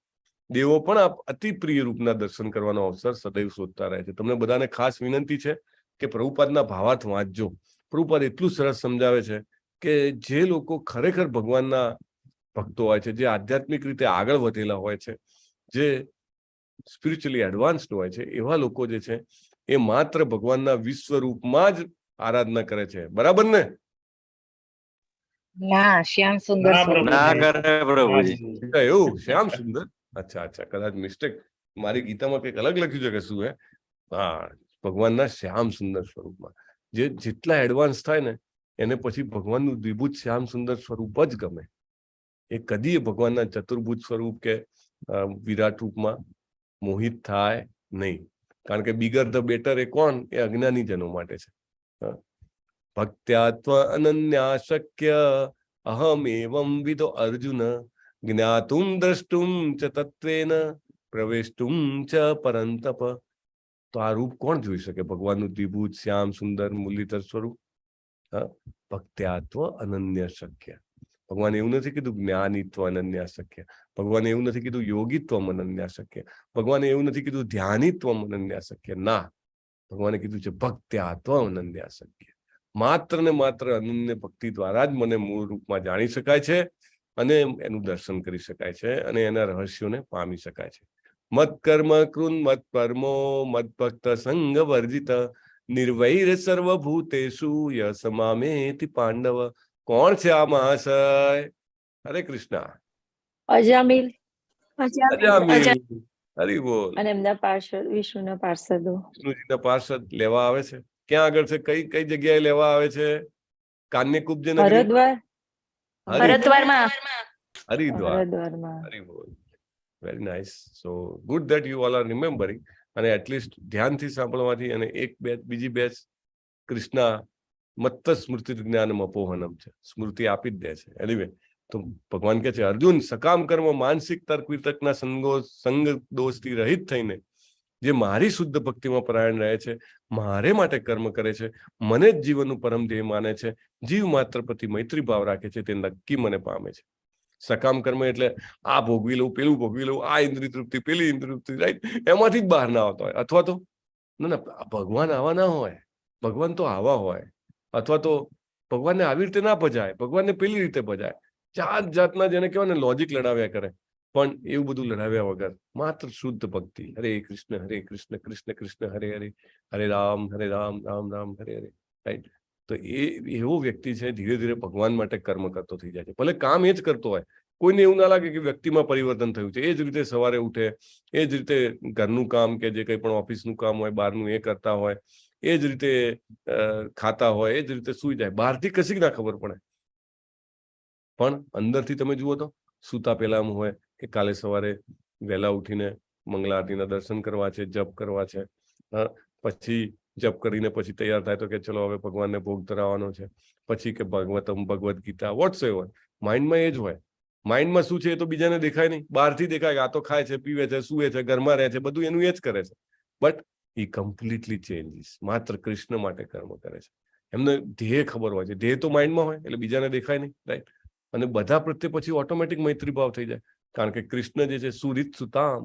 દેવો પણ આપ અતિ પ્રિય રૂપના દર્શન કરવાનો અવસર સદૈવ શોધતા રહે છે. તમને બધાને ખાસ વિનંતી છે કે પ્રભુપાદના ભાવાર્થ વાંચજો. પ્રભુપાદ એટલું સરસ સમજાવે છે કે જે લોકો ખરેખર ભગવાનના ભક્તો હોય છે, જે આધ્યાત્મિક રીતે આગળ વધેલા હોય છે, જે સ્પિરિચ્યુઅલી એડવાન્સ્ડ હોય છે, એવા લોકો જે છે એ માત્ર ભગવાનના વિશ્વરૂપમાં જ આરાધના કરે છે. બરાબર ને? ના, શ્યામ સુંદર એવું શ્યામ સુંદર, અચ્છા, કદાચ મિસ્ટેક, મારી ગીતામાં કંઈક અલગ લખ્યું છે કે શું? હે, હા, ભગવાનના શ્યામ સુંદર સ્વરૂપમાં. જેટલા એડવાન્સ થાય ને એને પછી ભગવાનનું દ્વિભુજ શ્યામ સુંદર સ્વરૂપ જ ગમે. એ કદી ભગવાનના ચતુર્ભુજ સ્વરૂપ કે વિરાટ રૂપમાં મોહિત થાય નહીં, કારણ કે બિગર ધ બેટર એ કોણ? એ અજ્ઞાની જનો માટે છે. ભક્ત્યાત્વ અનન્યા શક્ય અહમ એવં વિદો અર્જુન જ્ઞાતુમ દ્રષ્ટુમ ચ તત્વેન પ્રવેષ્ટુમ ચ પરંતપ. તો આ રૂપ કોણ જોઈ શકે? ભગવાનનું દ્વિભુજ શ્યામ સુંદર મુરલીધર સ્વરૂપ. ભક્ત્યાત્વ અનન્ય શક્ય. ભગવાને એવું નથી કીધું જ્ઞાનીત્વ અનન્ય શક્ય. ભગવાને એવું નથી કીધું યોગીત્વ અનન્ય શક્ય. ભગવાને એવું નથી કીધું ધ્યાનીત્વ અનન્ય શક્ય. ના, ભગવાને કીધું છે ભક્ત્યાત્વ અનન્ય શક્ય. માત્ર ને માત્ર અનન્ય ભક્તિ દ્વારા જ મને મૂળ રૂપમાં જાણી શકાય છે અને એનું દર્શન કરી શકાય છે અને એના રહસ્યોને પામી શકાય છે. મત કર્મ કૃન મત પરમો મત ભક્ત સંગ વર્જિત નિર્વૈર સર્વભૂતેષુ યસમામેતિ પાંડવ. કોણ છે આ મહાશય? હરે કૃષ્ણ. અજામિલ. હરી બોલ. અને એમના પાર્ષદ, વિષ્ણુના પાર્ષદો, વિષ્ણુજીના પાર્ષદ લેવા આવે છે. ક્યાં આગળ છે? કઈ જગ્યાએ લેવા આવે છે? કાન્યકુબ્જ નગરી, હરિદ્વારમાં. હરી બોલ. Very nice. So good that you all are remembering. અને એટલીસ્ટ ધ્યાનથી સાંભળવાથી અને બીજી બેચ કૃષ્ણ મત્ત સ્મૃતિ જ્ઞાનમ અપોહનમ છે, સ્મૃતિ આપી જ દે છે. એનીવે, તો ભગવાન કહે છે, અર્જુન સકામ કર્મ માનસિક તર્ક વિતર્કના સંગ દોષથી રહિત થઈને જે મારી શુદ્ધ ભક્તિમાં પરાયણ રહે છે, મારે માટે કર્મ કરે છે, મને જ જીવનનું પરમ ધ્યેય માને છે, જીવ માત્ર પ્રતિ મૈત્રી ભાવ રાખે છે, તે નક્કી મને પામે છે. સકામ કર્મ એટલે આ ભોગવી લઉં, પેલું ભોગવી લઉં, આ ઇન્દ્રિય તૃપ્તિ, પેલી ઇન્દ્રિય તૃપ્તિ, રાઈટ, એમાંથી જ બહાર ના આવતા હોય. અથવા તો ના ભગવાન આવા ના હોય, ભગવાન તો આવા હોય, અથવા તો ભગવાનને આવી રીતે ના ભજાય, ભગવાનને પેલી રીતે ભજાય. જાત જાતના જેને કહેવાય ને લોજિક લડાવ્યા કરે. પણ એવું બધું લડાવ્યા વગર માત્ર શુદ્ધ ભક્તિ, હરે કૃષ્ણ કૃષ્ણ કૃષ્ણ હરે હરે, હરે રામ રામ રામ હરે હરે, રાઈટ. તો એવો વ્યક્તિ છે ધીરે ધીરે ભગવાન માટે કર્મ કરતો થઈ જાય છે. ભલે કામ એ જ કરતો હોય, કોઈને એવું ના લાગે કે વ્યક્તિમાં પરિવર્તન થયું છે. એ જ રીતે સવારે ઉઠે, એ જ રીતે ઘરનું કામ કે જે કંઈ પણ ઓફિસનું કામ હોય, બહારનું એ કરતા હોય, એ જ રીતે ખાતા હોય, એ જ રીતે સૂઈ જાય. બહારથી કશી ના ખબર પડે, પણ અંદરથી તમે જુઓ તો સૂતા પહેલા હોય કે કાલે સવારે વહેલા ઉઠીને મંગલા આરતીના દર્શન કરવા છે, જપ કરવા છે, પછી જપ કરીને પછી તૈયાર થાય તો કે ચલો હવે ભગવાનને ભોગ ધરાવવાનો છે, પછી કે ભગવદ ગીતા, વોટ્સ એવર. માઇન્ડમાં એ જ હોય. માઇન્ડમાં શું છે એ તો બીજાને દેખાય નહીં, બહારથી દેખાય આ તો ખાય છે, પીવે છે, સૂવે છે, ઘરમાં રહે છે, બધું એનું એ જ કરે છે. બટ એ કમ્પ્લીટલી ચેન્જીસ, માત્ર કૃષ્ણ માટે કર્મ કરે છે. એમને ધ્યેય ખબર હોય છે, ધ્યેય તો માઇન્ડમાં હોય એટલે બીજાને દેખાય નહીં, રાઈટ. અને બધા પ્રત્યે પછી ઓટોમેટિક મૈત્રી ભાવ થઈ જાય, કારણ કે કૃષ્ણ જે છે સુરિત સુતામ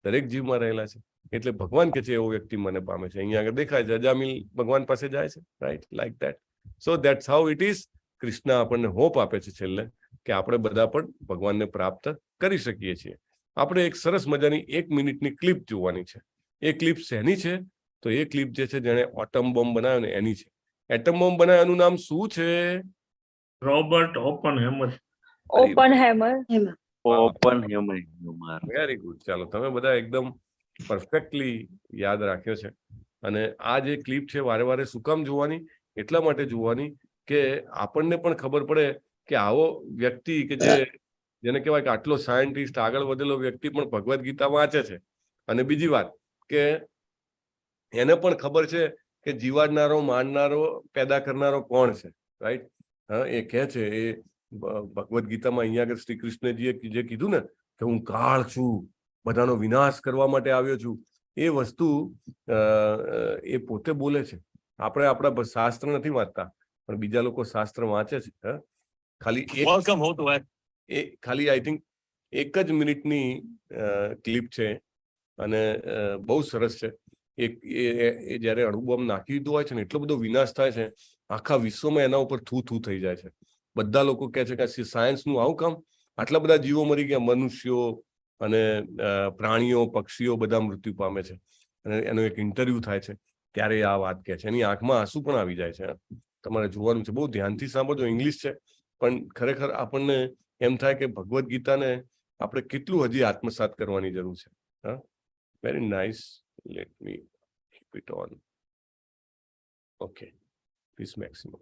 દરેક જીવમાં રહેલા છે. એટલે ભગવાન કે છે એવો વ્યક્તિ મને પામે છે. અહીંયા આગળ દેખાય છે અજામિલ ભગવાન પાસે જાય છે, right, like that. So that's how it is. Krishna આપણને હોપ આપે છે છેલ્લે કે આપણે બધા પણ ભગવાનને પ્રાપ્ત કરી શકીએ છીએ. આપણે એક સરસ મજાની 1 મિનિટની ક્લિપ જોવાની છે. એ ક્લિપ શેની છે? તો એ ક્લિપ જે છે જેણે એટમ બોમ્બ બનાવ્યો ને એની છે. એટમ બોમ્બ બનાવ્યાનું નામ શું છે? Robert Oppenheimer. Very good. ચાલો, તમે બધા એકદમ પરફેક્ટલી યાદ રાખ્યો છે. અને આ જે ક્લિપ છે વારે વારે શું કામ જોવાની? એટલા માટે જોવાની કે આપણને પણ ખબર પડે કે આવો વ્યક્તિ કે જેને કહેવાય કે આટલો સાયન્ટિસ્ટ, આગળ વધેલો વ્યક્તિ પણ ભગવદ ગીતા વાંચે છે. અને બીજી વાત કે એને પણ ખબર છે કે જીવાડનારો, મારનારો, પેદા કરનારો કોણ છે, રાઈટ. હા, એ કહે છે, એ ભગવદ ગીતામાં અહીંયા આગળ શ્રી કૃષ્ણજીએ જે કીધું ને કે હું કાળ છું, બધાનો વિનાશ કરવા માટે આવ્યો છું, એ વસ્તુ એ પોતે બોલે છે. આપણે આપણા શાસ્ત્ર નથી વાંચતા, પણ બીજા લોકો શાસ્ત્ર વાંચે છે. ખાલી આઈ થિંક 1 જ મિનિટની ક્લિપ છે અને બહુ સરસ છે. એ જયારે અણુબોમ્બ નાખી દીધો હોય છે ને એટલો બધો વિનાશ થાય છે, આખા વિશ્વમાં એના ઉપર થૂ થઈ જાય છે. બધા લોકો કહે છે કે સાયન્સનું આવું કામ, આટલા બધા જીવો મરી ગયા, મનુષ્યો અને પ્રાણીઓ, પક્ષીઓ બધા મૃત્યુ પામે છે. અને એનો એક ઇન્ટરવ્યુ થાય છે ત્યારે આ વાત કહે છે. એની આંખમાં આંસુ પણ આવી જાય છે. તમારે જોવાનું છે, બહુ ધ્યાનથી સાંભળજો. ઇંગ્લિશ છે પણ ખરેખર આપણને એમ થાય કે ભગવદ ગીતાને આપણે કેટલું હજી આત્મસાત કરવાની જરૂર છે. હા, very nice. Let me keep it on. Okay, this maximum.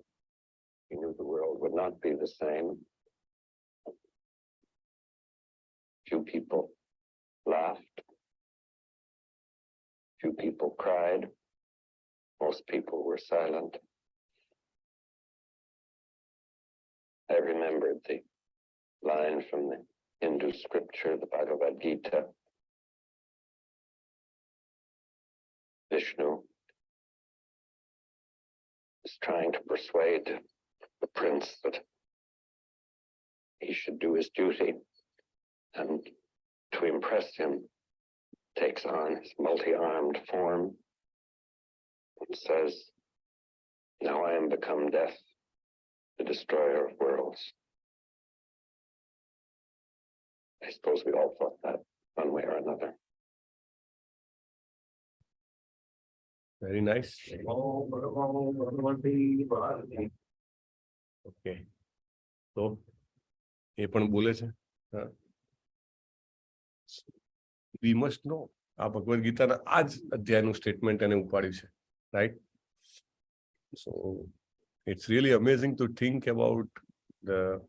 He knew the world would not be the same. Few people laughed. Few people cried. Most people were silent. I remembered the line from the Hindu scripture, the Bhagavad Gita. Vishnu is trying to persuade the prince that he should do his duty, and to impress him takes on his multi-armed form and says, "Now I am become death, the destroyer of worlds." I suppose we all thought that one way or another. Very nice. Okay. તો એ પણ બોલે છે. We must know. આ ભગવદ ગીતાના આ જ અધ્યાયનું statement એને ઉપાડ્યું છે, right. So it's really amazing to think about the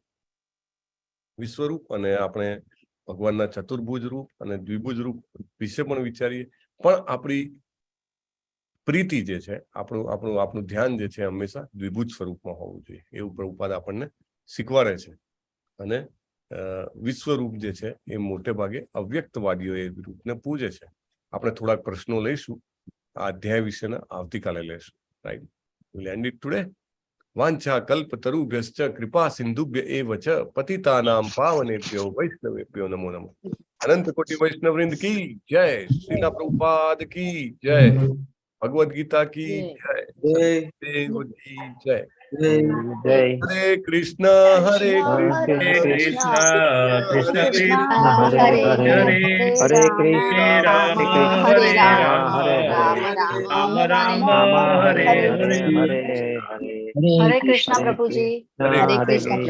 વિશ્વરૂપ, અને આપણે ભગવાનના ચતુર્ભુજ રૂપ અને દ્વિભુજ રૂપ વિશે પણ વિચારીએ. પણ આપણી પ્રીતિ જે છે, આપણું ધ્યાન જે છે હંમેશા દ્વિભુજ સ્વરૂપમાં હોવું જોઈએ, એવું પ્રભુપાદ આપણને શીખવાડે છે. અને વિશ્વરૂપ જે છે એ મોટે ભાગે અવ્યક્તવાદીઓ એ રૂપને પૂજે છે. આપણે થોડાક પ્રશ્નો લઈશું આ અધ્યાય વિશેના, આવતીકાલે લઈશું. Right, we'll end it today. વાંછા કલ્પતરુભ્યશ્ચ કૃપા સિંધુભ્ય એવ ચ પતિતાનામ પાવનેભ્યો વૈષ્ણવેભ્યો નમો નમઃ. અનંત કોટિ વૈષ્ણવવૃંદ કી જય. શ્રીલા પ્રભુપાદ કી જય. ભગવદ ગીતા કી જય. દેવ કી જય. હરે કૃષ્ણ હરે કૃષ્ણ કૃષ્ણ કૃષ્ણ હરે હરે હરે હરે હરે કૃષ્ણ રામ હરે રામ હરે રામ રામ રામ હરે હરે હરે હરે હરે કૃષ્ણ પ્રભુજી. હરે હરે કૃષ્ણ.